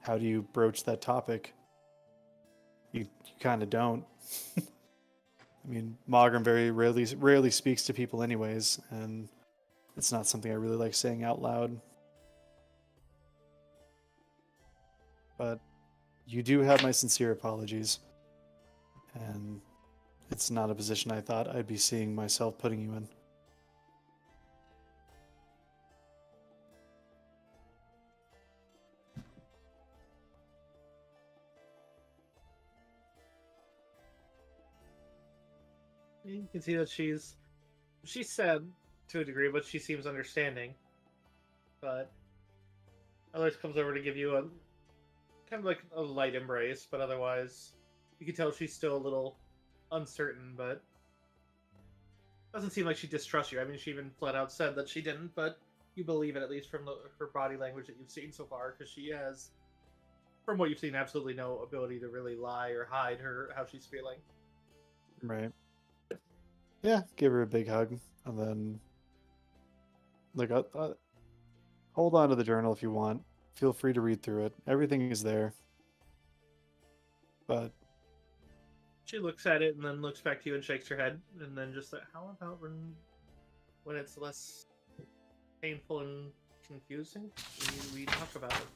how do you broach that topic? You kind of don't. I mean, Mogram very rarely speaks to people anyways, and it's not something I really like saying out loud. But you do have my sincere apologies, and it's not a position I thought I'd be seeing myself putting you in. You can see that she's sad to a degree, but she seems understanding. But Alex comes over to give you a kind of like a light embrace, but otherwise you can tell she's still a little uncertain, but doesn't seem like she distrusts you. I mean, she even flat out said that she didn't, but you believe it, at least from her body language that you've seen so far, because she has, from what you've seen, absolutely no ability to really lie or hide how she's feeling. Right. Yeah, give her a big hug, and then like hold on to the journal if you want. Feel free to read through it. Everything is there. But she looks at it and then looks back to you and shakes her head, and then just like, how about when it's less painful and confusing? We talk about it.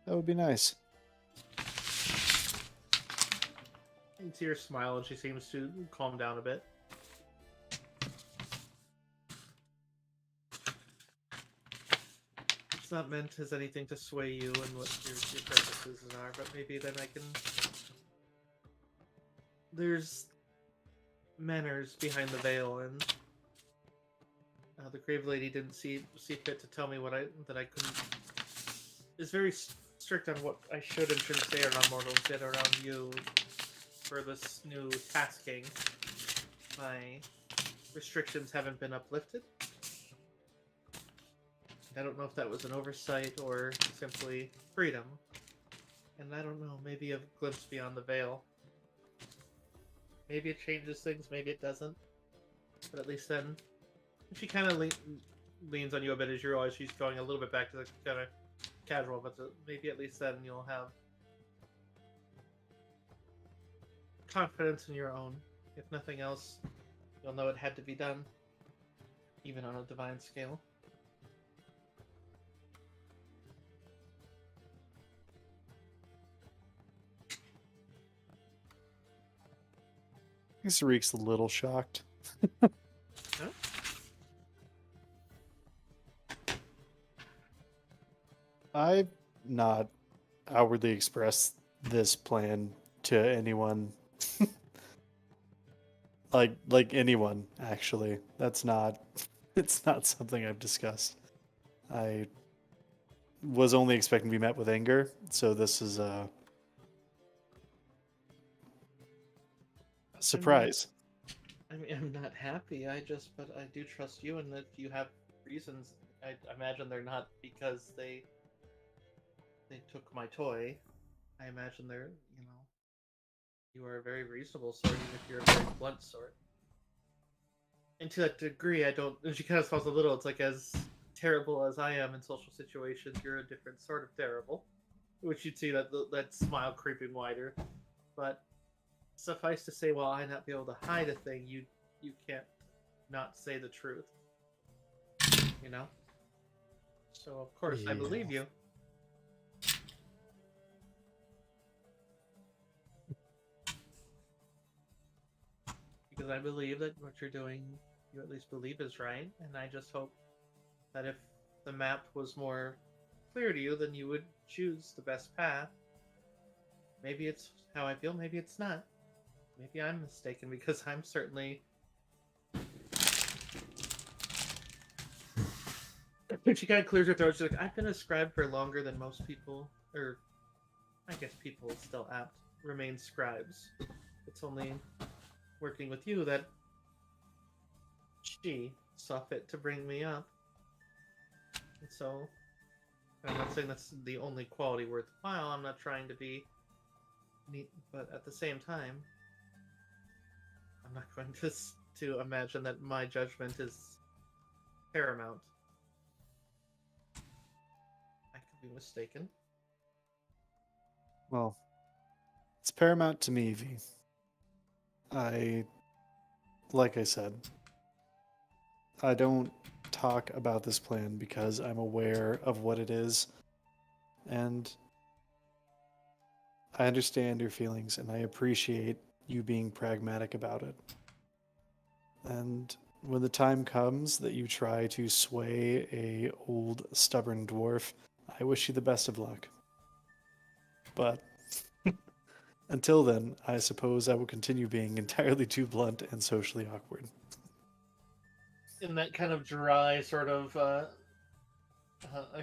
that would be nice. You see her smile, and she seems to calm down a bit. It's not meant as anything to sway you and what your purposes are, but maybe then I can... There's manners behind the veil, and the Grave Lady didn't see fit to tell me that I couldn't... Is very strict on what I should and shouldn't say around mortals, yet around you... For this new tasking, my restrictions haven't been uplifted. I don't know if that was an oversight or simply freedom. And I don't know, maybe a glimpse beyond the veil. Maybe it changes things, maybe it doesn't. But at least then, she kind of leans on you a bit as you realize she's going a little bit back to the kind of casual, but maybe at least then you'll have confidence in your own. If nothing else, you'll know it had to be done, even on a divine scale. I guess Reek's a little shocked. Huh? I've not outwardly expressed this plan to anyone. like anyone, actually. It's not something I've discussed. I was only expecting to be met with anger, so this is a surprise. I mean, I'm not happy. But I do trust you, and if you have reasons, I imagine they're not because they took my toy. I imagine they're, you are a very reasonable sort, even if you're a very blunt sort. And to that degree, I don't. And she kind of smiles a little. It's like, as terrible as I am in social situations, you're a different sort of terrible. Which you'd see that smile creeping wider. But suffice to say, while I not be able to hide a thing, you can't not say the truth. You know. So of course I believe you. Because I believe that what you're doing, you at least believe is right, and I just hope that if the map was more clear to you, then you would choose the best path. Maybe it's how I feel, maybe it's not. Maybe I'm mistaken, because I'm certainly... She kind of clears her throat. She's like, I've been a scribe for longer than most people, or I guess people still apt remain scribes. It's only working with you that she saw fit to bring me up. And so, I'm not saying that's the only quality worthwhile. I'm not trying to be neat, but at the same time, I'm not going to imagine that my judgment is paramount. I could be mistaken. Well, it's paramount to me, V. Like I said, I don't talk about this plan because I'm aware of what it is, and I understand your feelings, and I appreciate you being pragmatic about it. And when the time comes that you try to sway a old, stubborn dwarf, I wish you the best of luck. But until then, I suppose I will continue being entirely too blunt and socially awkward. In that kind of dry sort of a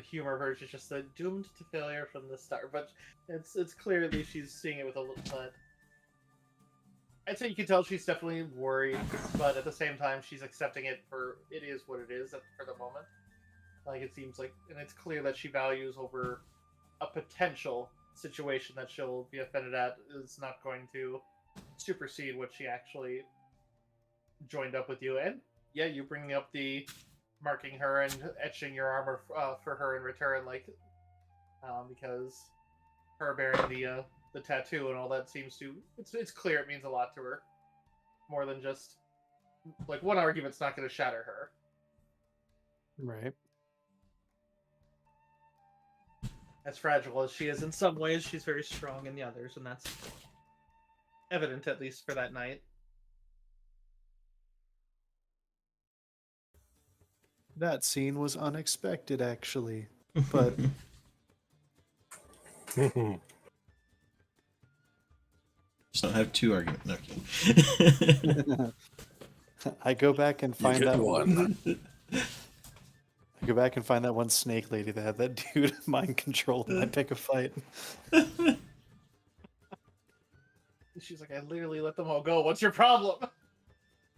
humor version, just doomed to failure from the start. But it's clearly she's seeing it with a little. But I'd say you can tell she's definitely worried, but at the same time, she's accepting it for it is what it is for the moment. Like, it seems like, and it's clear that she values over a potential situation that she'll be offended at is not going to supersede what she actually joined up with you. And yeah, you bringing up the marking her and etching your armor for her in return, like because her bearing the tattoo and all that seems to it's clear it means a lot to her, more than just like one argument's not going to shatter her. Right. As fragile as she is in some ways, she's very strong in the others, and that's evident, at least for that night. That scene was unexpected, actually. But Just don't have two arguments. Okay. I go back and find get that one. I go back and find that one snake lady that had that dude mind controlled, and I pick a fight. She's like, I literally let them all go. What's your problem?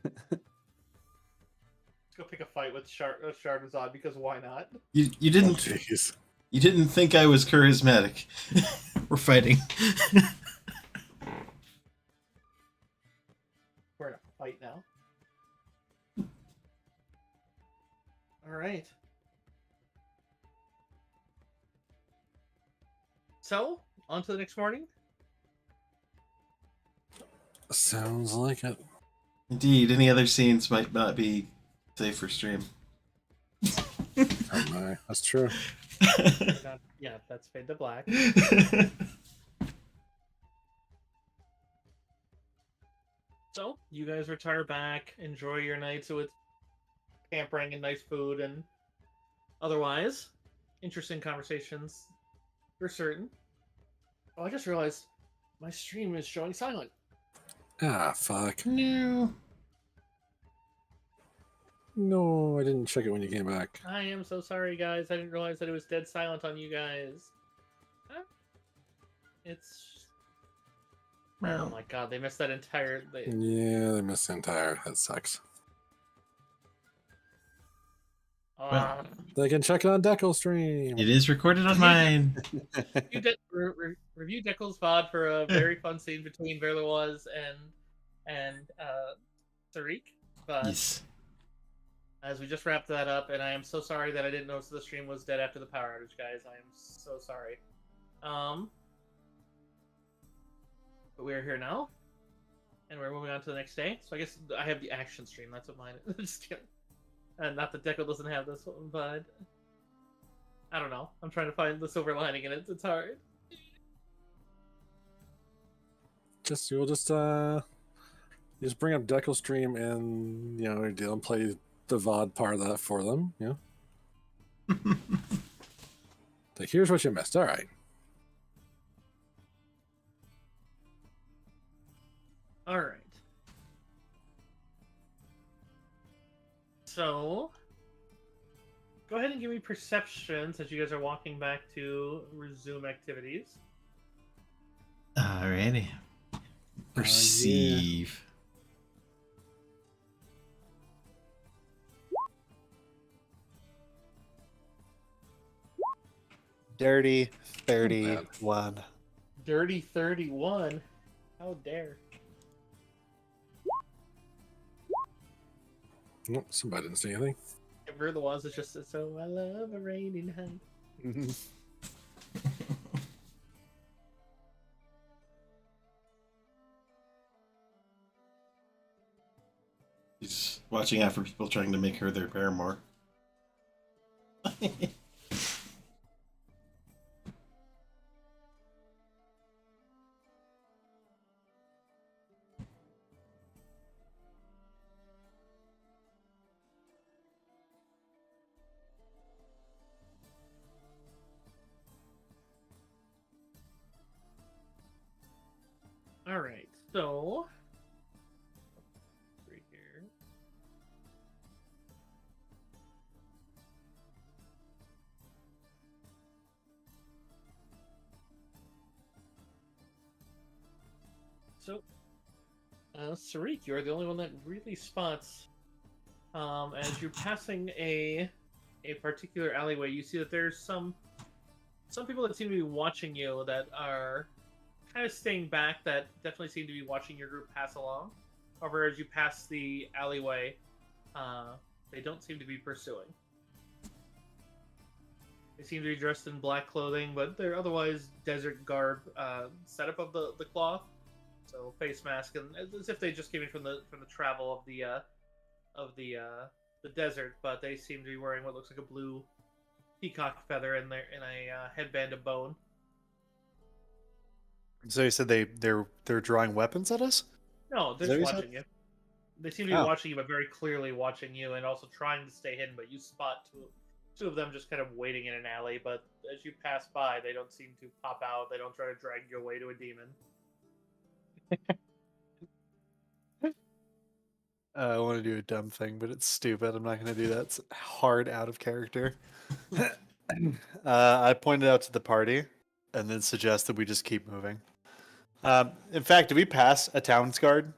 Let's go pick a fight with Shardazad, because why not? You Oh, didn't jeez. you didn't think I was charismatic. We're fighting. We're in a fight now. Alright. So, on to the next morning. Sounds like it. Indeed, any other scenes might not be safe for stream. Oh my, that's true. Yeah, that's fade to black. So, you guys retire back, enjoy your nights with pampering and nice food and otherwise interesting conversations for certain. Oh, I just realized my stream is showing silent. Ah, fuck. No. No, I didn't check it when you came back. I am so sorry, guys. I didn't realize that it was dead silent on you guys. Huh? It's... Oh my god, they missed that entire... Yeah, they missed the entire. That sucks. They can check it on Deco stream. It is recorded on mine. Review Deckel's VOD for a very fun scene between Verloise and Tariq. But Yes. as we just wrapped that up, and I am so sorry that I didn't notice the stream was dead after the power outage, guys. I am so sorry. But we are here now, and we're moving on to the next day. So I guess I have the action stream. That's what mine is. Just kidding. And not that Deco doesn't have this one, but I don't know. I'm trying to find the silver lining in it. It's hard. You'll just bring up Deco's stream and your deal and play the VOD part of that for them. Like, here's what you missed. All right. All right. So, go ahead and give me perceptions as you guys are walking back to resume activities. Alrighty. Perceive. Dirty 31. Dirty 31. How dare. Oh, somebody didn't say anything. We're the ones that just said, so I love a raining night. He's watching out for people trying to make her their paramour. All right, so right here. So, Sarik, you're the only one that really spots. As you're passing a particular alleyway, you see that there's some people that seem to be watching you that are kind of staying back, that definitely seem to be watching your group pass along. However, as you pass the alleyway, they don't seem to be pursuing. They seem to be dressed in black clothing, but they're otherwise desert garb setup of the cloth. So face mask, and as if they just came in from the travel of the desert, but they seem to be wearing what looks like a blue peacock feather in a headband of bone. So you said they're drawing weapons at us? No, they're that just what you watching you. They seem to be watching you, but very clearly watching you, and also trying to stay hidden. But you spot two of them just kind of waiting in an alley. But as you pass by, they don't seem to pop out. They don't try to drag you away to a demon. I want to do a dumb thing, but it's stupid. I'm not going to do that. It's hard out of character. I pointed out to the party and then suggested we just keep moving. In fact, did we pass a town's guard?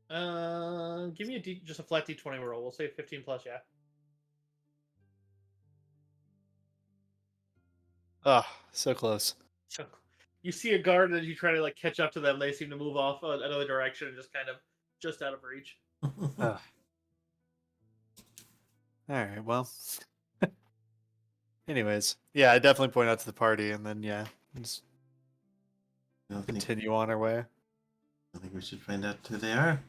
Give me just a flat D20 roll. We'll say 15 plus, yeah. Oh, so close. So you see a guard, and you try to catch up to them. They seem to move off another direction, and just out of reach. All right, well. Anyways, yeah, I definitely point out to the party, and then just continue on our way. I think we should find out who they are.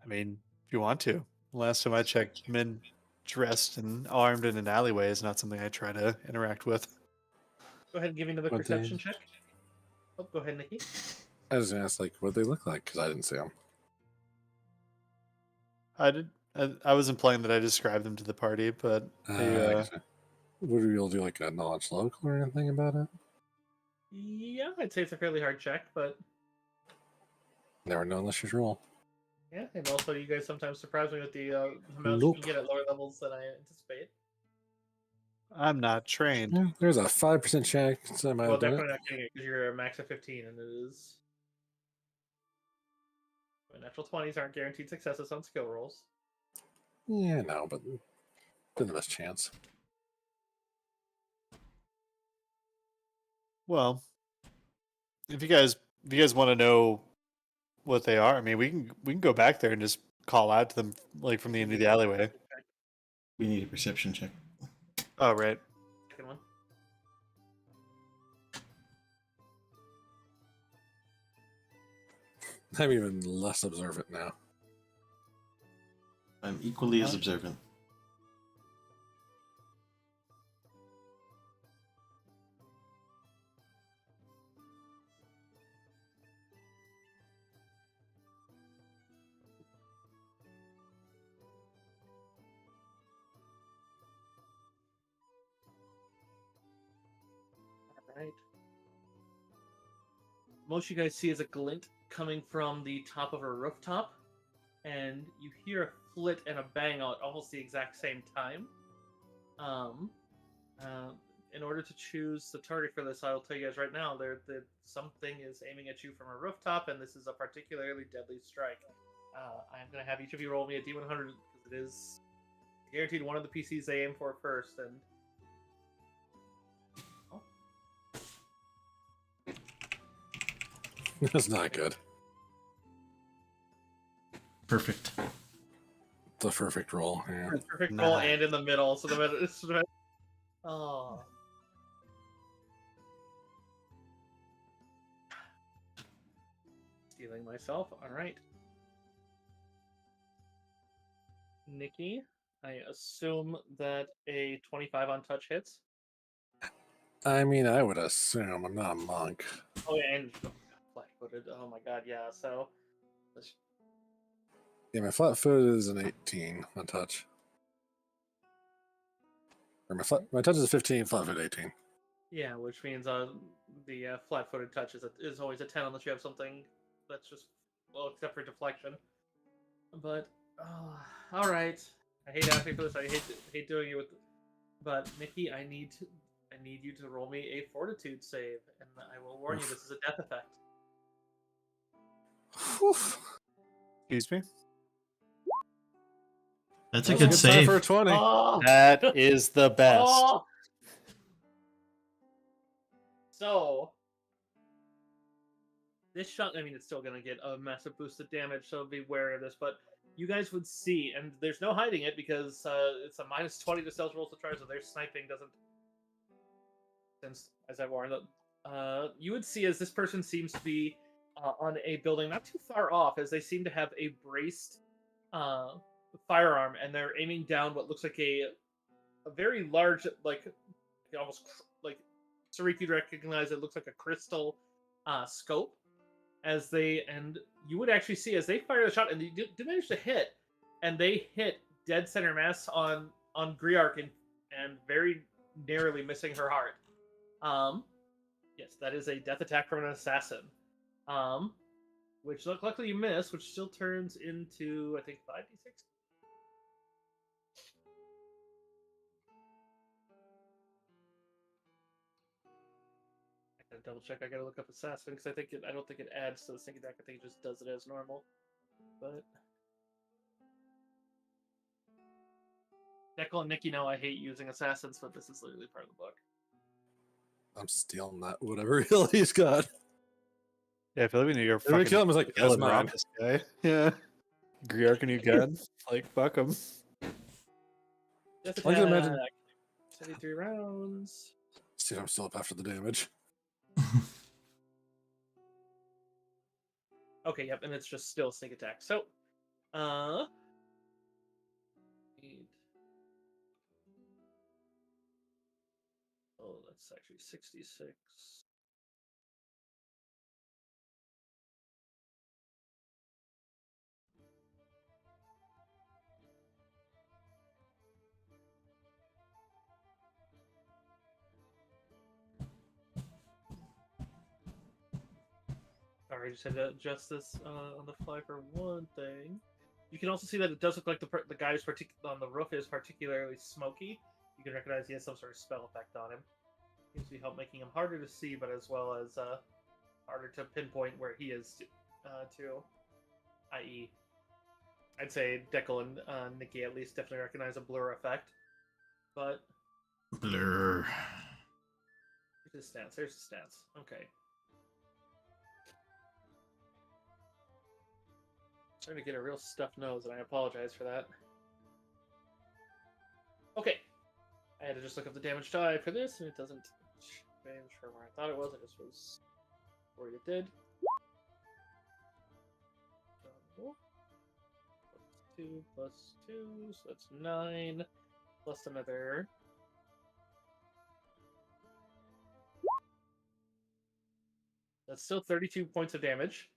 I mean, if you want to. Last time I checked, men dressed and armed in an alleyway is not something I try to interact with. Go ahead and give me another perception check. Oh, go ahead, Nikki. I was gonna ask what they look like because I didn't see them. I was implying that I described them to the party, but would we be able to do a knowledge local or anything about it? Yeah, I'd say it's a fairly hard check, but Never know unless you roll. yeah, and also you guys sometimes surprise me with the amounts you can get at lower levels than I anticipate. I'm not trained. Yeah, there's a 5% chance I might Well, have done definitely it. not getting it because you're a max of 15, and it is. Natural 20s aren't guaranteed successes on skill rolls. Yeah, no, but still the best chance. Well, if you guys want to know what they are, I mean, we can go back there and just call out to them like from the end of the alleyway. We need a perception check. Oh, right. Second one. I'm even less observant now. I'm equally as observant. Right. Most you guys see is a glint coming from the top of a rooftop, and you hear a flit and a bang at almost the exact same time. In order to choose the target for this, I'll tell you guys right now, something is aiming at you from a rooftop, and this is a particularly deadly strike. I'm going to have each of you roll me a D100, because it is guaranteed one of the PCs they aim for first, and... That's not good. Perfect. The perfect roll. Yeah. Perfect roll and in the middle, so the middle is... Oh... Stealing myself. All right. Nikki, I assume that a 25 on touch hits. I mean, I would assume. I'm not a monk. Oh, yeah, and flat-footed. Oh my god, yeah. So, Yeah, my flat foot is an 18 on touch. Or my touch is 15, flat foot 18. yeah, which means the flat-footed touch is always a 10 unless you have something that's just, well, except for deflection. But all right. I hate asking for this. I hate doing it with. But Nikki, I need you to roll me a fortitude save, and I will warn you, this is a death effect. Excuse me? That's a That's good time save. for a 20. Oh! That is the best. Oh! So this shot, I mean, it's still going to get a massive boost of damage, so be wary of this, but you guys would see, and there's no hiding it because it's a minus 20 to stealth rolls to try, so their sniping doesn't, since, as I warned, you would see as this person seems to be on a building not too far off, as they seem to have a braced firearm, and they're aiming down what looks like a very large, like, almost, like, Sarif, you'd recognize it looks like a crystal scope, and you would actually see as they fire the shot, and they do manage to hit, and they hit dead center mass on Griark and very narrowly missing her heart. Yes, that is a death attack from an assassin. Which luckily you miss, which still turns into, I think, 5d6. I gotta double check. I gotta look up assassin because I don't think it adds to the sneak attack. I think it just does it as normal. But Dekel and Nikki know I hate using assassins, but this is literally part of the book. I'm stealing that, whatever hill he's got. Yeah, I feel like we need to go Everybody kill him is like, that's yell and rob mine. this guy. Yeah. Griark, a new gun. Like, fuck him. Death I can imagine- attack. 73 rounds. See if I'm still up after the damage. Okay, yep, and it's just still sneak attack. So, that's actually 66. Sorry, I just had to adjust this on the fly for one thing. You can also see that it does look like the guy who's on the roof is particularly smoky. You can recognize he has some sort of spell effect on him. Seems to be helping him harder to see, but as well as harder to pinpoint where he is too. I.e., I'd say Dekel and Nikki at least definitely recognize a blur effect. But Blur. here's his stats. There's his stats. Okay. Trying to get a real stuffed nose, and I apologize for that. Okay. I had to just look up the damage die for this, and it doesn't change from where I thought it was. It just was where it did. So, +2 + 2, so that's 9, plus another. That's still 32 points of damage,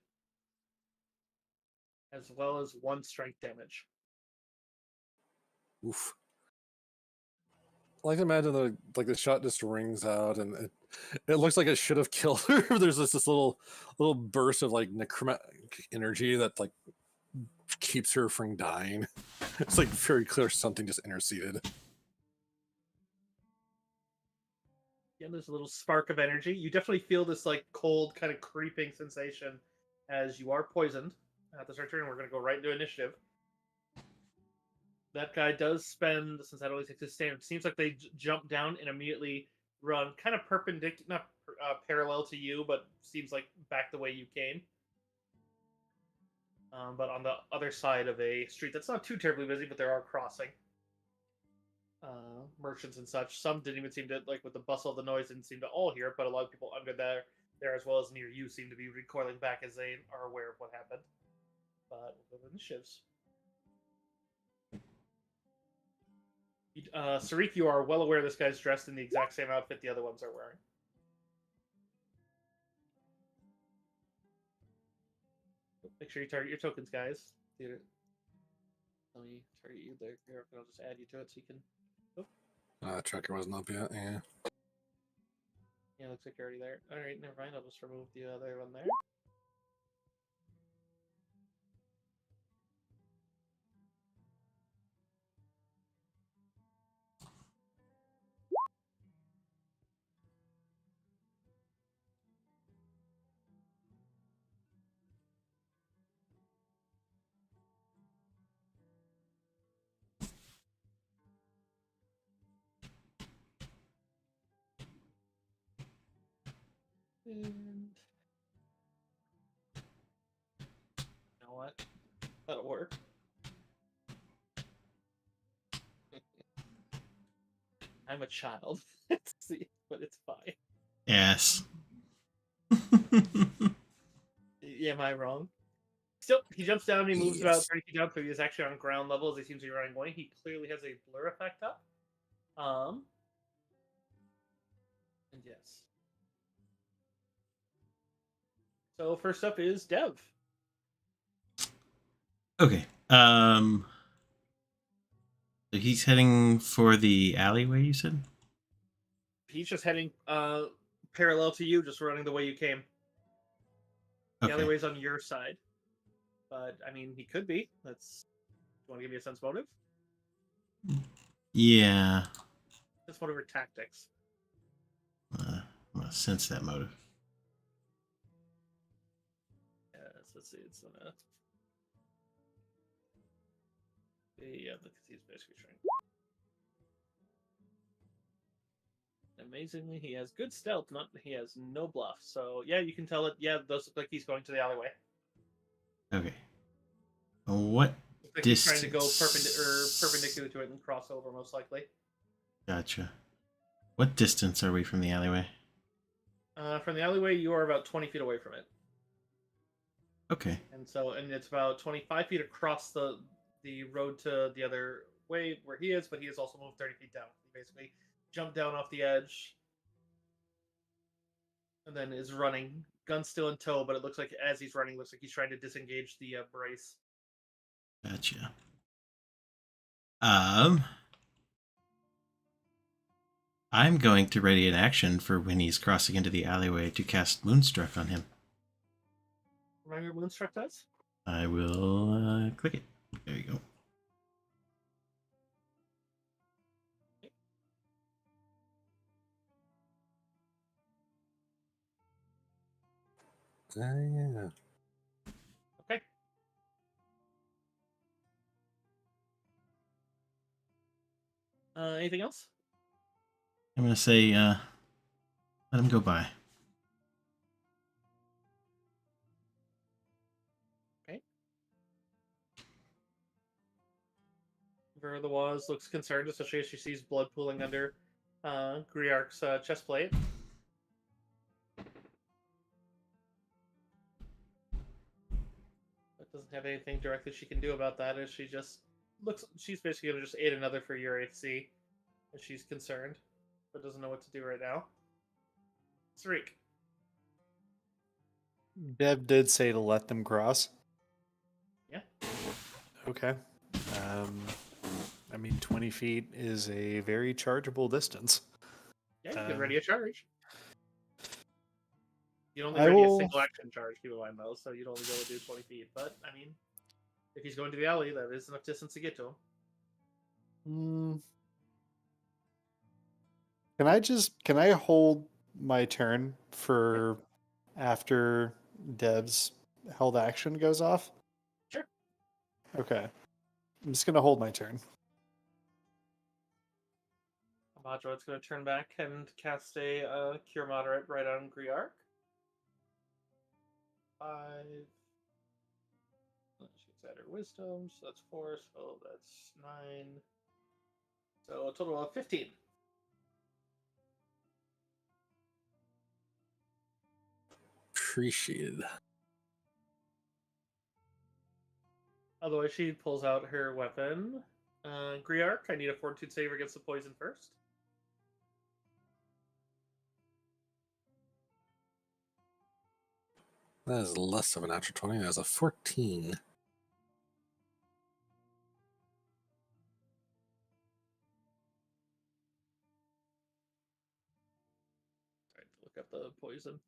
as well as 1 strength damage. Oof. I like to imagine the shot just rings out and it looks like it should have killed her. There's this little burst of like necromantic energy that like keeps her from dying. It's like very clear something just interceded. Yeah, there's a little spark of energy. You definitely feel this like cold, kind of creeping sensation as you are poisoned. At this turn, we're going to go right into initiative. That guy does spend, since that only takes his stand, it seems like they jump down and immediately run kind of perpendicular, not parallel to you, but seems like back the way you came. But on the other side of a street that's not too terribly busy, but there are crossing merchants and such. Some didn't even seem to, like with the bustle of the noise, didn't seem to all hear it, but a lot of people under there as well as near you seem to be recoiling back as they are aware of what happened. But we'll go to initiatives. Sarik, you are well aware this guy's dressed in the exact same outfit the other ones are wearing. Make sure you target your tokens, guys. Let me target you there. Here, I'll just add you to it so you can. Oh. Tracker wasn't up yet. Yeah. Yeah, looks like you're already there. All right, never mind. I'll just remove the other one there. And you know what? That'll work. I'm a child. See, but it's fine. Yes. Am I wrong? Still, he jumps down and he moves about 30 feet down, so he is actually on ground level as he seems to be running away. He clearly has a blur effect up. And yes. So first up is Dev. Okay. So he's heading for the alleyway, you said? He's just heading parallel to you, just running the way you came. The alleyway's on your side. But, I mean, he could be. Do you want to give me a sense motive? Yeah. Sense motive or tactics? I'm going to sense that motive. Yes, let's see. It's gonna... Yeah, because he's basically trying. Amazingly, he has good stealth. He has no bluff. So, yeah, you can tell it. Yeah, those look like he's going to the alleyway. Okay. What like distance? He's trying to go perpendicular to it and cross over, most likely. Gotcha. What distance are we from the alleyway? From the alleyway, you are about 20 feet away from it. Okay. And it's about 25 feet across the road to the other way where he is, but he has also moved 30 feet down. He basically jumped down off the edge and then is running, gun still in tow, but it looks like as he's running, looks like he's trying to disengage the brace. Gotcha. I'm going to ready an action for when he's crossing into the alleyway to cast Moonstruck on him. Remember what Moonstruck does? I will click it. There you go. Yeah. Okay. Anything else? I'm going to say, let him go by. Okay. Emperor of the Waz looks concerned, especially as she sees blood pooling under Griarch's chest plate. But doesn't have anything directly she can do about that, as she just looks. She's basically gonna just aid another for your AC, as she's concerned, but doesn't know what to do right now. Sarik. Deb did say to let them cross. Yeah. Okay. I mean, 20 feet is a very chargeable distance. Yeah, you can ready a charge. You only I ready will- a single action charge, keep in mind though, so you'd only be able to do 20 feet. But, I mean, if he's going to the alley, that is enough distance to get to him. Can I hold my turn for after Deb's held action goes off? Sure. Okay. I'm just going to hold my turn. Amadroid's going to turn back and cast a Cure Moderate right on Griarch. 5. She's at her Wisdom, so that's 4, so that's 9. So a total of 15. Appreciated. Otherwise, she pulls out her weapon. Griarch, I need a Fortitude save against the poison first. That is less of a natural 20. That's a 14. Sorry to look up the poison.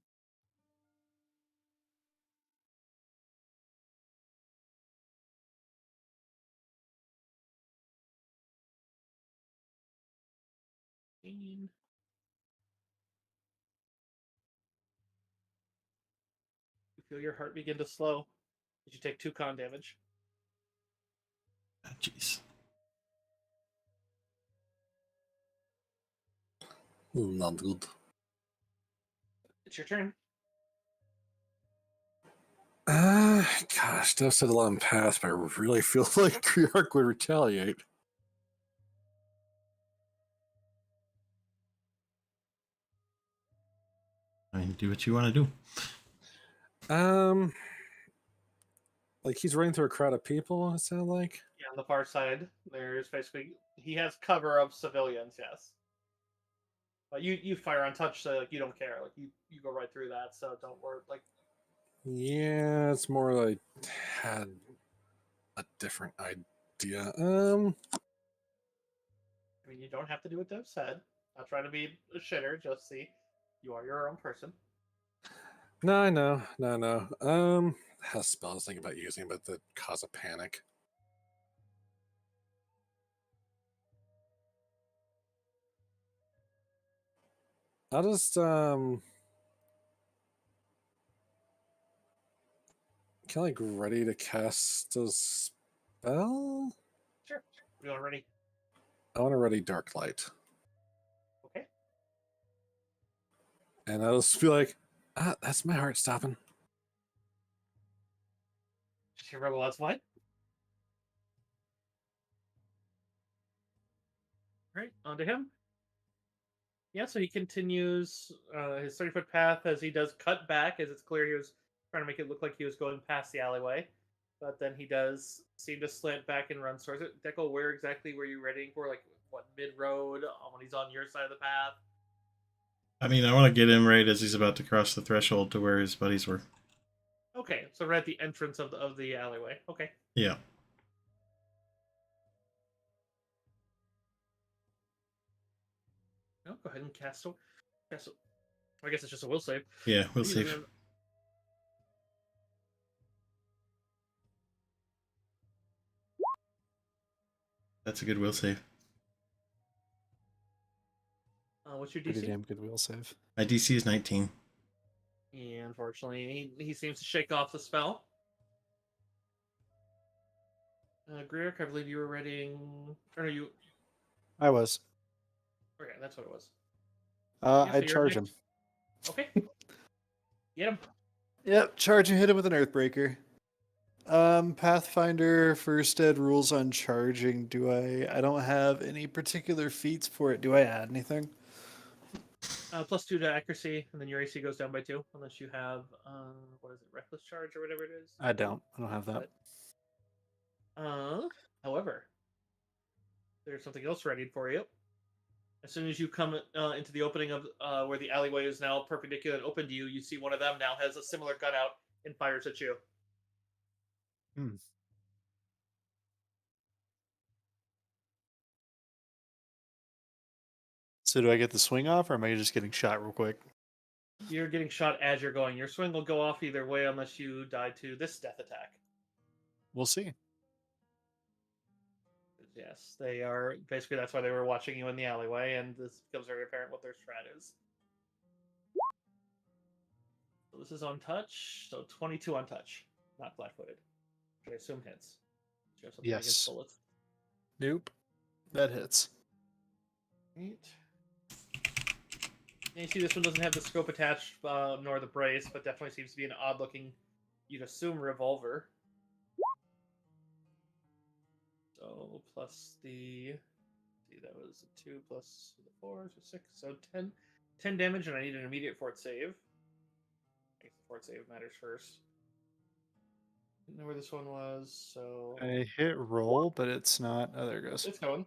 You feel your heart begin to slow as you take 2 con damage. Ah, jeez. Not good. It's your turn. Gosh, Dev said 11 pass, but I really feel like Griarch would retaliate. I mean, do what you want to do. Like he's running through a crowd of people, it sounds like. Yeah, on the far side, there's basically he has cover of civilians. Yes, but you fire untouched, so like you don't care. Like you go right through that, so don't worry. Like Yeah, it's more like had a different idea. I mean, you don't have to do what Dev said. Not trying to be a shitter. Just see, you are your own person. No, I know. No. Has a spell I was thinking about using, but that cause a panic. I'll just can I like ready to cast a spell? Sure, you already I want to ready dark light. okay. And I'll just be like, that's my heart stopping. Just your rebel. That's fine. All right, on to him. Yeah, so he continues his 30-foot path as he does cut back, as it's clear he was trying to make it look like he was going past the alleyway. But then he does seem to slant back and run towards it. Deco, where exactly were you readying for? Like, what, mid-road, when he's on your side of the path? I mean, I want to get him right as he's about to cross the threshold to where his buddies were. Okay, so right at the entrance of the alleyway. Okay. Yeah. No, go ahead and cast. I guess it's just a will save. Yeah, we'll see. That's a good will save. What's your Pretty DC? damn good will save. My DC is 19. And unfortunately, he seems to shake off the spell. Griarch, I believe you were readying. Or no, you. I was. Okay, that's what it was. I'd you're charge him. next. Okay. Get him. Yep, charge and hit him with an Earthbreaker. Pathfinder first ed rules on charging. I don't have any particular feats for it. Do I add anything? +2 to accuracy, and then your AC goes down by 2, unless you have what is it, reckless charge or whatever it is. I don't have that. However, there's something else readied for you. As soon as you come into the opening of where the alleyway is now perpendicular and open to you, you see one of them now has a similar gun out and fires at you. So do I get the swing off, or am I just getting shot real quick? You're getting shot as you're going. Your swing will go off either way unless you die to this death attack. We'll see. Yes, they are. Basically, that's why they were watching you in the alleyway, and this becomes very apparent what their strat is. So this is on touch, so 22 on touch, not flat-footed, which I assume hits. Do you have something against Yes. bullets? Nope. That hits. Right. And you see this one doesn't have the scope attached, nor the brace, but definitely seems to be an odd-looking, you'd assume, revolver. So plus the, see, that was a 2 plus the 4, so 6, so 10 damage, and I need an immediate fort save. I guess the fort save matters first. Didn't know where this one was, so I hit roll, but it's not. Oh, there it goes. it's going.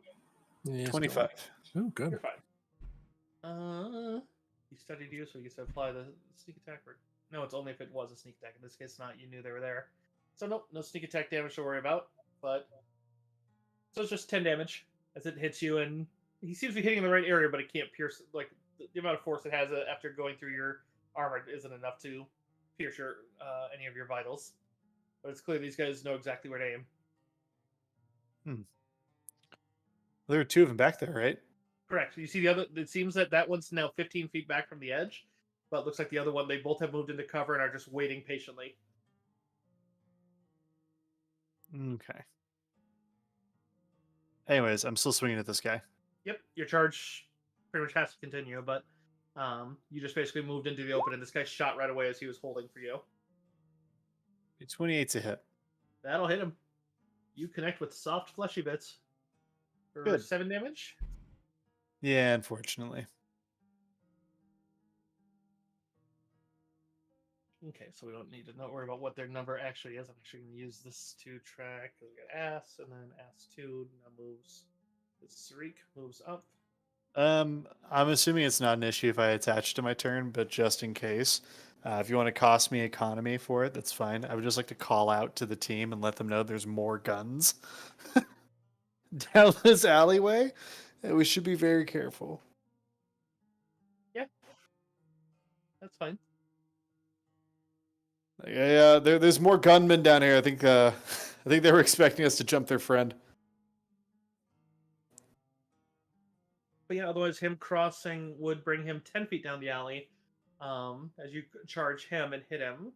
Yeah, it's 25. going. Oh, good. You're fine. He studied you, so he gets to apply the sneak attack. Or no, it's only if it was a sneak attack. In this case, not. You knew they were there, so nope, no sneak attack damage to worry about. But so it's just 10 damage as it hits you, and he seems to be hitting in the right area, but it can't pierce. Like the amount of force it has after going through your armor isn't enough to pierce your any of your vitals. But it's clear these guys know exactly where to aim. There are two of them back there, right? Correct. You see the other. It seems that one's now 15 feet back from the edge, but it looks like the other one. They both have moved into cover and are just waiting patiently. Okay. Anyways, I'm still swinging at this guy. Yep, your charge pretty much has to continue, but you just basically moved into the open, and this guy shot right away as he was holding for you. 28's a hit. That'll hit him. You connect with soft fleshy bits for Good. 7 damage. Yeah, unfortunately. Okay, so we don't need to not worry about what their number actually is. I'm actually going to use this to track. We got Ass, and then Ass2 now moves. Sarik moves up. I'm assuming it's not an issue if I attach to my turn, but just in case, if you want to cost me economy for it, that's fine. I would just like to call out to the team and let them know there's more guns down this alleyway. And we should be very careful. Yeah, that's fine. Yeah, there's more gunmen down here. I think they were expecting us to jump their friend. But yeah, otherwise him crossing would bring him 10 feet down the alley as you charge him and hit him.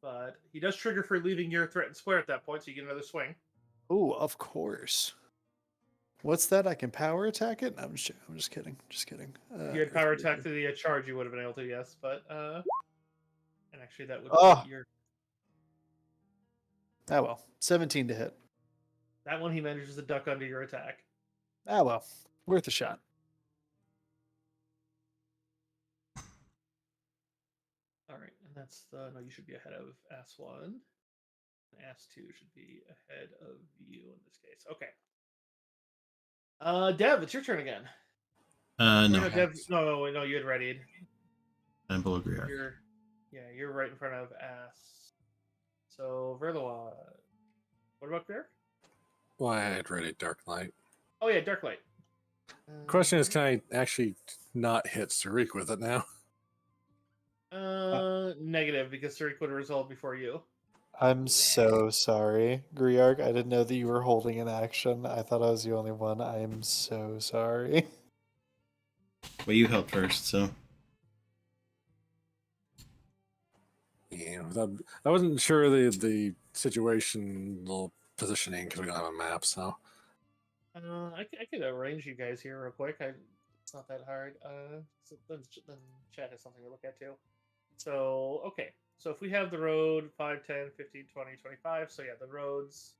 But he does trigger for leaving your threatened square at that point, so you get another swing. Oh, of course. What's that? I can power attack it? I'm just kidding. Just kidding. If you had power attack to the charge, you would have been able to, yes. But, and actually that would be your... Ah, well. 17 to hit. That one he manages to duck under your attack. Ah, well. Worth a shot. All right, and that's the... No, you should be ahead of Ass1. And Ass2 should be ahead of you in this case. Okay. Dev, it's your turn again. No. Dev, no, you had readied. I'm below Griar. You're right in front of Ass. So, Verlois. What about Griar? Well, I had ready Dark Light. Oh, yeah, Dark Light. Question is, can I actually not hit Sarik with it now? Negative, because Sarik would have resolved before you. I'm so sorry, Griarg. I didn't know that you were holding an action. I thought I was the only one. I am so sorry. Well, you helped first, so. Yeah, I wasn't sure the situational positioning because we don't have a map, so. I could arrange you guys here real quick. It's not that hard. So then chat has something to look at too. So, okay. So if we have the road 5, 10, 15, 20, 25, so yeah, the roads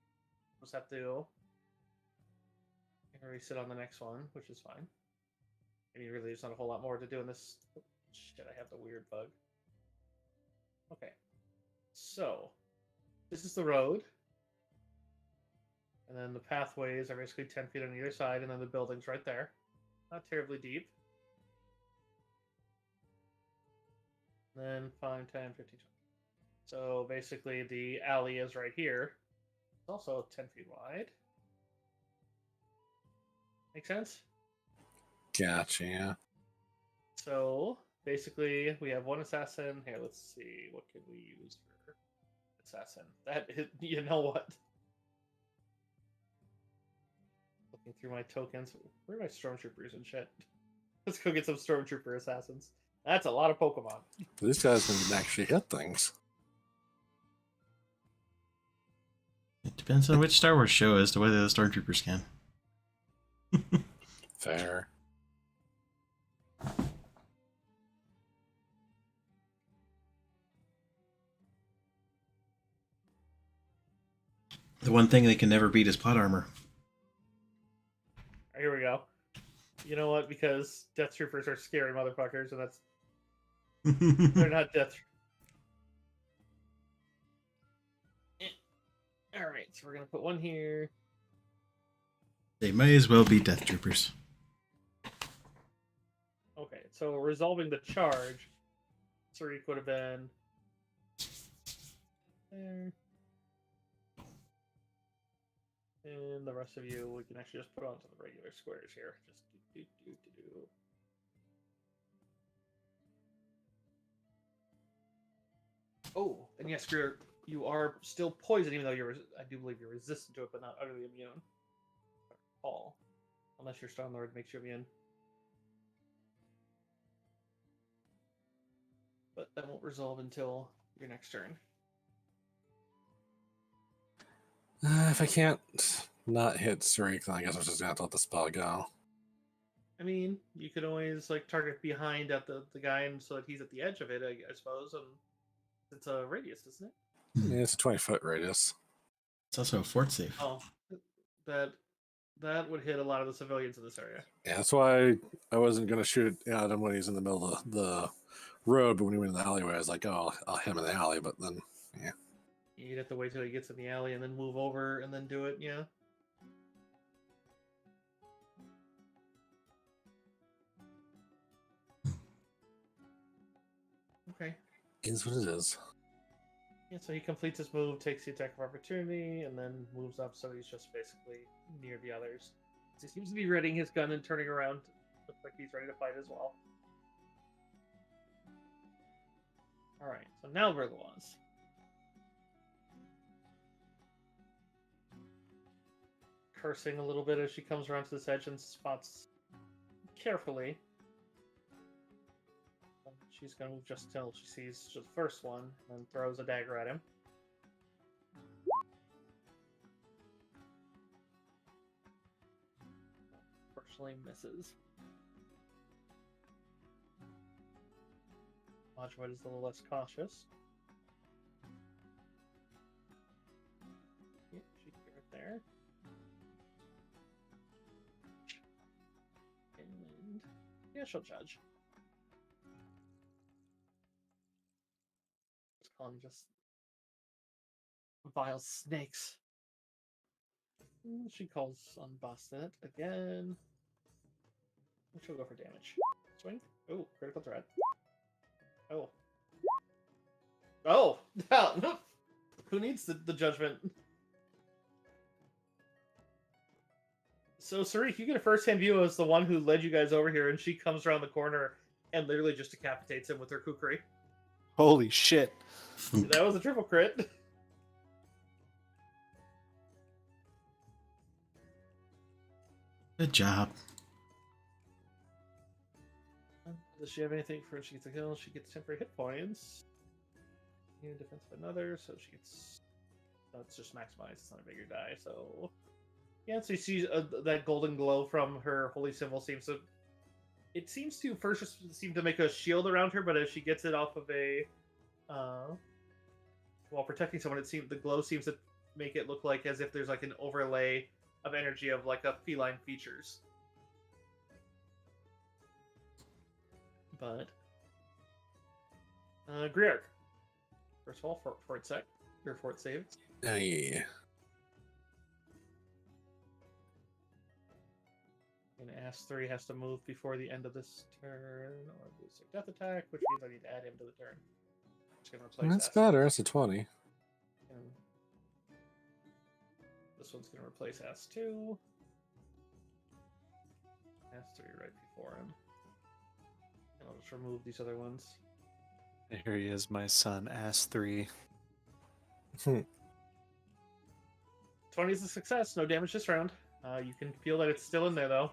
just have to reset on the next one, which is fine. I mean, really, there's not a whole lot more to do in this. Oh, shit, I have the weird bug. Okay. So, this is the road. And then the pathways are basically 10 feet on either side, and then the building's right there. Not terribly deep. And then 5, 10, 15, 20. So basically the alley is right here. It's also 10 feet wide. Make sense? Gotcha, yeah. So basically we have one assassin. Here, let's see. What can we use for assassin? That is, you know what? Looking through my tokens. Where are my stormtroopers and shit? Let's go get some stormtrooper assassins. That's a lot of Pokemon. These guys can actually hit things. It depends on which Star Wars show as to whether the stormtroopers can. Fair. The one thing they can never beat is plot armor. Here we go. You know what? Because Death Troopers are scary motherfuckers, and that's they're not Death. All right, so we're gonna put one here. They may as well be Death Troopers. Okay, so resolving the charge, Sarik would have been there. And the rest of you, we can actually just put onto the regular squares here. Just do. Oh, and yes, you are still poisoned, even though I do believe you're resistant to it, but not utterly immune. All, unless your Star Lord makes you immune. But that won't resolve until your next turn. If I can't not hit Sarik, then I guess I'm just gonna have to let the spell go. I mean, you could always like target behind at the guy, and so that he's at the edge of it, I suppose. And it's a radius, isn't it? Yeah, it's a 20-foot radius. It's also a fort safe. Oh, that would hit a lot of the civilians in this area. Yeah, that's why I wasn't gonna shoot at him when he's in the middle of the road, but when he went in the alleyway, I was like, oh, I'll hit him in the alley. But then, yeah. You'd have to wait till he gets in the alley and then move over and then do it, yeah. Okay. Is what it is. Yeah, so he completes his move, takes the attack of opportunity, and then moves up, so he's just basically near the others. He seems to be readying his gun and turning around. Looks like he's ready to fight as well. Alright, so now Verlois. Cursing a little bit as she comes around to this edge and spots carefully. She's going to move just till she sees the first one, and then throws a dagger at him. Unfortunately misses. Majwed is a little less cautious. Yeah, she can get right there. And yeah, she'll judge. Let's call them just vile snakes. And she calls on Bastet again. And she'll go for damage. Swing. Oh, critical threat. Oh. Oh! Who needs the judgment? So, Sarik, you get a first-hand view as the one who led you guys over here, and she comes around the corner and literally just decapitates him with her kukri. Holy shit. That was a triple crit. Good job. Does she have anything for when she gets a kill? She gets temporary hit points. Unit defense of another, so she gets... No, it's just maximized. It's not a bigger die, so... Yeah, so you see that golden glow from her holy symbol seems to... It seems to first just seem to make a shield around her, but as she gets it off of a while protecting someone, the glow seems to make it look like as if there's like an overlay of energy of like a feline features. But Griark, first of all, fort sec, your fort save. Yeah. And Ass3 has to move before the end of this turn, or lose their death attack, which means I need to add him to the turn. Just gonna replace That's Ass3. better. That's a 20. And this one's gonna replace Ass2. Ass3 right before him. And I'll just remove these other ones. Here he is, my son, Ass3. 20 is a success. No damage this round. You can feel that it's still in there, though.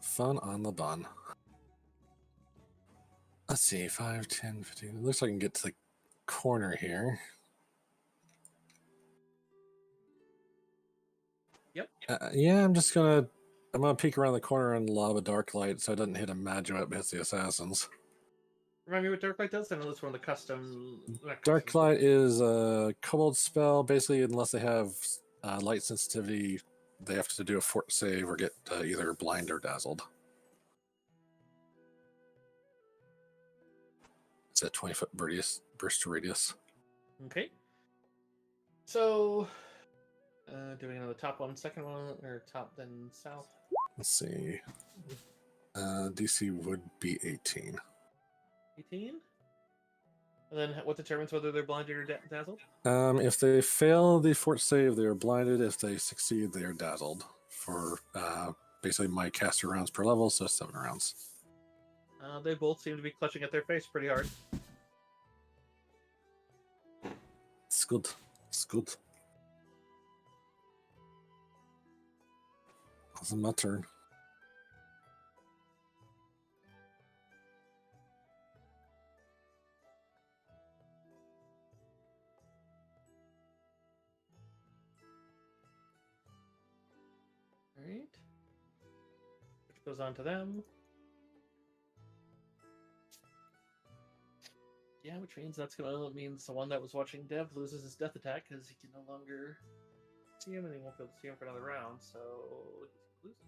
Fun on the bun. Let's see, 5, 10, 15. It looks like I can get to the corner here. Yep. Yeah, I'm gonna peek around the corner and lob a dark light so it doesn't hit a Majoet, but hits the assassins. Remind me what Dark Light does? I know this one of the custom. Dark light is a kobold spell. Basically, unless they have light sensitivity, they have to do a fort save or get either blind or dazzled. It's a 20-foot burst radius. Okay. So, doing another top one, second one, or top then south. Let's see. DC would be 18. 18. And then what determines whether they're blinded or dazzled? If they fail the fort save, they are blinded. If they succeed, they are dazzled. For basically my caster rounds per level, so 7 rounds. They both seem to be clutching at their face pretty hard. It's good. It's good. It's my turn. Alright. Which goes on to them. Yeah, which means means the one that was watching Dev loses his death attack because he can no longer see him and he won't be able to see him for another round, so he's losing.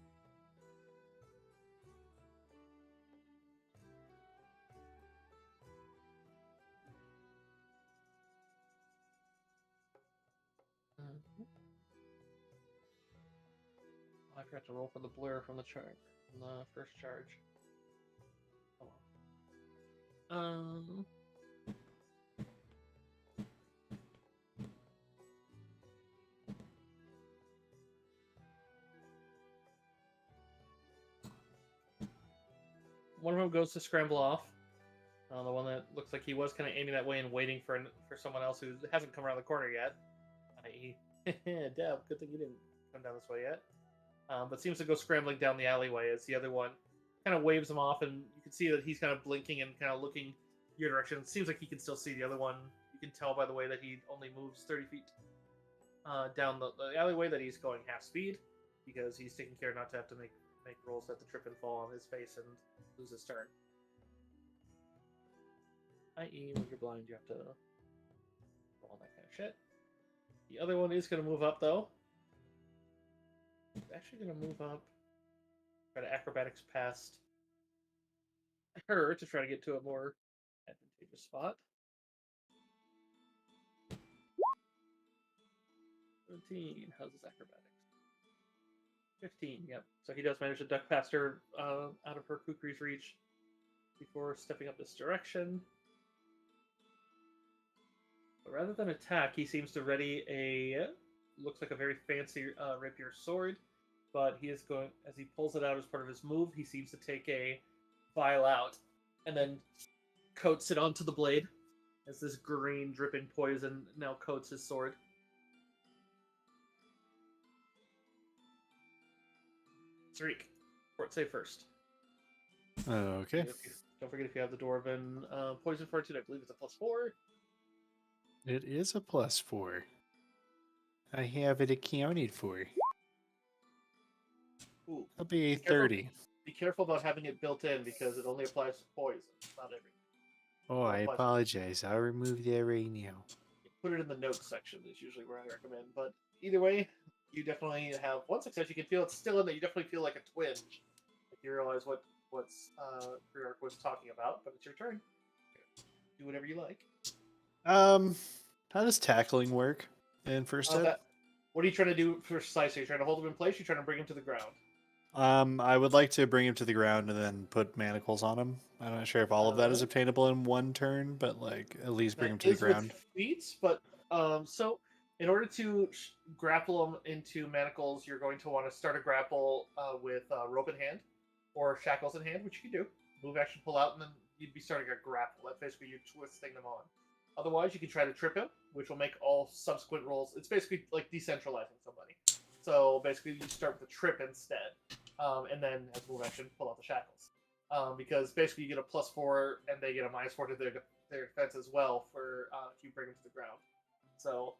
I forgot to roll for the blur from the first charge. Oh well. One of them goes to scramble off. The one that looks like he was kind of aiming that way and waiting for someone else who hasn't come around the corner yet. I.e., Deb, good thing you didn't come down this way yet. But seems to go scrambling down the alleyway as the other one kind of waves him off, and you can see that he's kind of blinking and kind of looking your direction. It seems like he can still see the other one. You can tell by the way that he only moves 30 feet down the alleyway that he's going half speed, because he's taking care not to have to make rolls that to trip and fall on his face and lose his turn. I.e., when you're blind, you have to roll that kind of shit. The other one is going to move up, though. He's actually going to move up, try to acrobatics past her to try to get to a more advantageous spot. 17. How's his acrobatics? 15. Yep. So he does manage to duck past her out of her kukri's reach before stepping up this direction. But rather than attack, he seems to ready looks like a very fancy rapier sword, but he is going, as he pulls it out as part of his move, he seems to take a vial out and then coats it onto the blade as this green dripping poison now coats his sword. Tariq, fort save first. Okay. Don't forget if you have the Dwarven poison fortitude, I believe it's a +4. It is a +4. I have it accounted for. Ooh. I'll be a Be careful. 30. Be careful about having it built in because it only applies to poison, not everything. Oh, I But apologize. I'll remove that right now. put it in the notes section is usually where I recommend. But either way, you definitely have one success. You can feel it's still in there. You definitely feel like a twinge. If you realize what's Priarch was talking about, but it's your turn. Do whatever you like. How does tackling work in first ed? What are you trying to do precisely? Are you trying to hold him in place? Or are you trying to bring him to the ground? I would like to bring him to the ground and then put manacles on him. I'm not sure if all of that is obtainable in one turn, but like at least bring him to the ground. With feats, but so in order to grapple him into manacles, you're going to want to start a grapple with rope in hand or shackles in hand, which you can do. Move action, pull out, and then you'd be starting a grapple. That's basically you twisting them on. Otherwise, you can try to trip him, which will make all subsequent rolls. It's basically like decentralizing somebody. So basically, you start with a trip instead, and then as move action, pull out the shackles. Because basically, you get a +4, and they get a -4 to their defense as well for if you bring them to the ground. So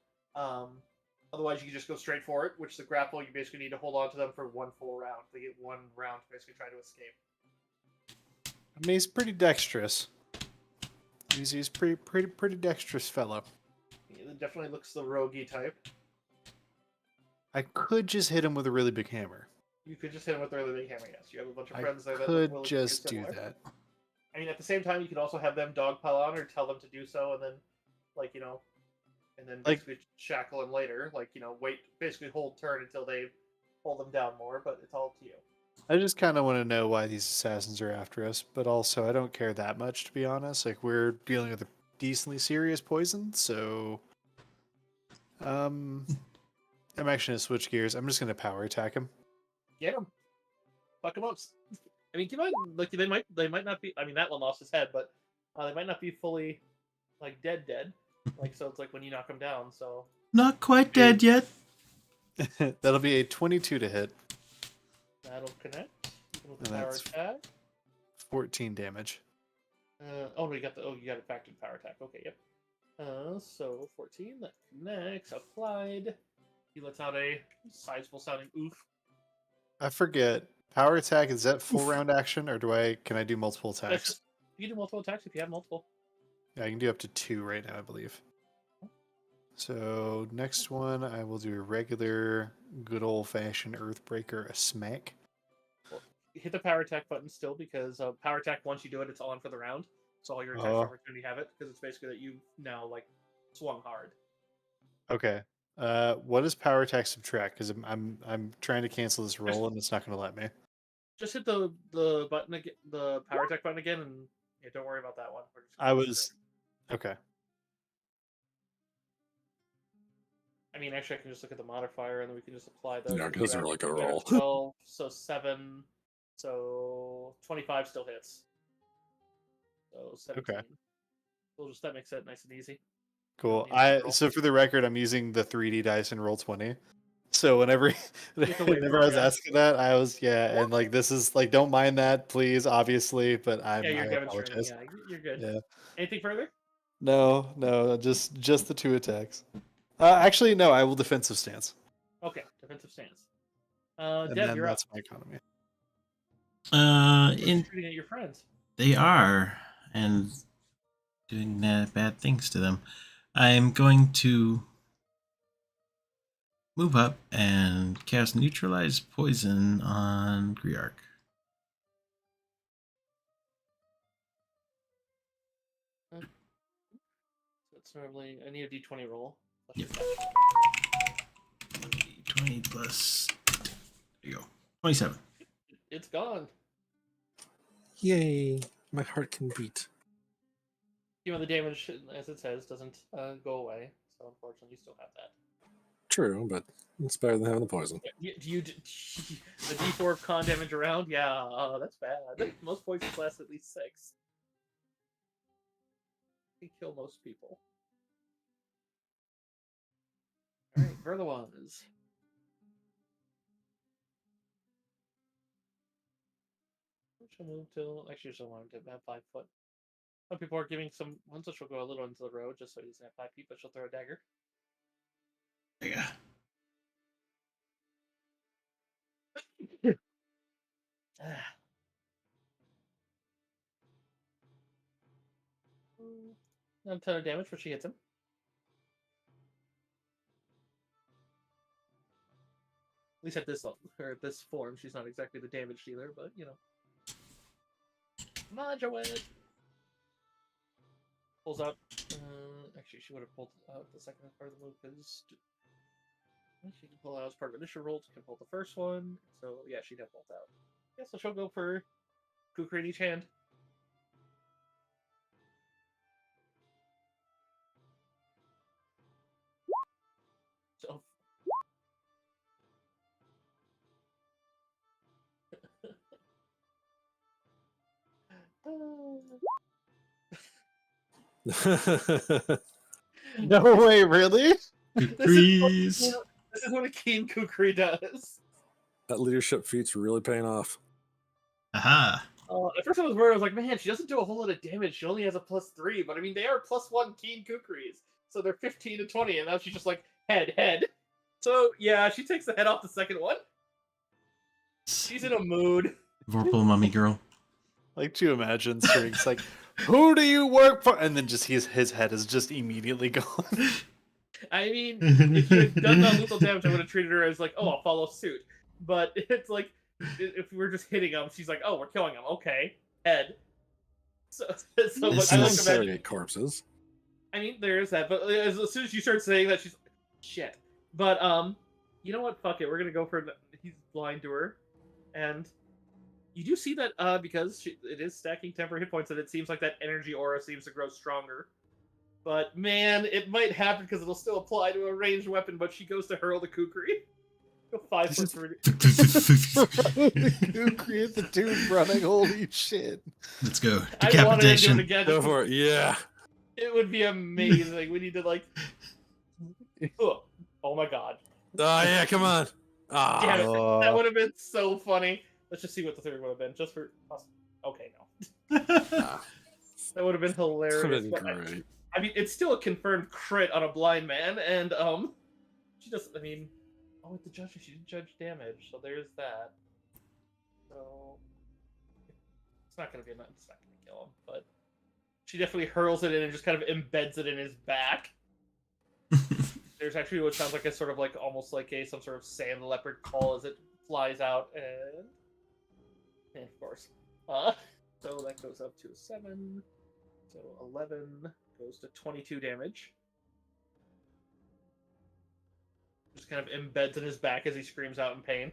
otherwise, you can just go straight for it. Which the grapple, you basically need to hold on to them for one full round. They get one round to basically try to escape. I mean, he's pretty dexterous. He's pretty dexterous fellow. It definitely looks the roguey type. I could just hit him with a really big hammer. You could just hit him with a really big hammer, yes. You have a bunch of friends there that could will just do that. I mean, at the same time, you could also have them dogpile on or tell them to do so, and then, like, you know, and then basically shackle him later. Like, you know, wait, basically hold turn until they hold them down more, but it's all up to you. I just kind of want to know why these assassins are after us, but also I don't care that much, to be honest. Like, we're dealing with a decently serious poison, so... I'm actually going to switch gears. I'm just going to power attack him. Get him. Fuck him up. I mean, like, they might not be, I mean, that one lost his head, but they might not be fully, like, dead. Like, so it's like when you knock him down, so... Not quite dead yet. That'll be a 22 to hit. That'll connect. With the And power that's attack. 14 damage. You got it back to the power attack. Okay, yep. So 14, that connects, applied. He lets out a sizable sounding oof. I forget. Power attack, is that full round action, or can I do multiple attacks? You can do multiple attacks if you have multiple. Yeah, I can do up to 2 right now, I believe. So next one, I will do a regular, good old-fashioned Earthbreaker, a smack. Well, hit the power attack button still, because power attack, once you do it, it's on for the round. So all your attacks of opportunity have it, because it's basically that you now, like, swung hard. Okay. What does power attack subtract? Because I'm trying to cancel this roll and it's not going to let me. Just hit the button again, the power attack button again, and yeah, don't worry about that one. Okay. I mean, actually, I can just look at the modifier, and then we can just apply the... Yeah, because they're like a roll. 12, so 7, so 25 still hits. So 17. Okay. That makes it nice and easy. Cool. So for the record, I'm using the 3D dice and roll 20. So whenever I was asking that, I was and like this is like, don't mind that, please, obviously, but I demonstrating. apologize. Yeah, you're good. Yeah. Anything further? No, just the 2 attacks. Actually, no, I will defensive stance. Okay, defensive stance. And Deb, then you're that's up. my economy. Shooting at your friends. They are, and doing bad things to them. I'm going to move up and cast Neutralize Poison on Griarch. That's normally... I need a d20 roll. Yep. D20 plus... There you go. 27. It's gone. Yay! My heart can beat. You know, the damage, as it says, doesn't go away. So unfortunately, you still have that. True, but it's better than having the poison. Do you the d4 of con damage around? Yeah, that's bad. Most poisons last at least 6. They kill most people. Alright, Verlois. She'll move till... Actually, she'll want to have 5 foot. Some people are giving some ones, so she'll go a little into the road just so he doesn't have 5 feet, but she'll throw a dagger. Yeah. Not a ton of damage, but she hits him. At least at this level, or at this form, she's not exactly the damage dealer, but you know. Majoet pulls out. Actually, she would have pulled out the second part of the move because she can pull out as part of initial rolls. Can pull the first one, so yeah, she did pull out. Yeah, so she'll go for Kukri in each hand. So. No way, really? Degrees. This is what a keen Kukri does. That leadership feat's really paying off. Aha. At first I was worried. I was like, man, she doesn't do a whole lot of damage. She only has a +3, but I mean, they are +1 keen Kukris, so they're 15 to 20, and now she's just like head. So yeah, she takes the head off the second one. She's in a mood. Vorpal mummy girl. Like, to imagine Strings like, who do you work for? And then just his head is just immediately gone. I mean, if she had done non-lethal damage, I would have treated her as like, oh, I'll follow suit. But it's like, if we're just hitting him, she's like, oh, we're killing him. Okay, head. So This but I is- like to imagine. Interrogate corpses. I mean, there is that, but as soon as you start saying that, she's shit. But you know what? Fuck it. We're gonna go for he's blind to her, and you do see that because it is stacking temporary hit points, and it seems like that energy aura seems to grow stronger. But man, it might happen because it'll still apply to a ranged weapon. But she goes to hurl the Kukri. Go 5 foot 3. Who created the dude running? Holy shit. Let's go. I wanted to do it Decapitation. again. Go for it. Yeah. It would be amazing. We need to like. Oh my god! Oh yeah, come on. Ah. Damn it. Oh. That would have been so funny. Let's just see what the third would have been, just for us. Okay, no. Ah. That would have been hilarious. That would've but been great. I mean, it's still a confirmed crit on a blind man, and she doesn't. I mean, with the judging, she didn't judge damage, so there's that. So it's not gonna be enough. It's not gonna kill him, but she definitely hurls it in and just kind of embeds it in his back. There's actually what sounds like a sort of like almost like some sort of sand leopard call as it flies out, and of course, so that goes up to a 7. So 11 goes to 22 damage. Just kind of embeds in his back as he screams out in pain.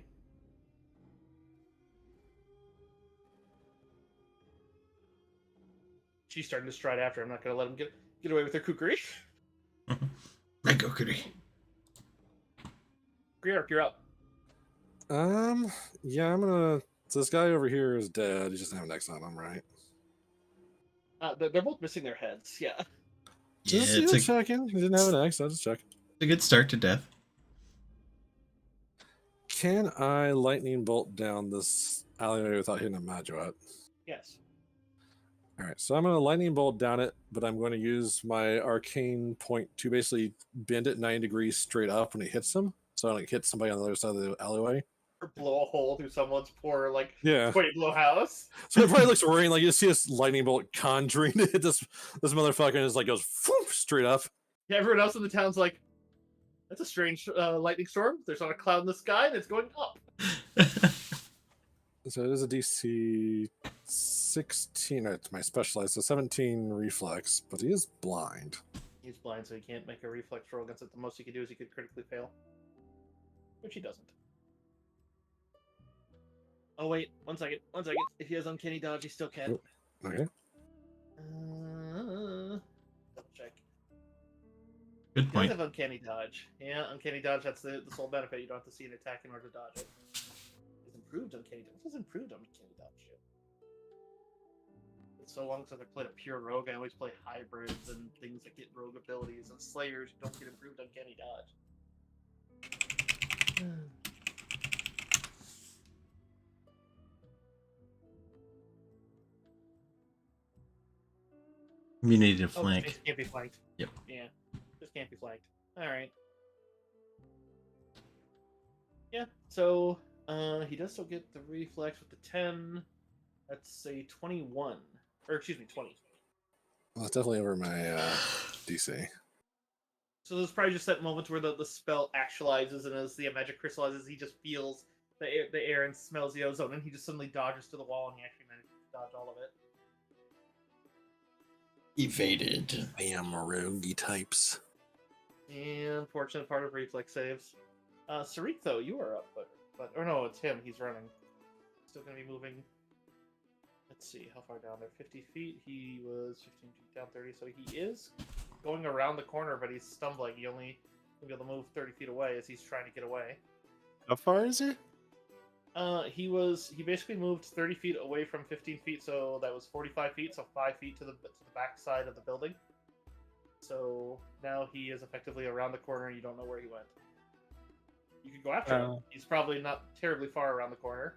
She's starting to stride after. I'm not going to let him get away with her Kukri. Draco Kukri. Griark, you're up. Yeah, I'm gonna. So this guy over here is dead. He doesn't have an X on him, right? They're both missing their heads. Yeah. Yeah, Just it's a checking. He didn't have an X. I'll just check. good start to death. Can I lightning bolt down this alleyway without hitting a Majoet? Yes. All right, so I'm going to lightning bolt down it, but I'm going to use my arcane point to basically bend it 90 degrees straight up when it hits them, so I don't hit somebody on the other side of the alleyway. Or blow a hole through someone's poor, like, Yeah. Pueblo house. So it probably looks worrying. Like you see this lightning bolt conjuring to hit this motherfucker, and it's like goes whoop, straight up. Yeah, everyone else in the town's like, that's a strange lightning storm. There's not a cloud in the sky, and it's going up. So it is a DC 16. It's my specialized, so 17 reflex, but he is blind. He's blind, so he can't make a reflex roll against it. The most he can do is he could critically fail. Which he doesn't. Oh, wait. One second. If he has uncanny dodge, he still can. Okay. Double check. Good He does point. have uncanny dodge. Yeah, uncanny dodge, that's the sole benefit. You don't have to see an attack in order to dodge it. It's improved uncanny dodge. What does improved uncanny dodge do? It's so long since I played a pure rogue, I always play hybrids and things that get rogue abilities, and slayers who don't get improved uncanny dodge. Immunity to Oh, flank. just can't be flanked. Yep. Yeah, just can't be flanked. Alright. Yeah, so he does still get the reflex with the 10. That's a 21. Or excuse me, 20. Well, it's definitely over my DC. So there's probably just that moment where the spell actualizes, and as the magic crystallizes, he just feels the air and smells the ozone, and he just suddenly dodges to the wall, and he actually manages to dodge all of it. Evaded. Damn roguey types. And fortunate part of reflex saves. Sarik, though, you are up, but or no, it's him. He's running. Still gonna be moving. Let's see how far down there. 50 feet. He was 15 feet down, 30. So he is going around the corner, but he's stumbling. He only will be able to move 30 feet away as he's trying to get away. How far is he? He basically moved 30 feet away from 15 feet, so that was 45 feet. So 5 feet to the back side of the building. So now he is effectively around the corner, and you don't know where he went. You could go after him. He's probably not terribly far around the corner,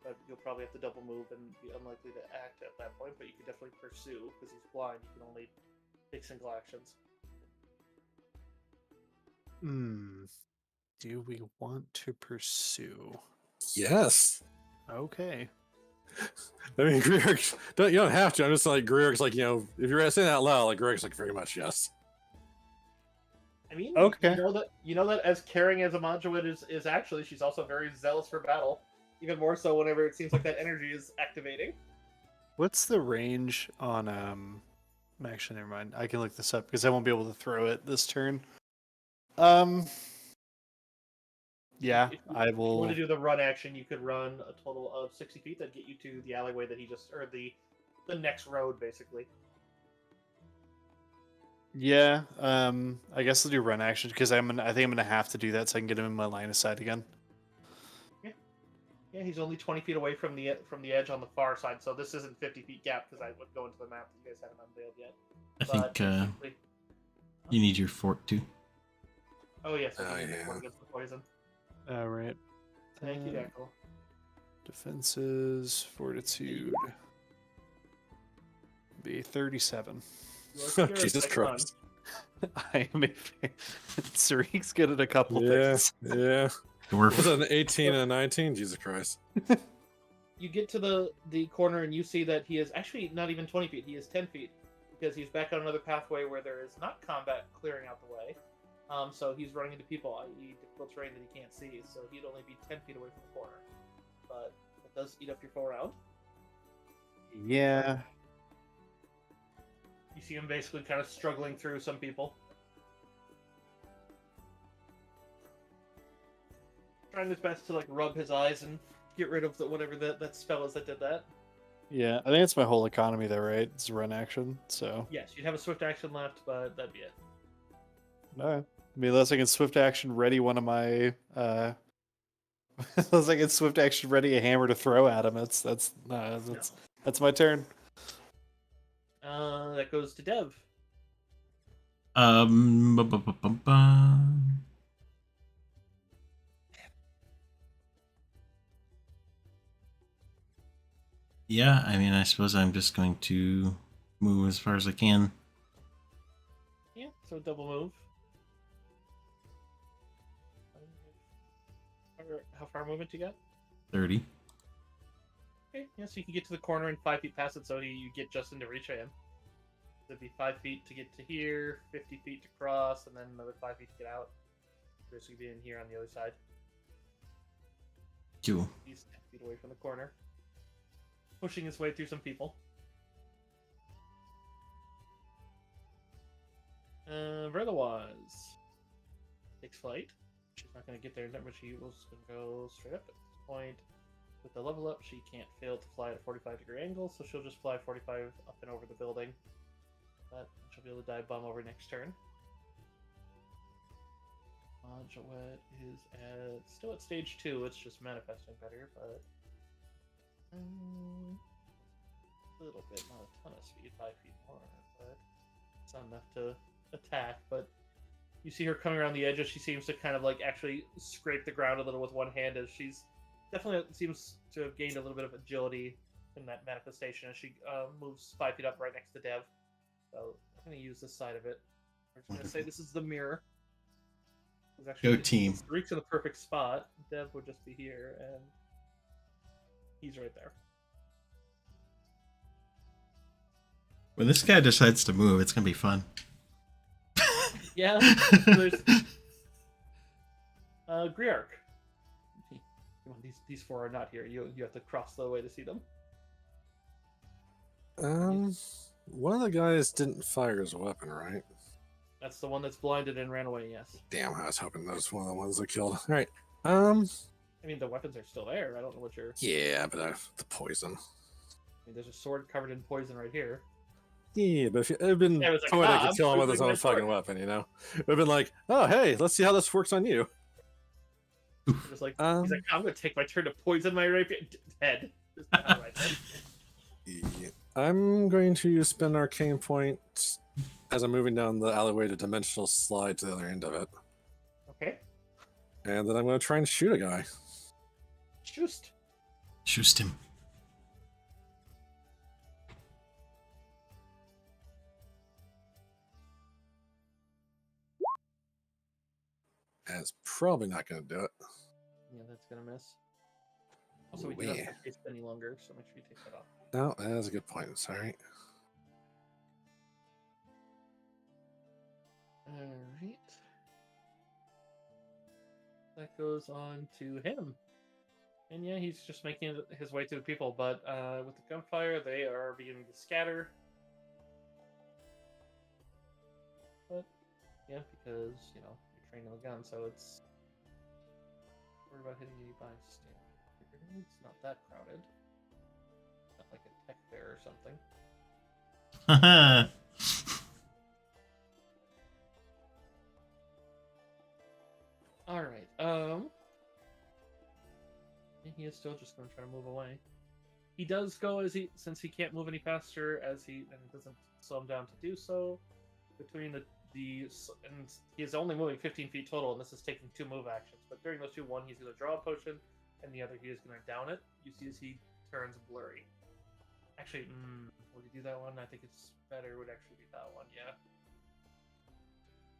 but you'll probably have to double move and be unlikely to act at that point. But you could definitely pursue because he's blind. You can only take single actions. Do we want to pursue? Yes. Okay. I mean, Greer's, you don't have to. I'm just like, Greer's like, if you're saying that out loud, like, Greer's like, very much yes. I mean, okay. You know that as caring as Amanjawid is actually, she's also very zealous for battle. Even more so whenever it seems like that energy is activating. What's the range on actually never mind. I can look this up because I won't be able to throw it this turn. Yeah, I will. If you want to do the run action, you could run a total of 60 feet. That'd get you to the alleyway that he just, or the next road, basically. Yeah, I guess I'll do run action because I think I'm gonna have to do that so I can get him in my line of sight again. Yeah, he's only 20 feet away from the edge on the far side, so this isn't 50 feet gap because I would go into the map that you guys haven't unveiled yet. I think you need your fort too. Oh yes, yeah. against the poison. All right. Thank you, Draco. Defenses, fortitude. Be 37. Jesus Christ. I am Sarik's good at a couple things. Yeah. Was it an 18 and a 19? Jesus Christ. You get to the corner and you see that he is actually not even 20 feet. He is 10 feet because he's back on another pathway where there is not combat clearing out the way. So he's running into people, i.e. difficult terrain that he can't see. So he'd only be 10 feet away from the corner. But it does eat up your full round. Yeah. You see him basically kind of struggling through some people. Trying his best to like rub his eyes and get rid of whatever that spell is that did that. Yeah, I think it's my whole economy though, right? It's run action, so. Yes, you'd have a swift action left, but that'd be it. Alright. I mean, unless I can swift action ready one of my unless I can swift action ready a hammer to throw at him, that's my turn. That goes to Dev. Yeah, I mean, I suppose I'm just going to move as far as I can. Yeah, so double move. How far movement you got? 30. Okay, yeah, so you can get to the corner and 5 feet past it, so you get just into reach of him. It'd be 5 feet to get to here, 50 feet to cross, and then another 5 feet to get out. Basically be in here on the other side. Cool. He's 10 feet away from the corner. Pushing his way through some people. Verloise takes flight. She's not going to get there that much. She was going to go straight up at this point. With the level up, she can't fail to fly at a 45-degree angle, so she'll just fly 45 up and over the building. But she'll be able to dive bomb over next turn. Joette is still at stage 2. It's just manifesting better, but a little bit, not a ton of speed, 5 feet more, but it's not enough to attack. But you see her coming around the edge as she seems to kind of like actually scrape the ground a little with one hand, as she's definitely seems to have gained a little bit of agility in that manifestation as she moves 5 feet up right next to Dev. So I'm going to use this side of it. We're just going to say this is the mirror. Go team. Reach in the perfect spot. Dev would just be here, and he's right there. When this guy decides to move, it's gonna be fun. Yeah. There's Griark. Come on, these four are not here. You have to cross the way to see them. One of the guys didn't fire his weapon, right? That's the one that's blinded and ran away. Yes. Damn, I was hoping that was one of the ones that killed. All right. I mean, the weapons are still there. I don't know what you're. Yeah, but the poison. I mean, there's a sword covered in poison right here. Yeah, but if it had been Yeah, it was like, poetic to I'm kill him with his poisoning own my sword. fucking weapon, you know? It would have been like, oh, hey, let's see how this works on you. Just like he's like, I'm gonna take my turn to poison my rapier head. Just not right head. Yeah. I'm going to spend arcane point as I'm moving down the alleyway to dimensional slide to the other end of it. Okay. And then I'm going to try and shoot a guy. Just. Shoot him. And it's probably not going to do it. Yeah, that's gonna miss. Also, we do not Yeah. have haste any longer, so make sure you take that off. No, that's a good point. Sorry. Alright. That goes on to him. And yeah, he's just making his way to the people, but with the gunfire, they are beginning to scatter. But, yeah, because, you know, you're trained on the gun, so it's... Worried about hitting you by standard. It's not that crowded. Not like a tech fair or something. Haha. Alright, he is still just going to try to move away. He does go since he can't move any faster and it doesn't slow him down to do so. Between and he is only moving 15 feet total, and this is taking 2 move actions. But during those 2, one he's going to draw a potion, and the other he is going to down it. You see as he turns blurry. Actually, would he do that one? I think it's better would actually be that one. Yeah.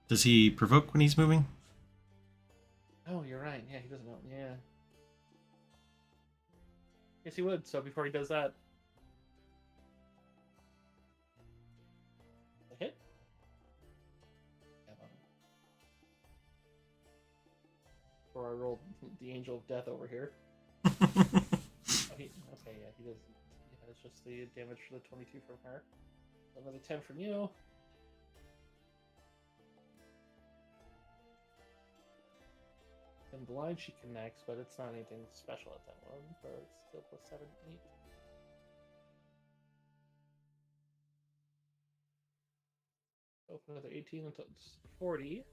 Does he provoke when he's moving? Oh, you're right. Yeah, he doesn't know. Yeah. Yes, he would. So before he does that, a hit. Before I rolled the Angel of Death over here. Okay, yeah, he does. Yeah, it's just the damage for the 22 from her. Another 10 from you. And blind she connects, but it's not anything special at that one. But it's still plus 7, 8. So for another 18 until it's 40.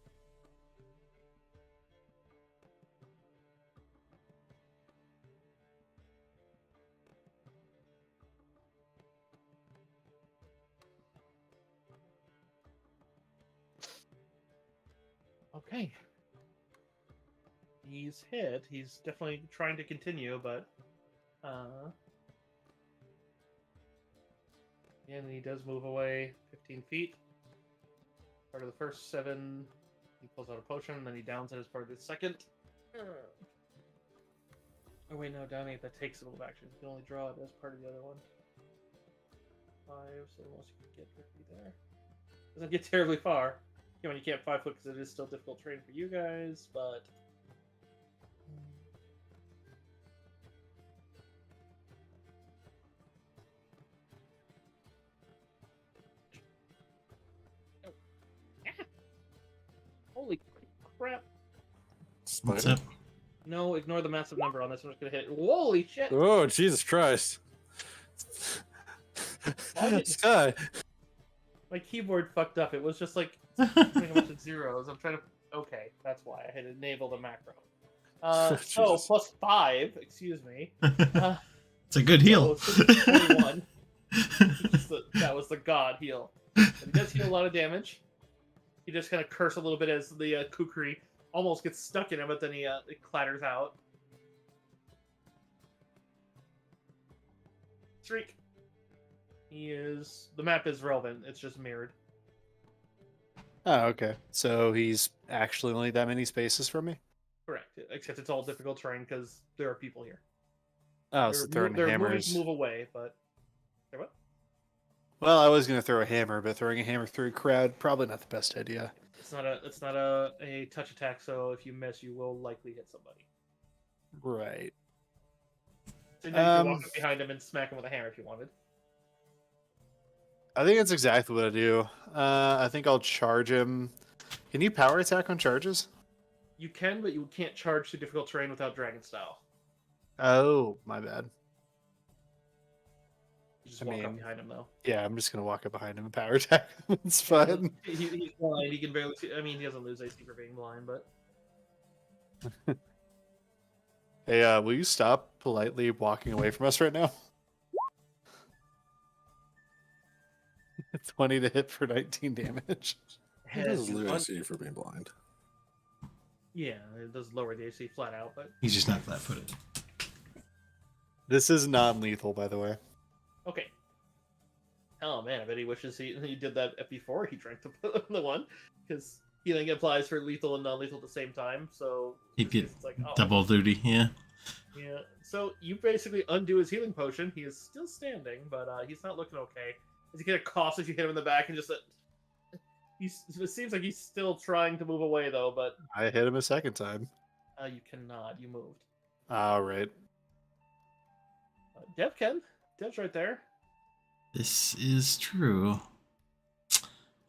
Okay. He's hit. He's definitely trying to continue, but and he does move away 15 feet. Part of the first 7, he pulls out a potion, and then he downs it as part of the second. Oh wait, no, downing it, that takes a move action. You can only draw it as part of the other one. 5, so the most you can get would be there. Doesn't get terribly far. You know, you can't 5 foot because it is still difficult terrain for you guys, but holy crap. What's Spider? up? No, ignore the massive number on this. I'm just gonna hit. Holy shit! Oh, Jesus Christ. Sky. My keyboard fucked up. It was just like putting a bunch of zeros. I'm trying to. Okay, that's why I had enabled a macro. So Jesus. plus 5. Excuse me. It's a good heal. So 21. That was the god heal. But he does heal a lot of damage. He just kind of curse a little bit as the kukri almost gets stuck in him, but then it clatters out. Shriek. The map is relevant. It's just mirrored. Oh, okay. So he's actually only that many spaces from me? Correct. Except it's all difficult terrain because there are people here. Oh, so throwing they're moving hammers. to move away, but... They're what? Well, I was gonna throw a hammer, but throwing a hammer through a crowd probably not the best idea. It's not a touch attack, so if you miss, you will likely hit somebody. Right. So you can walk up behind him and smack him with a hammer if you wanted. I think that's exactly what I do. I think I'll charge him. Can you power attack on charges? You can, but you can't charge through difficult terrain without dragon style. Oh, my bad. You just walk up behind him, though. Yeah, I'm just gonna walk up behind him and power attack him. It's fun. He's blind. He can barely see. I mean, he doesn't lose AC for being blind, but... Hey, will you stop politely walking away from us right now? 20 to hit for 19 damage. He does lose AC for being blind. Yeah, it does lower the AC flat out, but... He's just not flat-footed. This is non-lethal, by the way. Okay. Oh man, I bet he wishes he did that before he drank the one, because healing applies for lethal and non-lethal at the same time, so... He'd get like, double duty, yeah. Yeah, so you basically undo his healing potion. He is still standing, but he's not looking okay. As he kind of coughs if you hit him in the back, and just... it seems like he's still trying to move away, though, but... I hit him a second time. You cannot. You moved. All right. Dev can. Dev's right there. This is true.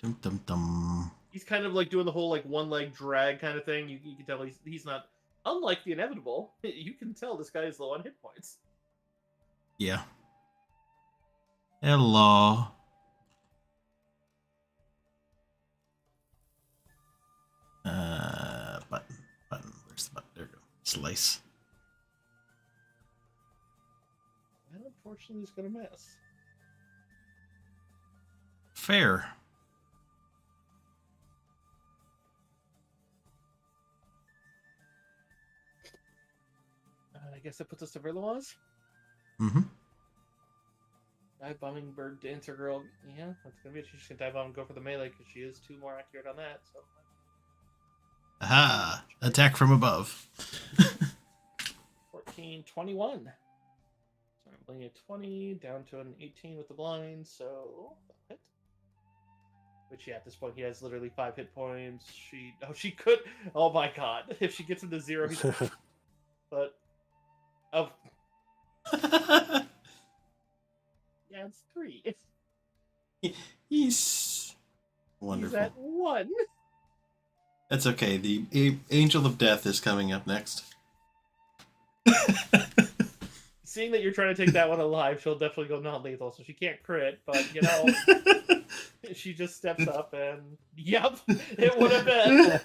Dum dum dum. He's kind of like doing the whole like one leg drag kind of thing. You can tell he's not unlike the inevitable. You can tell this guy is low on hit points. Yeah. Hello. Button. Where's the button? There we go. Slice. And unfortunately, he's gonna miss. Fair. I guess that puts us to Verlois. Mm-hmm. Dive bombing bird dancer girl. Yeah, that's gonna be it. She's just gonna dive bomb and go for the melee because she is 2 more accurate on that. So. Aha! Attack from above. 14, 21. So I'm playing a 20 down to an 18 with the blind. So hit. Which yeah, at this point he has literally 5 hit points. She could. Oh my god! If she gets him to 0, he's. But. Oh. Yeah, it's 3. He's wonderful. He's at 1. That's okay. The Angel of Death is coming up next. Seeing that you're trying to take that one alive, she'll definitely go non-lethal, so she can't crit, but, you know, she just steps up and, yep, it would have been.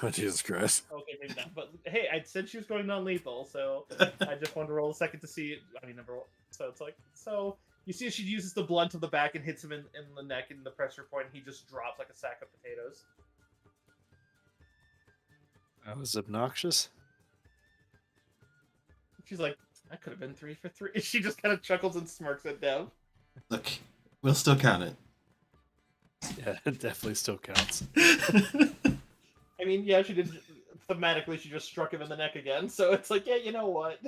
Oh, Jesus Christ. Okay, maybe not, but hey, I said she was going non-lethal, so I just wanted to roll a second to see, number 1. So it's like, so, you see she uses the blunt of the back and hits him in the neck in the pressure point, and he just drops like a sack of potatoes. That was obnoxious. She's like, that could have been 3 for 3. She just kind of chuckles and smirks at Dev. Look, we'll still count it. Yeah, it definitely still counts. I mean, yeah, she did. Thematically, she just struck him in the neck again. So it's like, yeah, you know what?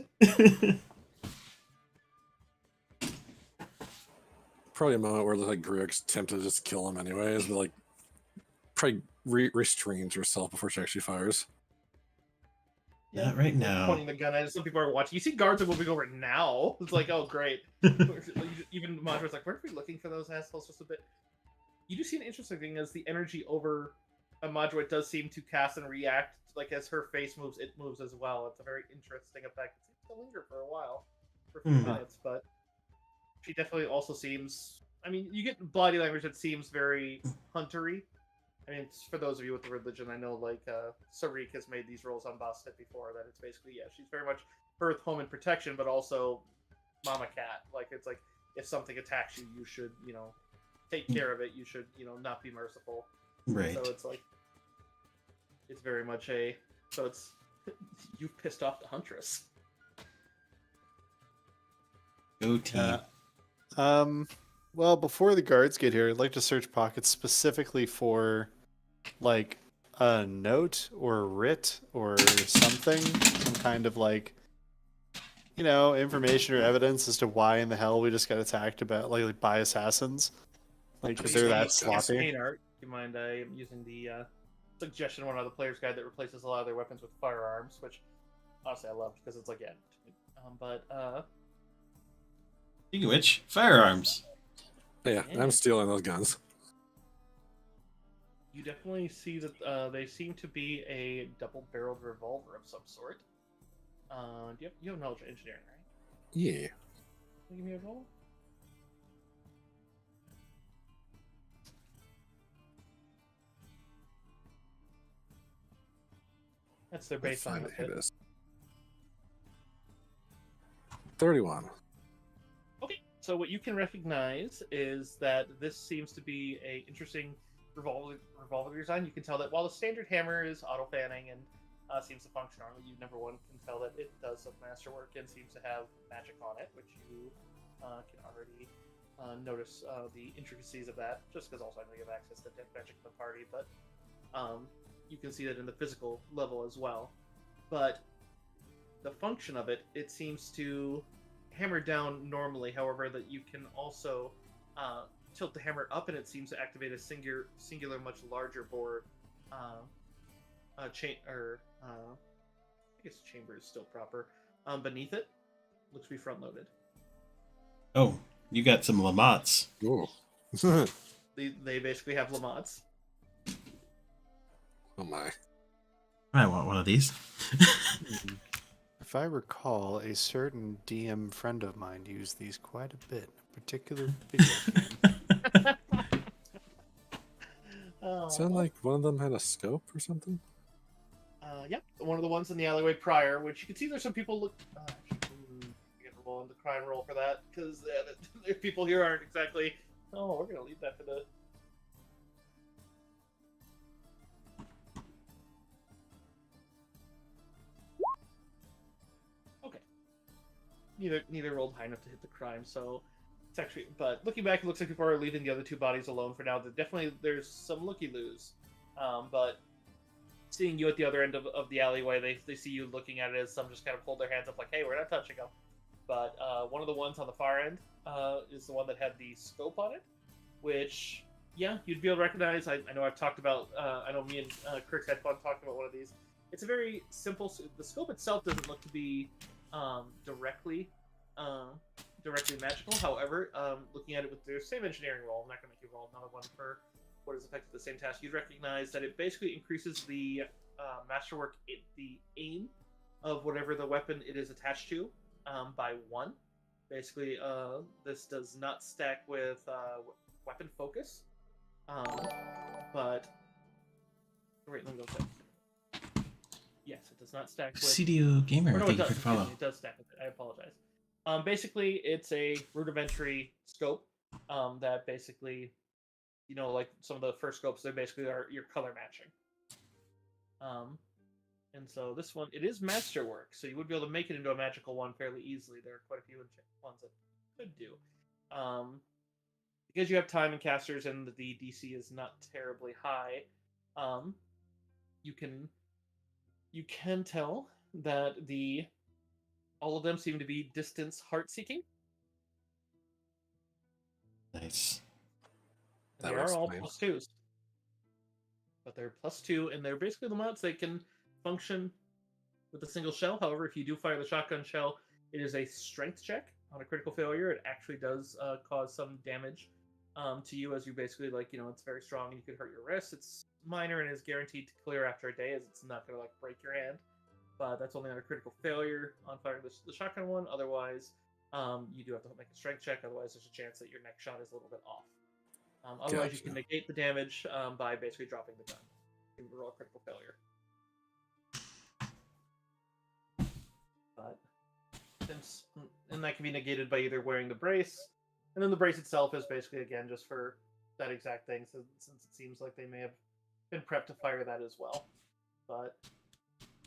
Probably a moment where like Grig's tempted to just kill him anyways, but like probably restrains herself before she actually fires. Yeah, Not right now. Pointing the gun at it. Some people are watching. You see guards are moving over now. It's like, oh, great. Even Madra's like, weren't we looking for those assholes just a bit? You do see an interesting thing as the energy over a Madra, it does seem to cast and react. Like, as her face moves, it moves as well. It's a very interesting effect. It seems to linger for a while. For a few minutes, but she definitely also seems... I mean, you get body language that seems very huntery. I mean, it's, for those of you with the religion, I know, like, Sarik has made these rolls on Boss Hit before, that it's basically, yeah, she's very much Earth, home, and protection, but also Mama Cat. Like, it's like, if something attacks you, you should, you know, take care of it. You should, you know, not be merciful. Right. So it's like, it's very much a, so it's, you've pissed off the Huntress. Go team. Well, before the guards get here, I'd like to search pockets specifically for, like, a note or a writ or something, some kind of, like, information or evidence as to why in the hell we just got attacked about like by assassins? Like, because they're that sloppy. Paint art. Do you mind? I am using the suggestion of one of the player's guide that replaces a lot of their weapons with firearms, which honestly I love because it's like Speaking of which, firearms. Yeah, I'm stealing those guns. you definitely see that they seem to be a double-barreled revolver of some sort. You have knowledge of engineering, right? Yeah. Can you give me a roll? That's their baseline. It is 31. Okay, so what you can recognize is that this seems to be a interesting revolver design. You can tell that while the standard hammer is auto fanning and seems to function normally, you number one can tell that it does some masterwork and seems to have magic on it, which you can already notice the intricacies of that. Just because also I know you have access to deck magic in the party, but you can see that in the physical level as well. But the function of it, it seems to hammer down normally. However, that you can also tilt the hammer up, and it seems to activate a singular much larger bore I guess chamber is still proper. Beneath it, looks to be front loaded. Oh, you got some Lamottes. Ooh. They basically have Lamottes. Oh my. I want one of these. If I recall, a certain DM friend of mine used these quite a bit. A particular video game. Sound like one of them had a scope or something? Yep, one of the ones in the alleyway prior, which you can see there's some people look. Get a roll on the crime roll for that, because the people here aren't exactly. Oh, we're gonna leave that for the. Okay. Neither rolled high enough to hit the crime, so it's actually. But looking back, it looks like people are leaving the other two bodies alone for now. There's some looky-loos, but. Seeing you at the other end of the alleyway, they see you looking at it as some just kind of hold their hands up like, hey, we're not touching them. But one of the ones on the far end is the one that had the scope on it, which, yeah, you'd be able to recognize. I know I've talked about, I know me and Kirk's had fun talking about one of these. It's a very simple, the scope itself doesn't look to be directly magical. However, looking at it with the same engineering roll, I'm not going to make you roll another one for what is effectively the same task. You'd recognize that it basically increases the masterwork, the aim of whatever the weapon it is attached to by 1. Basically, this does not stack with weapon focus, but wait, let me go check. Yes, it does not stack with CDO Gamer. no, Thank it you does. for the follow. It does stack with it. I apologize. Basically, it's a rudimentary scope that basically. Like some of the first scopes, they basically are your color matching. And so this one, it is masterwork, so you would be able to make it into a magical one fairly easily. There are quite a few ones that could do. Because you have time and casters and the DC is not terribly high, you can tell that all of them seem to be distance heart-seeking. Nice. They are all +2s. But they're +2, and they're basically the mods. They can function with a single shell. However, if you do fire the shotgun shell, it is a strength check. On a critical failure, it actually does cause some damage to you, as you basically, it's very strong and you could hurt your wrist. It's minor and is guaranteed to clear after a day, as it's not going to, break your hand. But that's only on a critical failure on firing the shotgun one. Otherwise, you do have to make a strength check. Otherwise, there's a chance that your next shot is a little bit off. Otherwise, you can negate the damage by basically dropping the gun. You roll a critical failure. But and that can be negated by either wearing the brace, and then the brace itself is basically again just for that exact thing. So since it seems like they may have been prepped to fire that as well, but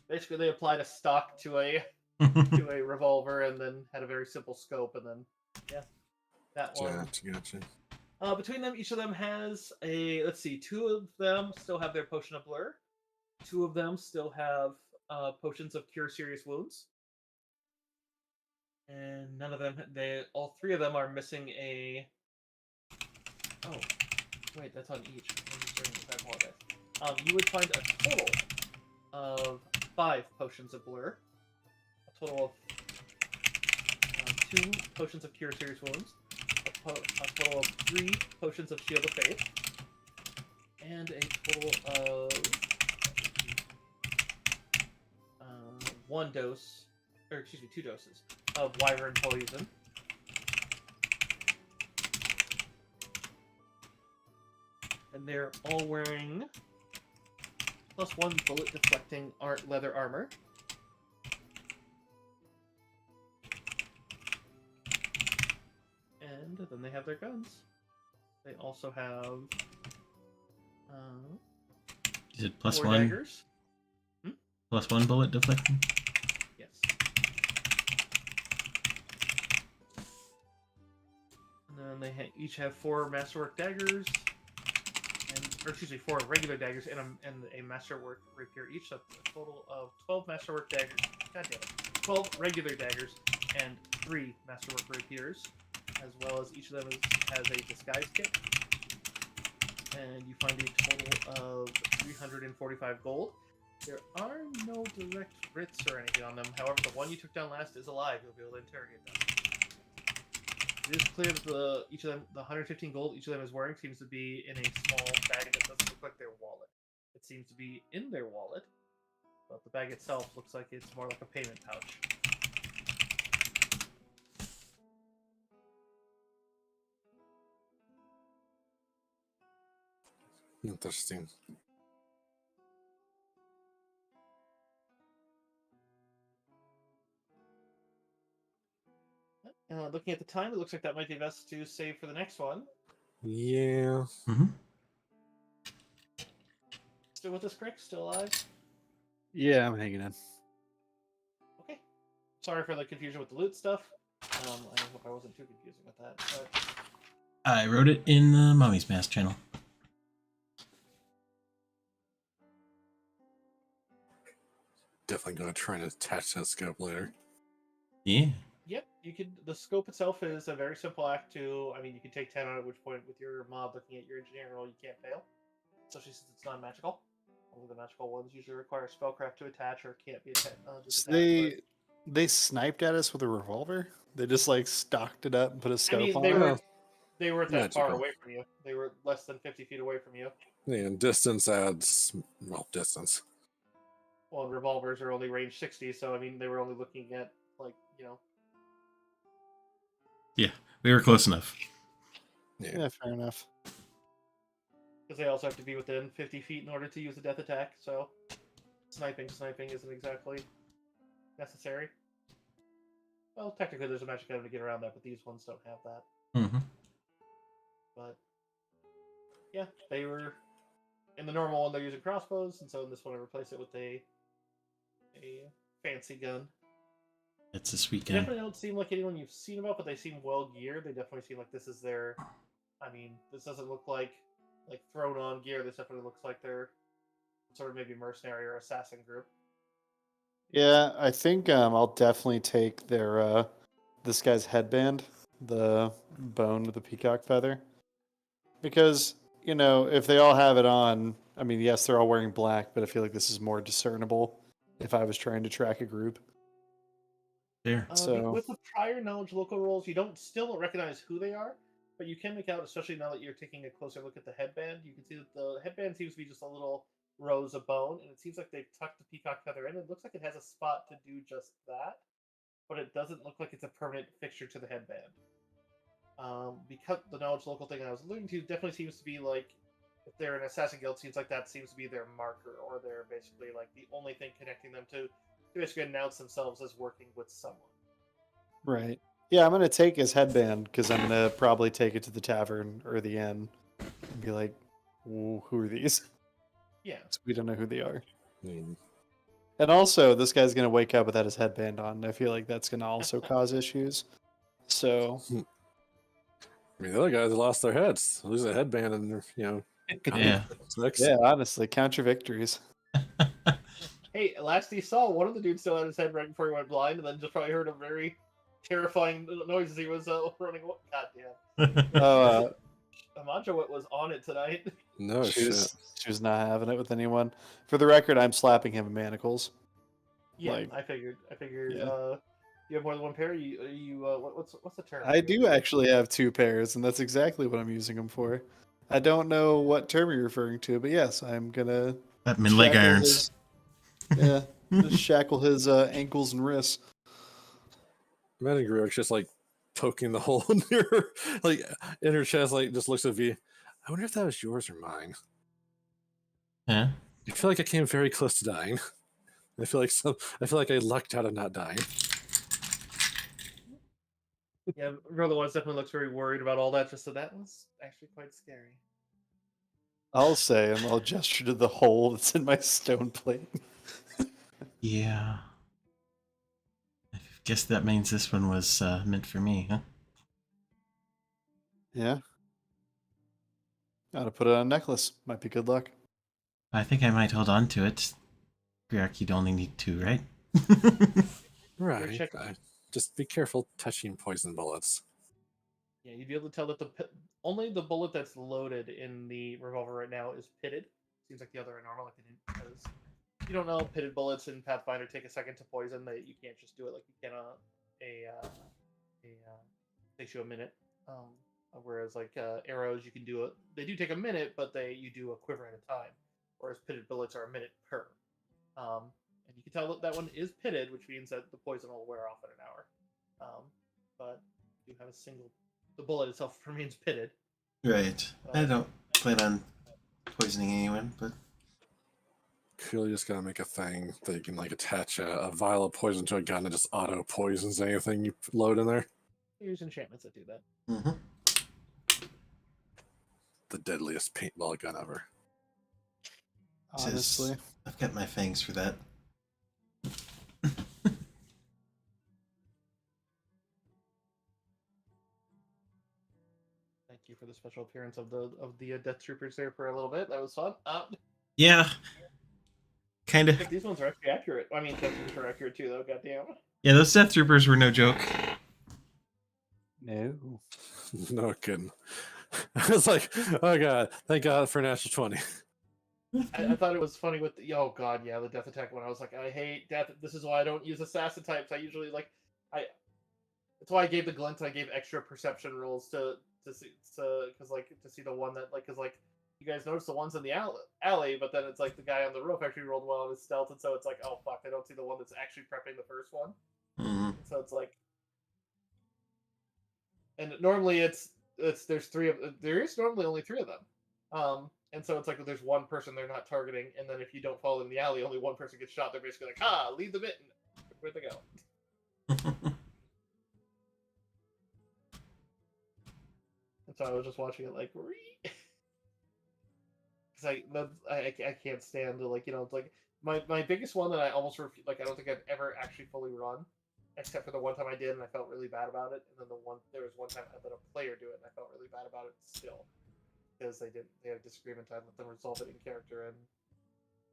basically they applied a stock to a to a revolver and then had a very simple scope, and then that one. Gotcha. Between them, each of them has a, let's see, 2 of them still have their potion of blur. 2 of them still have potions of cure serious wounds. And none of them, all three of them are missing a. Oh, wait, that's on each. I apologize. You would find a total of 5 potions of blur, a total of 2 potions of cure serious wounds, a total of 3 potions of shield of faith, and a total of 2 doses of wyvern poison. And they're all wearing +1 bullet deflecting leather armor. And then they have their guns. They also have Is it 4 +1? daggers. +1 bullet deflecting? Yes. And then they each have 4 masterwork daggers, or excuse me, 4 regular daggers and a masterwork rapier each. So a total of 12 masterwork daggers. God damn it. 12 regular daggers and 3 masterwork rapiers, as well as each of them has a disguise kit. And you find a total of 345 gold. There are no direct writs or anything on them. However, the one you took down last is alive. You'll be able to interrogate them. It is clear that each of them, the 115 gold each of them is wearing, seems to be in a small bag that doesn't look like their wallet. It seems to be in their wallet, but the bag itself looks like it's more like a payment pouch. Interesting. Looking at the time, it looks like that might be best to save for the next one. Yeah. Mm-hmm. Still with us, Crick? Still alive? Yeah, I'm hanging in. Okay. Sorry for the confusion with the loot stuff. I hope I wasn't too confusing with that. But... I wrote it in the Mommy's Mask channel. Definitely going to try and attach that scope later. Yeah. Yep, you could. The scope itself is a very simple act to. I mean, you can take 10 on it, at which point, with your mod looking at your engineering roll, you can't fail. Especially since it's non magical. Only the magical ones usually require spellcraft to attach or can't be attached. So they sniped at us with a revolver. They just like stocked it up and put a I scope mean, on they it. weren't that far Magical. away from you. They were less than 50 feet away from you. Yeah, and distance adds, well, distance. Well, and revolvers are only range 60, so I mean, they were only looking at like Yeah, we were close enough. Yeah, fair enough. because they also have to be within 50 feet in order to use a death attack. So sniping isn't exactly necessary. Well, technically, there's a magic item to get around that, but these ones don't have that. Mm-hmm. But yeah, they were in the normal one. They're using crossbows, and so in this one, I replace it with a fancy gun. It's a sweet They gun. definitely don't seem like anyone you've seen about, but they seem well geared. They definitely seem like this is their. I mean, this doesn't look like thrown on gear. This definitely looks like they're sort of maybe mercenary or assassin group. Yeah, I think I'll definitely take their this guy's headband, the bone with the peacock feather, because if they all have it on, I mean, yes, they're all wearing black, but I feel like this is more discernible if I was trying to track a group. There. So With the prior knowledge local roles, you still don't recognize who they are, but you can make out, especially now that you're taking a closer look at the headband. You can see that the headband seems to be just a little rows of bone, and it seems like they've tucked the peacock feather in. It looks like it has a spot to do just that, but it doesn't look like it's a permanent fixture to the headband. Because the knowledge local thing I was alluding to definitely seems to be like, if they're an assassin guild, seems like that seems to be their marker, or they're basically like the only thing connecting them to basically announce themselves as working with someone. right. Yeah, I'm gonna take his headband because I'm gonna probably take it to the tavern or the inn and be like, "Who are these?" Yeah. So we don't know who they are. Mm. And also, this guy's gonna wake up without his headband on. I feel like that's gonna also cause issues. So I mean, the other guys lost their heads. Lose a headband and Yeah. yeah, honestly, count your victories. Hey, last he saw, one of the dudes still had his head right before he went blind, and then just probably heard a very terrifying noises he was running. God damn. Oh, Amaja was on it tonight. No she shit. was not having it with anyone. For the record, I'm slapping him in manacles. Yeah, Like, I figured. yeah. You have more than one pair. What's the term? I do actually have 2 pairs, and that's exactly what I'm using them for. I don't know what term you're referring to, but yes, I'm gonna Batman leg shackle irons. yeah, just shackle his ankles and wrists. Imagine Griot's just like poking the hole in her, like in her chest, like just looks at V. I wonder if that was yours or mine. Yeah. I feel like I came very close to dying. I feel like I lucked out of not dying. Yeah, Brother Ones definitely looks very worried about all that. Just so that was actually quite scary. I'll say, and I'll gesture to the hole that's in my stone plate. Yeah. I guess that means this one was meant for me, huh? Yeah. Gotta put it on a necklace. Might be good luck. I think I might hold on to it. Griak, you'd only need 2, right? Right. check- Just be careful touching poison bullets. Yeah, you'd be able to tell that only the bullet that's loaded in the revolver right now is pitted. Seems like the other are normal, like they didn't, because you don't know pitted bullets in Pathfinder take a second to poison. That you can't just do it like you can takes you a minute. Whereas like arrows, you can do it. They do take a minute, but you do a quiver at a time. Whereas pitted bullets are a minute per. And you can tell that one is pitted, which means that the poison will wear off in an hour. But you have the bullet itself remains pitted. Right. I don't plan on poisoning anyone, but Clearly just gotta make a thing that you can like attach a vial of poison to a gun that just auto poisons anything you load in there. There's enchantments that do that. mm-hmm. The deadliest paintball gun ever. Honestly. I've got my fangs for that. Thank you for the special appearance of the Death Troopers there for a little bit. That was fun. Yeah. Kind I of. think these ones are actually accurate. I mean, Death Troopers are accurate too, though. Goddamn. Yeah, those Death Troopers were no joke. No. No kidding. I was like, oh god, thank God for National 20. I thought it was funny with the the death attack one. I was like, I hate death. This is why I don't use assassin types. I usually that's why I gave the glint. I gave extra perception rolls to see to see the one that because you guys notice the ones in the alley, but then it's like the guy on the roof actually rolled well on his stealth, and so it's like, oh fuck, I don't see the one that's actually prepping the first one. Mm-hmm. So it's like, and normally there is normally only 3 of them. And so it's like there's one person they're not targeting, and then if you don't follow them in the alley, only one person gets shot. They're basically like, leave the mitten. Where'd they go? And so I was just watching it like, because I can't stand the it's like my biggest one that I almost I don't think I've ever actually fully run, except for the one time I did and I felt really bad about it, and then there was one time I let a player do it and I felt really bad about it still. Because they had a disagreement, I let them resolve it in character, and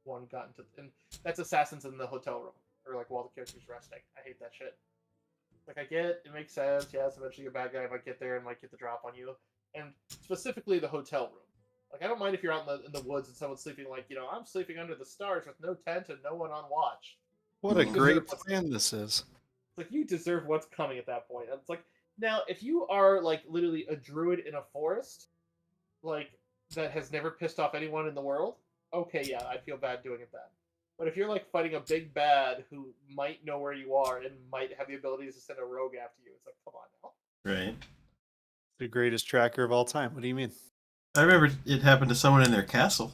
one got into, and that's assassins in the hotel room, or like while the character's resting. I hate that shit. Like I get it makes sense. Yes, eventually a bad guy might get there and might get the drop on you, and specifically the hotel room. Like I don't mind if you're out in the woods and someone's sleeping. Like I'm sleeping under the stars with no tent and no one on watch. What a great plan this is. It's like you deserve what's coming at that point. And it's like now if you are like literally a druid in a forest. Like that has never pissed off anyone in the world, okay, yeah, I'd feel bad doing it then. But if you're like fighting a big bad who might know where you are and might have the abilities to send a rogue after you, it's like, come on now. Right. The greatest tracker of all time. What do you mean? I remember it happened to someone in their castle.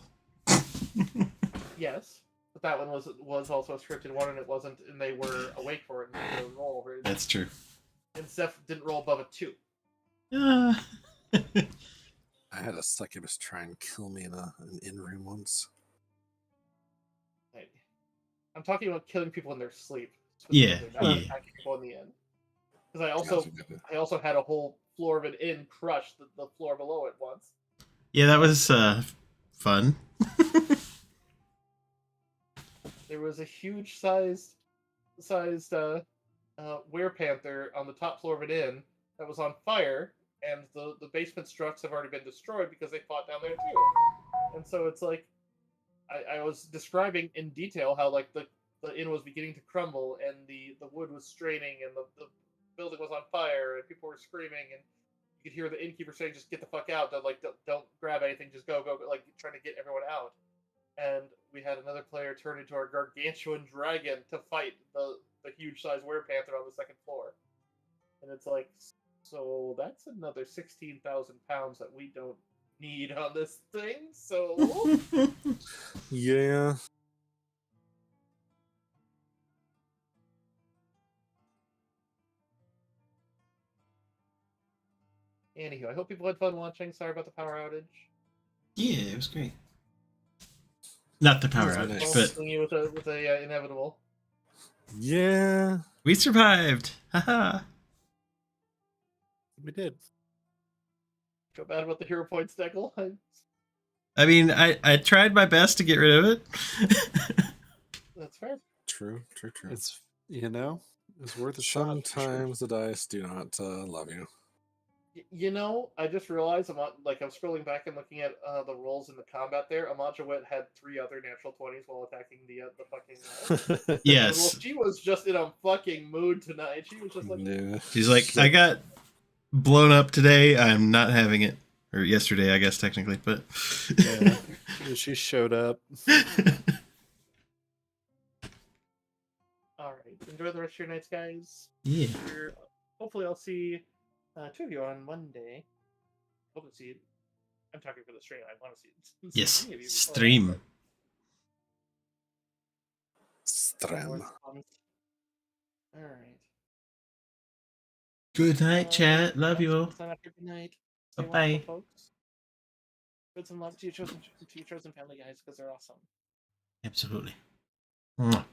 Yes, but that one was also a scripted one, and it wasn't, and they were awake for it and they roll over it. That's true. And Steph didn't roll above a 2. I had a succubus try and kill me in an in-room once. I'm talking about killing people in their sleep. Yeah. Not attacking people in the inn. Because I also had a whole floor of an inn crush the floor below it once. Yeah, that was fun. There was a huge sized werepanther on the top floor of an inn that was on fire, and the basement structs have already been destroyed because they fought down there too. And so it's like I was describing in detail how like the inn was beginning to crumble and the wood was straining and the building was on fire and people were screaming and you could hear the innkeeper saying, "Just get the fuck out! Don't grab anything. Just go, like trying to get everyone out." And we had another player turn into our gargantuan dragon to fight the huge size werepanther on the second floor. And it's like, so that's another 16,000 pounds that we don't need on this thing. So Yeah. anywho, I hope people had fun watching. Sorry about the power outage. Yeah, it was great. Not the power Yeah, outage, nice. but Killing you with a inevitable. Yeah. we survived. Haha. We did. Feel bad about the hero points, Deckle. I mean, I tried my best to get rid of it. That's fair. True. It's it's worth a shot. for sure. Sometimes the dice do not love you. You know, I just realized I'm scrolling back and looking at the rolls in the combat there. Amajawet had 3 other natural 20s while attacking the fucking. Yes. Well, she was just in a fucking mood tonight. She was just like, Yeah. She's like, I got blown up today. I'm not having it. Or yesterday, I guess, technically. But Yeah. She showed up. all right, enjoy the rest of your nights, guys. Yeah. Hopefully, I'll see 2 of you on Monday. Hope to see you. I'm talking for the stream. I want to see Yes. any of you before Stream. that, but Stram. all right. Good night, chat. Love you all. Good night. Stay Bye-bye. wonderful, folks. Good some love to your chosen family, guys, because they're awesome. Absolutely. Mwah.